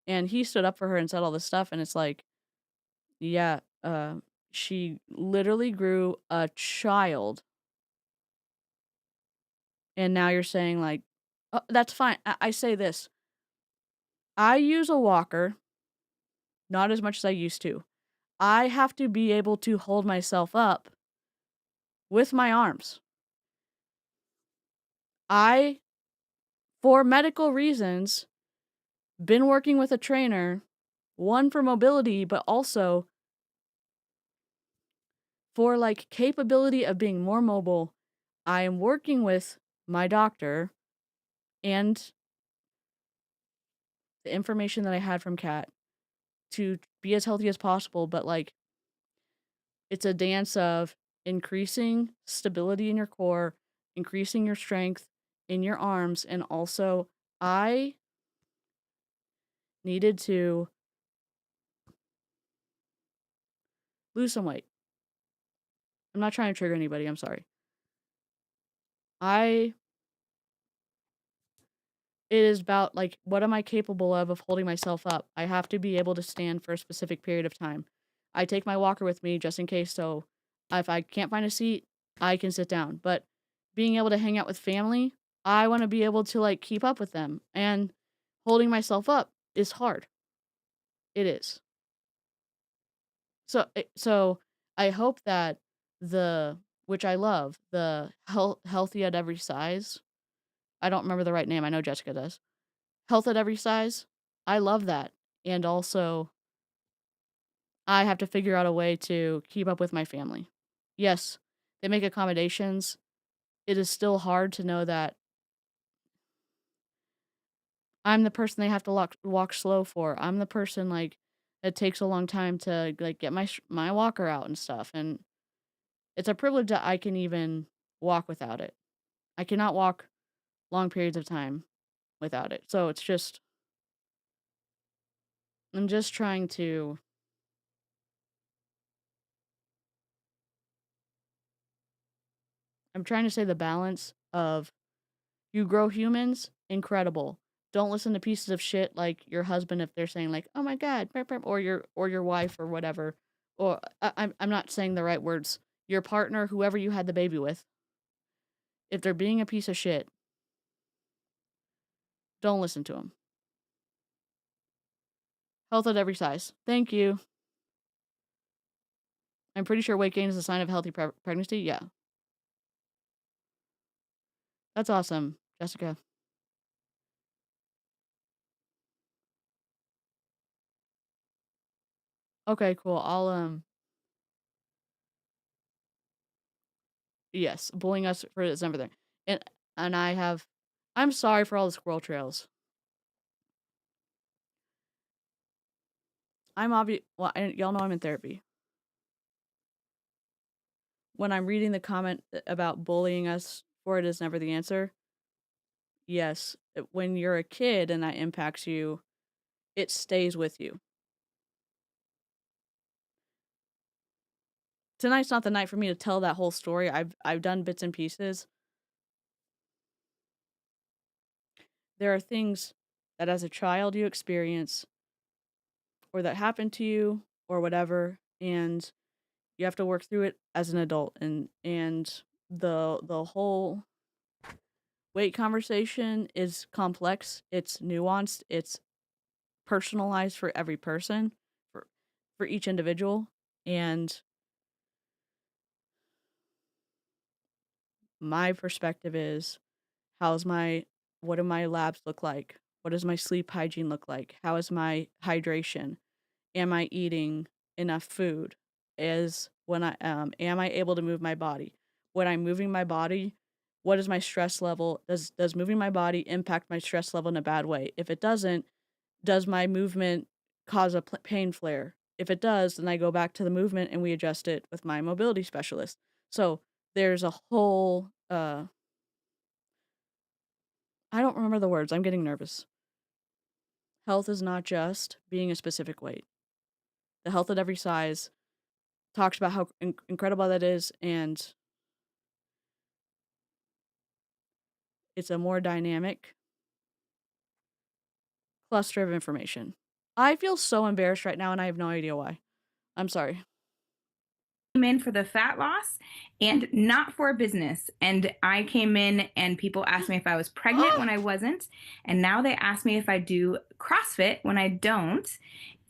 and he stood up for her and said all this stuff, and it's like, yeah, she literally grew a child, and now you're saying, like, "Oh, that's fine." I say this, I use a walker, not as much as I used to. I have to be able to hold myself up with my arms. I, for medical reasons, been working with a trainer, one for mobility, but also for, like, capability of being more mobile. I am working with my doctor and the information that I had from Kat to be as healthy as possible, but, like, it's a dance of increasing stability in your core, increasing your strength in your arms, and also I needed to lose some weight. I'm not trying to trigger anybody, I'm sorry. It is about, like, what am I capable of holding myself up? I have to be able to stand for a specific period of time. I take my walker with me just in case, so if I can't find a seat, I can sit down. But being able to hang out with family, I want to be able to, like, keep up with them. And holding myself up is hard. It is. So I hope that which I love, the healthy at every size. I don't remember the right name. I know Jessica does. Health at every size. I love that. And also, I have to figure out a way to keep up with my family. Yes, they make accommodations. It is still hard to know that I'm the person they have to walk slow for. I'm the person, like, it takes a long time to, like, get my walker out and stuff. And it's a privilege that I can even walk without it. I cannot walk long periods of time without it. So it's just, I'm just trying to say the balance of you grow humans, incredible. Don't listen to pieces of shit like your husband if they're saying, like, "Oh my god," or your wife or whatever. Or I'm not saying the right words. Your partner, whoever you had the baby with. If they're being a piece of shit, don't listen to them. Health at every size. Thank you. I'm pretty sure weight gain is a sign of healthy pregnancy. Yeah. That's awesome, Jessica. Okay, cool. I'll yes, bullying us for is everything. And I'm sorry for all the squirrel trails. Y'all know I'm in therapy. When I'm reading the comment about bullying us for it is never the answer. Yes, when you're a kid and that impacts you, it stays with you. Tonight's not the night for me to tell that whole story. I've done bits and pieces. There are things that as a child you experience or that happen to you or whatever, and you have to work through it as an adult. And the whole weight conversation is complex, it's nuanced, it's personalized for every person, for each individual, and my perspective is, what do my labs look like? What does my sleep hygiene look like? How is my hydration? Am I eating enough food? Am I able to move my body? When I'm moving my body, what is my stress level? Does moving my body impact my stress level in a bad way? If it doesn't, does my movement cause a pain flare? If it does, then I go back to the movement and we adjust it with my mobility specialist. So there's a whole, I don't remember the words. I'm getting nervous. Health is not just being a specific weight. The health at every size talks about how incredible that is, and it's a more dynamic cluster of information. I feel so embarrassed right now, and I have no idea why. I'm sorry. In for the fat loss and not for business. And I came in and people asked me if I was pregnant when I wasn't. And now they ask me if I do CrossFit when I don't.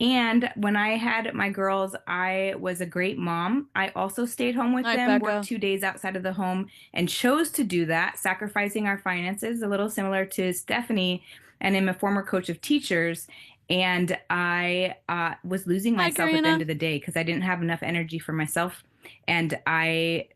And when I had my girls, I was a great mom. I also stayed home with them, worked 2 days outside of the home, and chose to do that, sacrificing our finances, a little similar to Stephanie. And I'm a former coach of teachers. And I was losing myself at the end of the day because I didn't have enough energy for myself. And I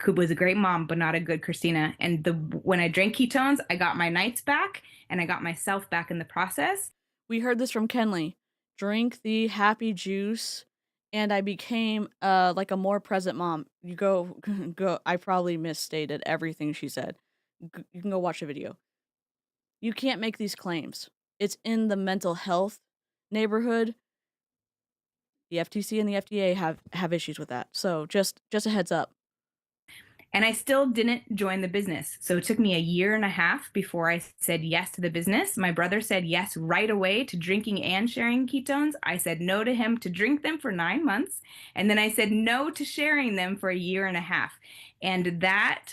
was a great mom, but not a good Christina. And when I drank ketones, I got my nights back and I got myself back in the process. We heard this from Kenley. Drink the happy juice, and I became like a more present mom. You go. I probably misstated everything she said. You can go watch the video. You can't make these claims. It's in the mental health neighborhood. The FTC and the FDA have issues with that. So just a heads up. And I still didn't join the business. So it took me a year and a half before I said yes to the business. My brother said yes right away to drinking and sharing ketones. I said no to him to drink them for 9 months. And then I said no to sharing them for a year and a half. And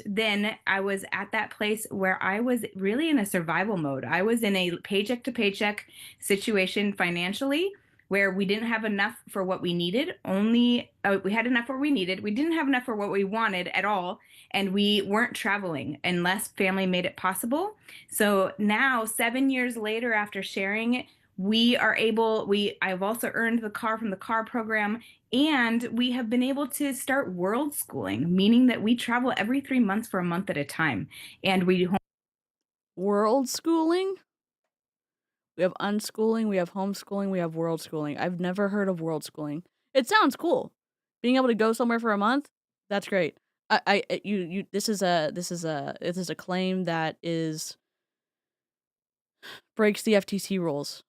then I was at that place where I was really in a survival mode. I was in a paycheck to paycheck situation financially, where we didn't have enough for what we needed. We had enough for what we needed. We didn't have enough for what we wanted at all. And we weren't traveling unless family made it possible. So now, 7 years later after sharing, I've also earned the car from the car program, and we have been able to start world schooling, meaning that we travel every 3 months for a month at a time. And world schooling? We have unschooling, we have homeschooling, we have world schooling. I've never heard of world schooling. It sounds cool. Being able to go somewhere for a month, that's great. This is a claim that breaks the FTC rules.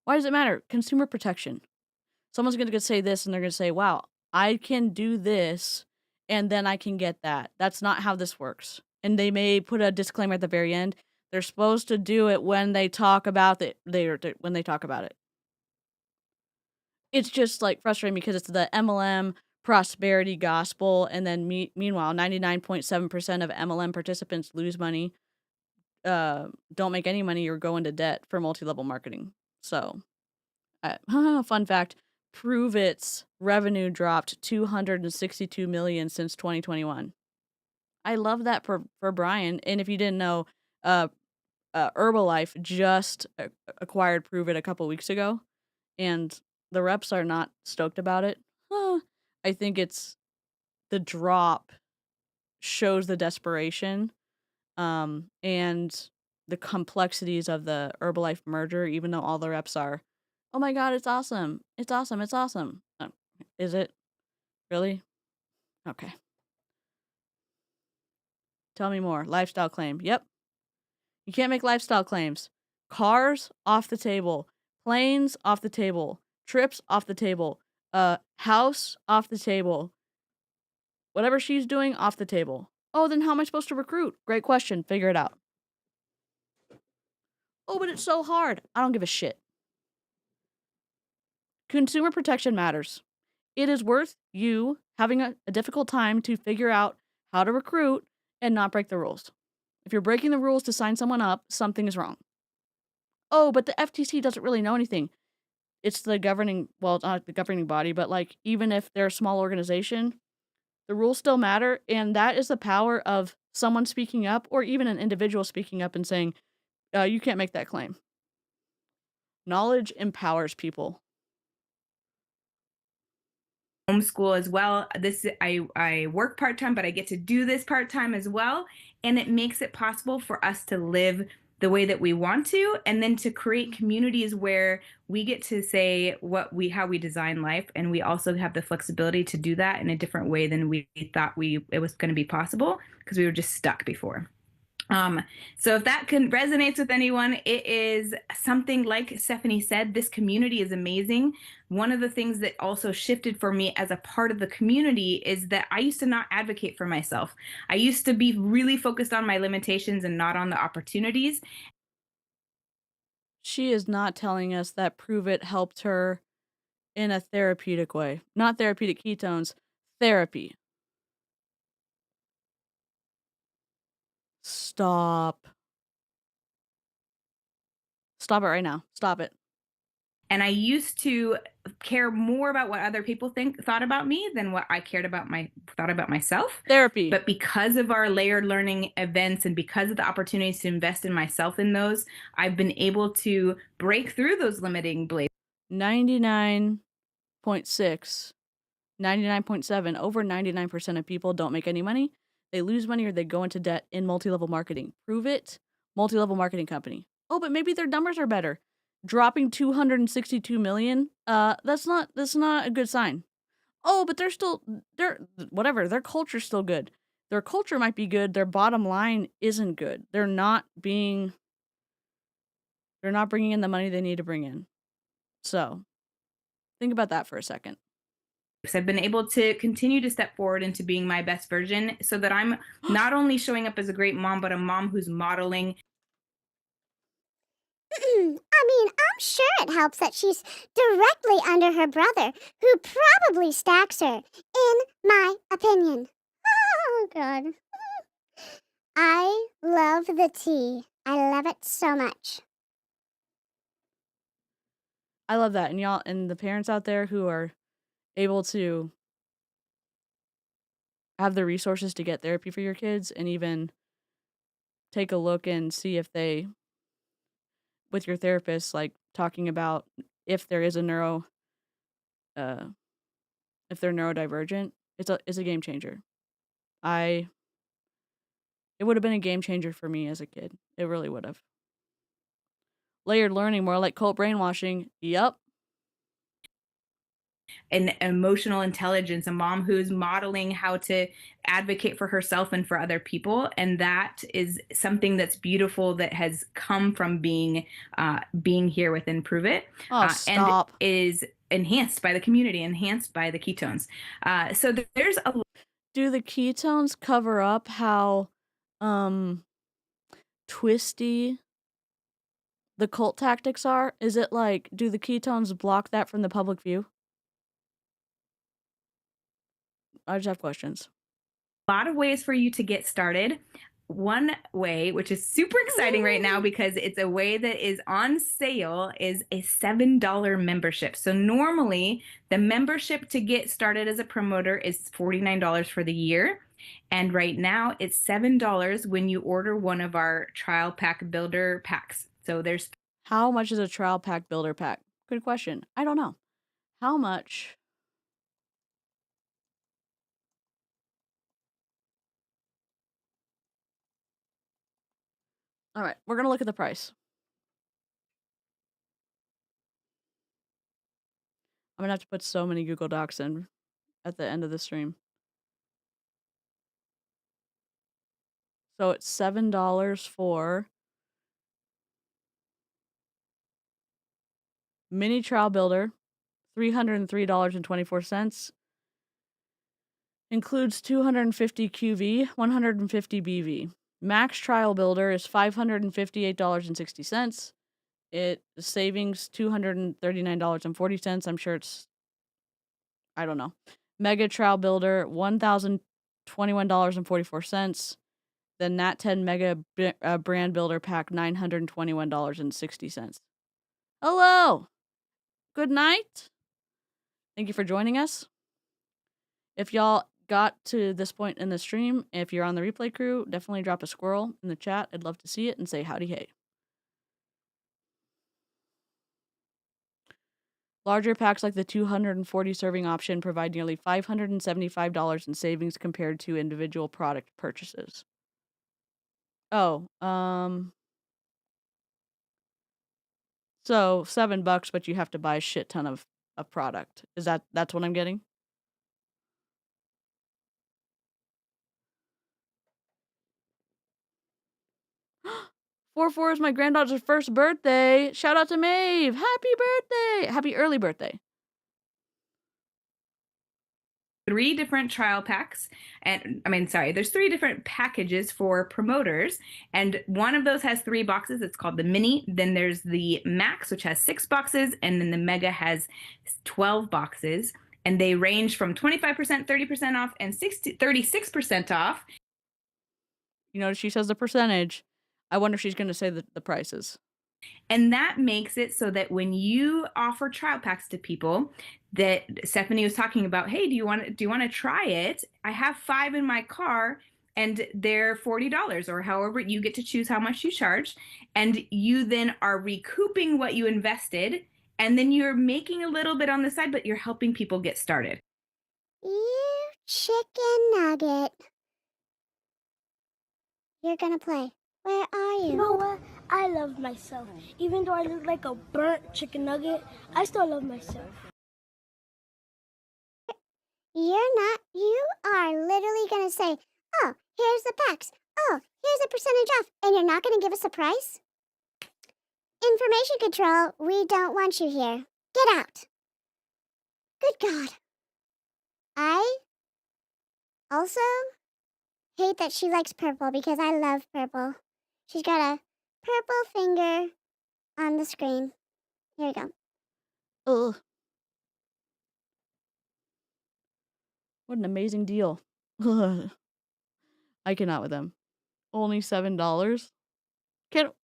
Why does it matter? Consumer protection. Someone's going to say this and they're going to say, wow, I can do this and then I can get that. That's not how this works. And they may put a disclaimer at the very end. They're supposed to do it when they talk about it. When they talk about it. It's just like frustrating because it's the MLM prosperity gospel, and then meanwhile, 99.7% of MLM participants lose money, don't make any money, or go into debt for multi-level marketing. So, fun fact: Pruvit's revenue dropped $262 million since 2021. I love that for Brian. And if you didn't know, Herbalife just acquired Pruvit a couple weeks ago, and the reps are not stoked about it. I think it's the drop shows the desperation, and the complexities of the Herbalife merger, even though all the reps are, oh my God, it's awesome. It's awesome. It's awesome. Is it really? Okay. Tell me more. Lifestyle claim. Yep. You can't make lifestyle claims. Cars off the table. Planes off the table. Trips off the table. House off the table. Whatever she's doing off the table. Oh, then how am I supposed to recruit? Great question. Figure it out. Oh, but it's so hard. I don't give a shit. Consumer protection matters. It is worth you having a difficult time to figure out how to recruit and not break the rules. If you're breaking the rules to sign someone up, something is wrong. Oh, but the FTC doesn't really know anything. It's the governing, well, it's not the governing body, but like even if they're a small organization, the rules still matter. And that is the power of someone speaking up or even an individual speaking up and saying, you can't make that claim. Knowledge empowers people. Homeschool as well. I work part-time, but I get to do this part-time as well. And it makes it possible for us to live the way that we want to, and then to create communities where we get to say how we design life, and we also have the flexibility to do that in a different way than we thought it was going to be possible, because we were just stuck before. So if that resonates with anyone, it is something like Stephanie said, this community is amazing. One of the things that also shifted for me as a part of the community is that I used to not advocate for myself. I used to be really focused on my limitations and not on the opportunities. She is not telling us that Pruvit helped her in a therapeutic way. Not therapeutic ketones, therapy. Stop. Stop it right now. Stop it. And I used to care more about what other people thought about me than what I thought about myself. Therapy. But because of our layered learning events and because of the opportunities to invest in myself in those, I've been able to break through those limiting beliefs. 99.6, 99.7, over 99% of people don't make any money. They lose money or they go into debt in multi-level marketing. Pruvit, multi-level marketing company. Oh, but maybe their numbers are better. Dropping 262 million, that's not a good sign. Oh, but their culture's still good. Their culture might be good, their bottom line isn't good. They're not bringing in the money they need to bring in. So, think about that for a second. I've been able to continue to step forward into being my best version so that I'm not only showing up as a great mom, but a mom who's modeling. I mean, I'm sure it helps that she's directly under her brother, who probably stacks her, in my opinion. Oh, God. I love the tea. I love it so much. I love that. And y'all, and the parents out there who are able to have the resources to get therapy for your kids and even take a look and see if they, with your therapist, like talking about if there is if they're neurodivergent, it's a game changer. It would have been a game changer for me as a kid. It really would have. Layered learning, more like cult brainwashing. Yep. And emotional intelligence, a mom who's modeling how to advocate for herself and for other people. And that is something that's beautiful that has come from being here within Pruvit. Oh, stop. And is enhanced by the community, enhanced by the ketones. So there's a... Do the ketones cover up how twisty the cult tactics are? Is it like, do the ketones block that from the public view? I just have questions. A lot of ways for you to get started. One way, which is super exciting right now because it's a way that is on sale, is a $7 membership. So normally the membership to get started as a promoter is $49 for the year. And right now it's $7 when you order one of our trial pack builder packs. So there's... How much is a trial pack builder pack? Good question. I don't know. How much? All right, we're going to look at the price. I'm going to have to put so many Google Docs in at the end of the stream. So it's $7 for mini trial builder, $303.24. Includes 250 QV, 150 BV. Max trial builder is $558.60. It savings $239.40. I'm sure it's, I don't know. Mega trial builder $1,021.44. the Nat 10 Mega Brand Builder Pack, $921.60. Hello! Good night! Thank you for joining us. If y'all got to this point in the stream, if you're on the replay crew, definitely drop a squirrel in the chat. I'd love to see it and say howdy hey. Larger packs like the 240 serving option provide nearly $575 in savings compared to individual product purchases. Oh, so $7, but you have to buy a shit ton of product. That's what I'm getting? Four is my granddaughter's first birthday. Shout out to Maeve. Happy birthday. Happy early birthday. 3 different trial packs, and there's 3 different packages for promoters, and one of those has 3 boxes. It's called the mini. Then there's the max, which has 6 boxes, and then the mega has 12 boxes, and they range from 25%, 30% off, and 36% off. You notice she says the percentage. I wonder if she's going to say the prices. And that makes it so that when you offer trial packs to people, that Stephanie was talking about, hey, do you want to try it? I have 5 in my car and they're $40, or however, you get to choose how much you charge. And you then are recouping what you invested, and then you're making a little bit on the side, but you're helping people get started. You chicken nugget. You're gonna play. Where are you? You know what? I love myself. Even though I look like a burnt chicken nugget, I still love myself. You are literally gonna say, oh, here's the packs. Oh, here's a percentage off. And you're not gonna give us a price? Information control, we don't want you here. Get out. Good God. I also hate that she likes purple because I love purple. She's got a purple finger on the screen. Here we go. Ugh. What an amazing deal. I cannot with them. Only $7? Can't...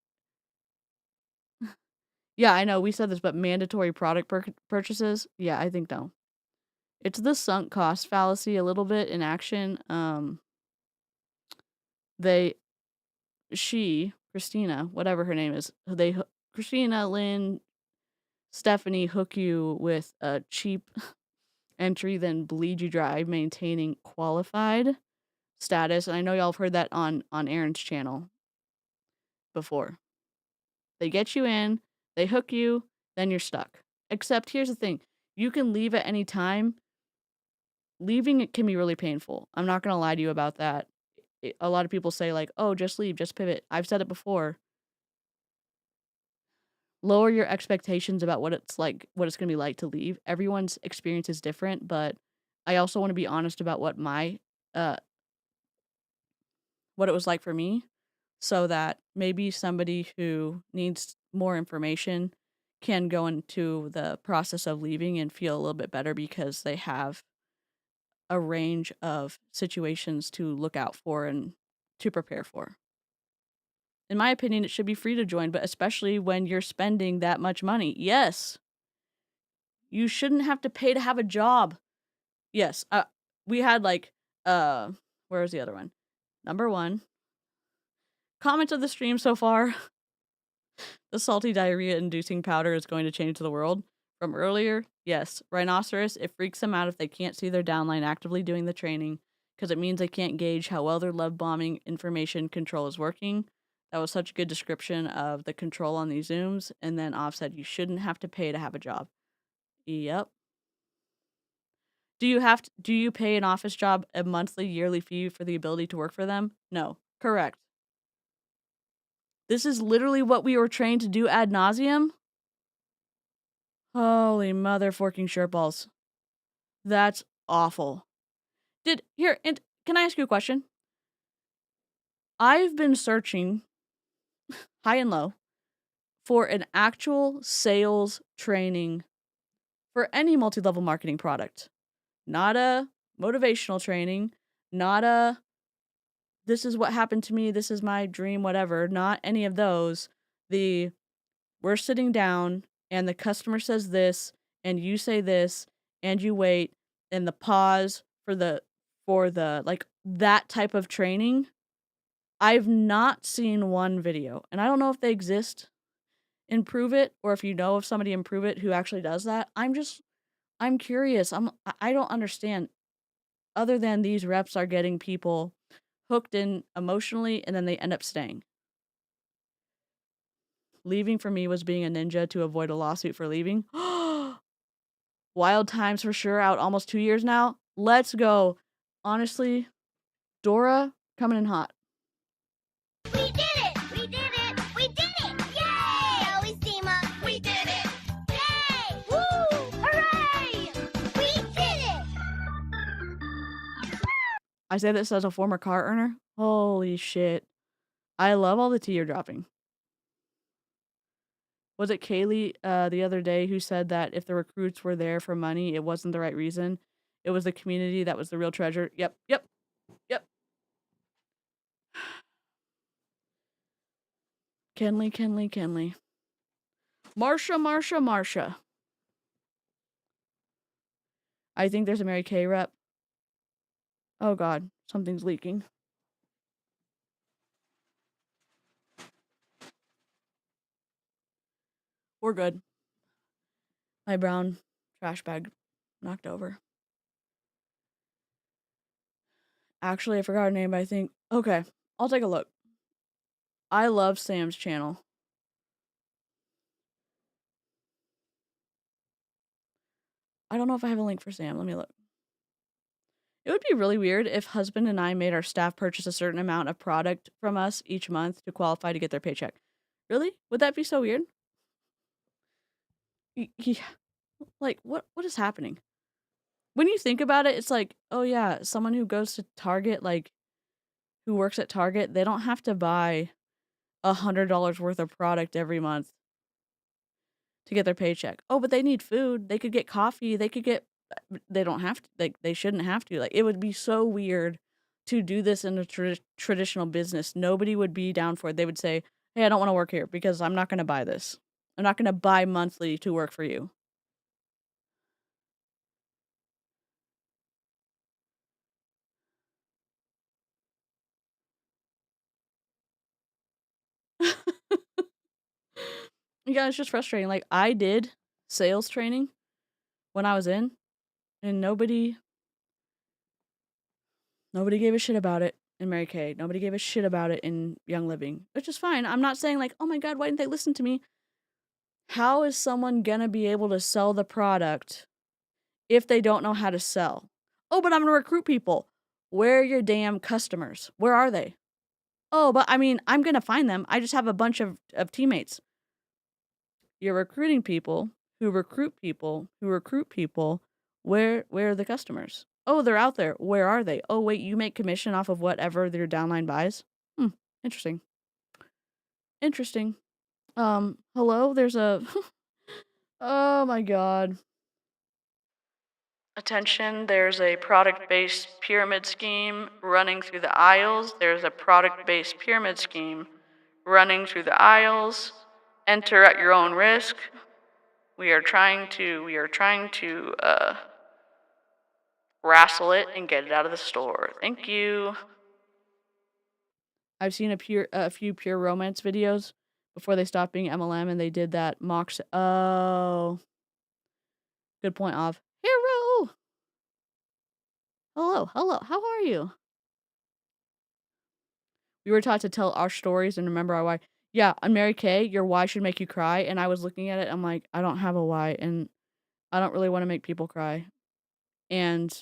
Yeah, I know, we said this, but mandatory product purchases? Yeah, I think no. It's the sunk cost fallacy a little bit in action. Christina, whatever her name is, Christina, Lynn, Stephanie hook you with a cheap entry, then bleed you dry, maintaining qualified status. And I know y'all have heard that on Aaron's channel before. They get you in, they hook you, then you're stuck. Except here's the thing. You can leave at any time. Leaving it can be really painful. I'm not going to lie to you about that. A lot of people say like, oh, just leave, just pivot. I've said it before. Lower your expectations about what it's going to be like to leave. Everyone's experience is different, but I also want to be honest about what it was like for me, so that maybe somebody who needs more information can go into the process of leaving and feel a little bit better because they have a range of situations to look out for and to prepare for. In my opinion, it should be free to join, but especially when you're spending that much money. Yes. You shouldn't have to pay to have a job. Yes. We had where's the other one? Number 1. Comment of the stream so far. The salty diarrhea-inducing powder is going to change the world. From earlier, yes. Rhinoceros, it freaks them out if they can't see their downline actively doing the training, because it means they can't gauge how well their love-bombing information control is working. That was such a good description of the control on these Zooms. And then Off said, you shouldn't have to pay to have a job. Yep. Do you pay an office job a monthly, yearly fee for the ability to work for them? No. Correct. This is literally what we were trained to do ad nauseum. Holy mother forking shirtballs. That's awful. And can I ask you a question? I've been searching high and low for an actual sales training for any multi-level marketing product. Not a motivational training, not a this is what happened to me, this is my dream, whatever. Not any of those. We're sitting down and the customer says this and you say this and you wait and the pause for the like that type of training. I've not seen one video, and I don't know if they exist in Pruvit or if you know of somebody in Pruvit who actually does that. I'm curious. I don't understand, other than these reps are getting people hooked in emotionally and then they end up staying. Leaving for me was being a ninja to avoid a lawsuit for leaving. Wild times for sure, out almost 2 years now. Let's go. Honestly, Dora coming in hot. We did it! We did it! We did it! Yay! Always team up. We did it! Yay! Woo! Hooray! We did it! I say this as a former car earner. Holy shit. I love all the tea you're dropping. Was it Kaylee the other day who said that if the recruits were there for money, it wasn't the right reason? It was the community that was the real treasure. Yep. Kenley. Marsha. I think there's a Mary Kay rep. Oh god, something's leaking. We're good. My brown trash bag knocked over. Actually, I forgot her name, but I think... Okay, I'll take a look. I love Sam's channel. I don't know if I have a link for Sam. Let me look. It would be really weird if husband and I made our staff purchase a certain amount of product from us each month to qualify to get their paycheck. Really? Would that be so weird? Yeah. Like, what is happening? When you think about it, it's like, oh yeah, someone who goes to Target, like, who works at Target, they don't have to buy $100 worth of product every month to get their paycheck. Oh, but they need food. They could get coffee. They don't have to, like, they shouldn't have to. Like, it would be so weird to do this in a traditional business. Nobody would be down for it. They would say, hey, I don't want to work here because I'm not going to buy this. I'm not going to buy monthly to work for you. Yeah, it's just frustrating. Like, I did sales training when I was in, and nobody gave a shit about it in Mary Kay. Nobody gave a shit about it in Young Living, which is fine. I'm not saying like, oh my god, why didn't they listen to me? How is someone gonna be able to sell the product if they don't know how to sell? Oh, but I'm gonna recruit people. Where are your damn customers? Where are they? Oh, but I mean, I'm gonna find them. I just have a bunch of teammates. You're recruiting people who recruit people who recruit people. Where are the customers? Oh, they're out there. Where are they? Oh, wait, you make commission off of whatever your downline buys? Interesting. Hello? There's a... Oh my god. Attention, there's a product-based pyramid scheme running through the aisles. There's a product-based pyramid scheme running through the aisles. Enter at your own risk. We are trying to wrestle it and get it out of the store. Thank you. I've seen a few pure romance videos before they stopped being MLM, and they did that mock. Oh, good point. Of hero. Hello. How are you? We were taught to tell our stories and remember our why. Yeah, on Mary Kay, your why should make you cry. And I was looking at it, I'm like, I don't have a why, and I don't really want to make people cry. And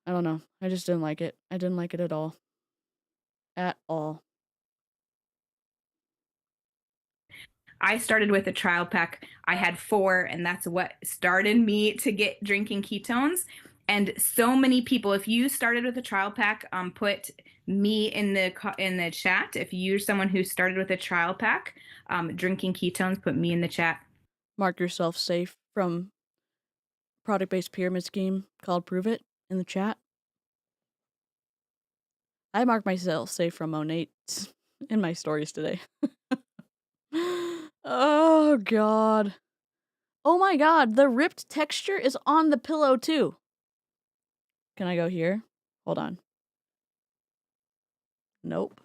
I don't know. I just didn't like it. I didn't like it at all. At all. I started with a trial pack. I had 4, and that's what started me to get drinking ketones. And so many people, if you started with a trial pack, put me in the chat. If you're someone who started with a trial pack, drinking ketones, put me in the chat. Mark yourself safe from product-based pyramid scheme called Pruvit in the chat. I marked myself safe from Monate in my stories today. Oh, God. Oh, my God. The ripped texture is on the pillow, too. Can I go here? Hold on. Nope.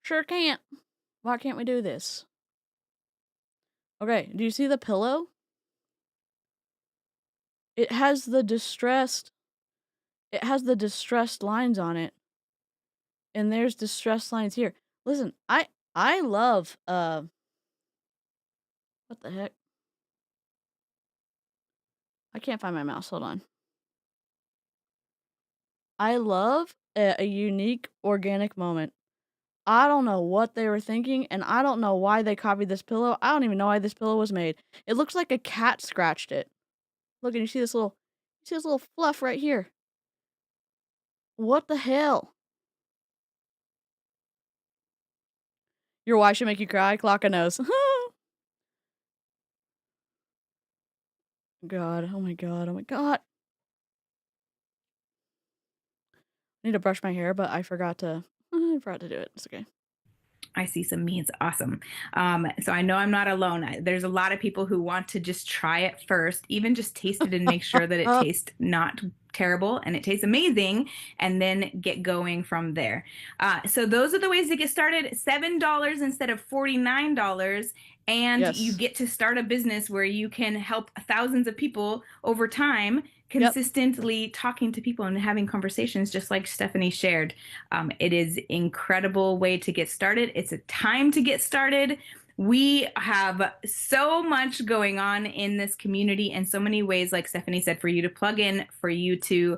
Sure can't. Why can't we do this? Okay, do you see the pillow? It has the distressed lines on it. And there's distressed lines here. Listen, I love what the heck? I can't find my mouse. Hold on. I love a unique organic moment. I don't know what they were thinking, and I don't know why they copied this pillow. I don't even know why this pillow was made. It looks like a cat scratched it. Look, and you see this little fluff right here. What the hell? Your wife should make you cry? Clock a nose. God, oh my god, oh my god. I need to brush my hair, but I forgot to do it. It's okay. I see some memes. Awesome. So I know I'm not alone. There's a lot of people who want to just try it first, even just taste it and make sure that it tastes not terrible and it tastes amazing, and then get going from there. So those are the ways to get started. $7 instead of $49. And Yes. you get to start a business where you can help thousands of people over time, consistently talking to people and having conversations just like Stephanie shared. It is incredible way to get started. It's a time to get started. We have so much going on in this community and so many ways, like Stephanie said, for you to plug in, for you to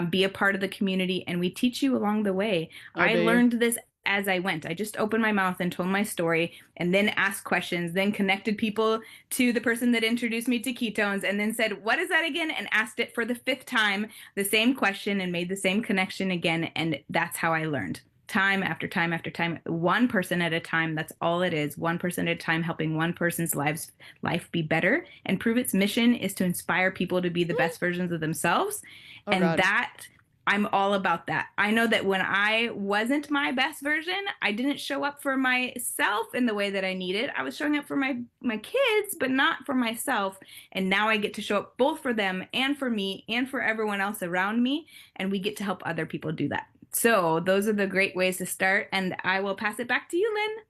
be a part of the community, and we teach you along the way. I learned this as I went. I just opened my mouth and told my story, and then asked questions, then connected people to the person that introduced me to ketones, and then said, what is that again? And asked it for the 5th time, the same question, and made the same connection again. And that's how I learned. Time after time after time, one person at a time. That's all it is. One person at a time, helping one person's life be better. And Pruvit's mission is to inspire people to be the best versions of themselves. Oh, and God. that I'm all about that. I know that when I wasn't my best version, I didn't show up for myself in the way that I needed. I was showing up for my kids, but not for myself. And now I get to show up both for them and for me and for everyone else around me. And we get to help other people do that. So those are the great ways to start. And I will pass it back to you, Lynn.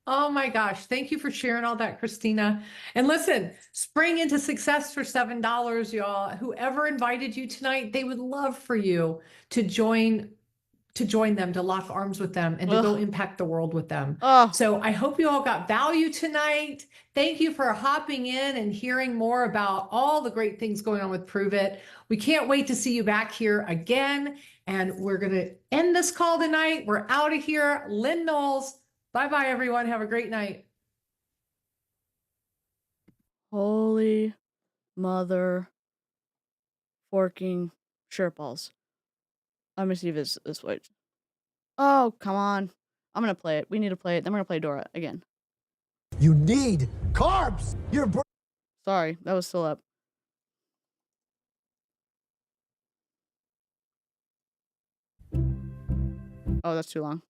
Oh my gosh. Thank you for sharing all that, Christina. And listen, spring into success for $7, y'all. Whoever invited you tonight, they would love for you to join them, to lock arms with them, and to go impact the world with them. So I hope you all got value tonight. Thank you for hopping in and hearing more about all the great things going on with Pruvit. We can't wait to see you back here again. And we're going to end this call tonight. We're out of here. Lynn Knowles. Bye-bye, everyone. Have a great night. Holy mother forking shirt balls. Let me see if it's this way. Oh, come on. I'm going to play it. We need to play it. Then we're going to play Dora again. You need carbs. Sorry, that was still up. Oh, that's too long.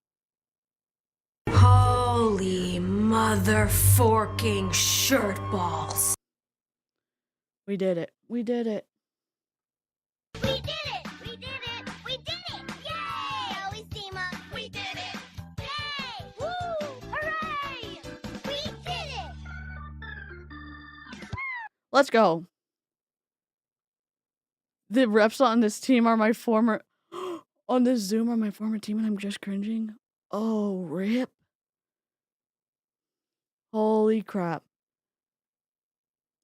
Holy mother forking shirt balls. We did it. We did it. We did it! We did it! We did it! Yay! Always team up. We did it! Yay! Woo! Hooray! We did it! Let's go. The reps on this team are my former... on this Zoom are my former team, and I'm just cringing. Oh, rip. Holy crap.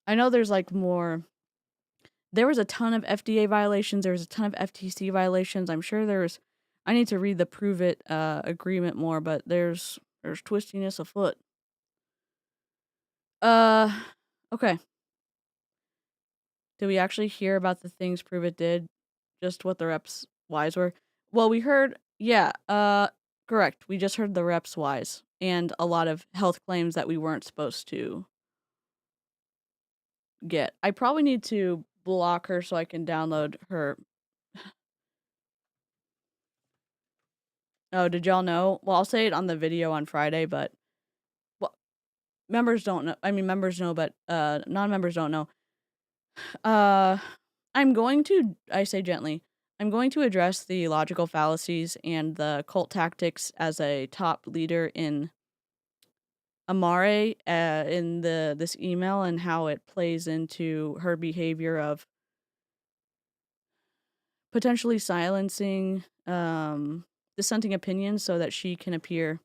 I know there's like more. There was a ton of FDA violations. There was a ton of FTC violations. I'm sure there's... I need to read the Pruvit agreement more, but there's twistiness afoot. Okay. Did we actually hear about the things Pruvit did? Just what the reps' whys were? Well, we heard, yeah, correct. We just heard the reps' whys and a lot of health claims that we weren't supposed to get. I probably need to block her so I can download her. Oh, did y'all know? Well, I'll say it on the video on Friday, but well, members don't know. I mean, members know, but non-members don't know. I'm going to, I say gently, I'm going to address the logical fallacies and the cult tactics as a top leader in Amare in this email and how it plays into her behavior of potentially silencing dissenting opinions so that she can appear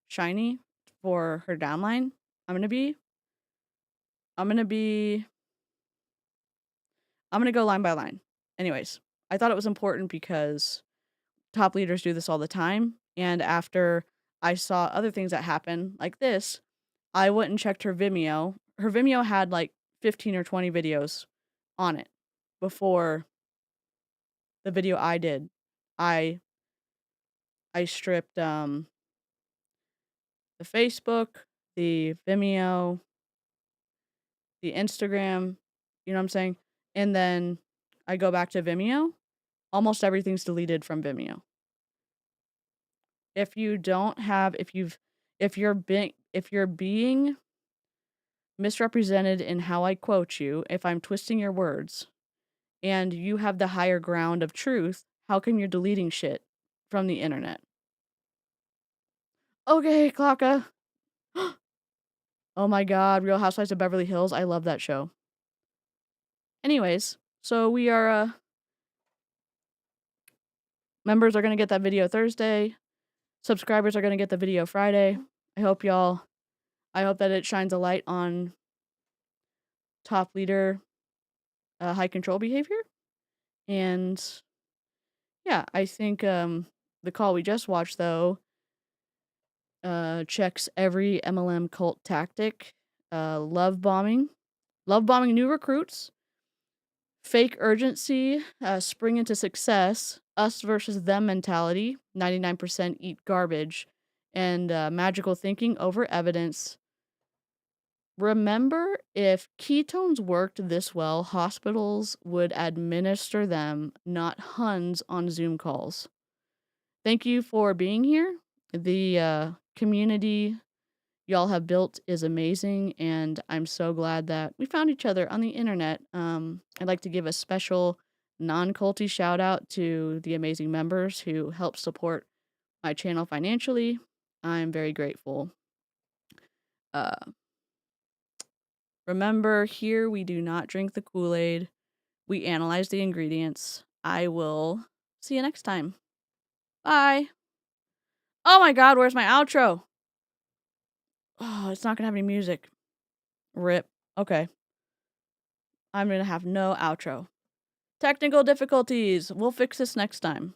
shiny for her downline. I'm gonna go line by line. Anyways, I thought it was important because top leaders do this all the time, and after I saw other things that happen like this, I went and checked her Vimeo. Her Vimeo had like 15 or 20 videos on it before the video I did. I stripped the Facebook, the Vimeo, the Instagram, you know what I'm saying? And then I go back to Vimeo, almost everything's deleted from Vimeo. If you don't have if you're being misrepresented in how I quote you, if I'm twisting your words, and you have the higher ground of truth, how come you're deleting shit from the internet? Okay, Clocka. Oh my god, Real Housewives of Beverly Hills. I love that show. Anyways, so we are members are going to get that video Thursday. Subscribers are going to get the video Friday. I hope that it shines a light on top leader high control behavior. And yeah, I think the call we just watched though checks every MLM cult tactic. Love bombing new recruits, fake urgency, spring into success, us versus them mentality, 99% eat garbage, and magical thinking over evidence. Remember, if ketones worked this well, hospitals would administer them, not Huns on Zoom calls. Thank you for being here. The community y'all have built is amazing, and I'm so glad that we found each other on the internet. I'd like to give a special non-culty shout out to the amazing members who help support my channel financially. I'm very grateful. Remember, here we do not drink the Kool-Aid. We analyze the ingredients. I will see you next time. Bye. Oh my god, where's my outro? Oh, it's not gonna have any music. Rip. Okay. I'm gonna have no outro. Technical difficulties. We'll fix this next time.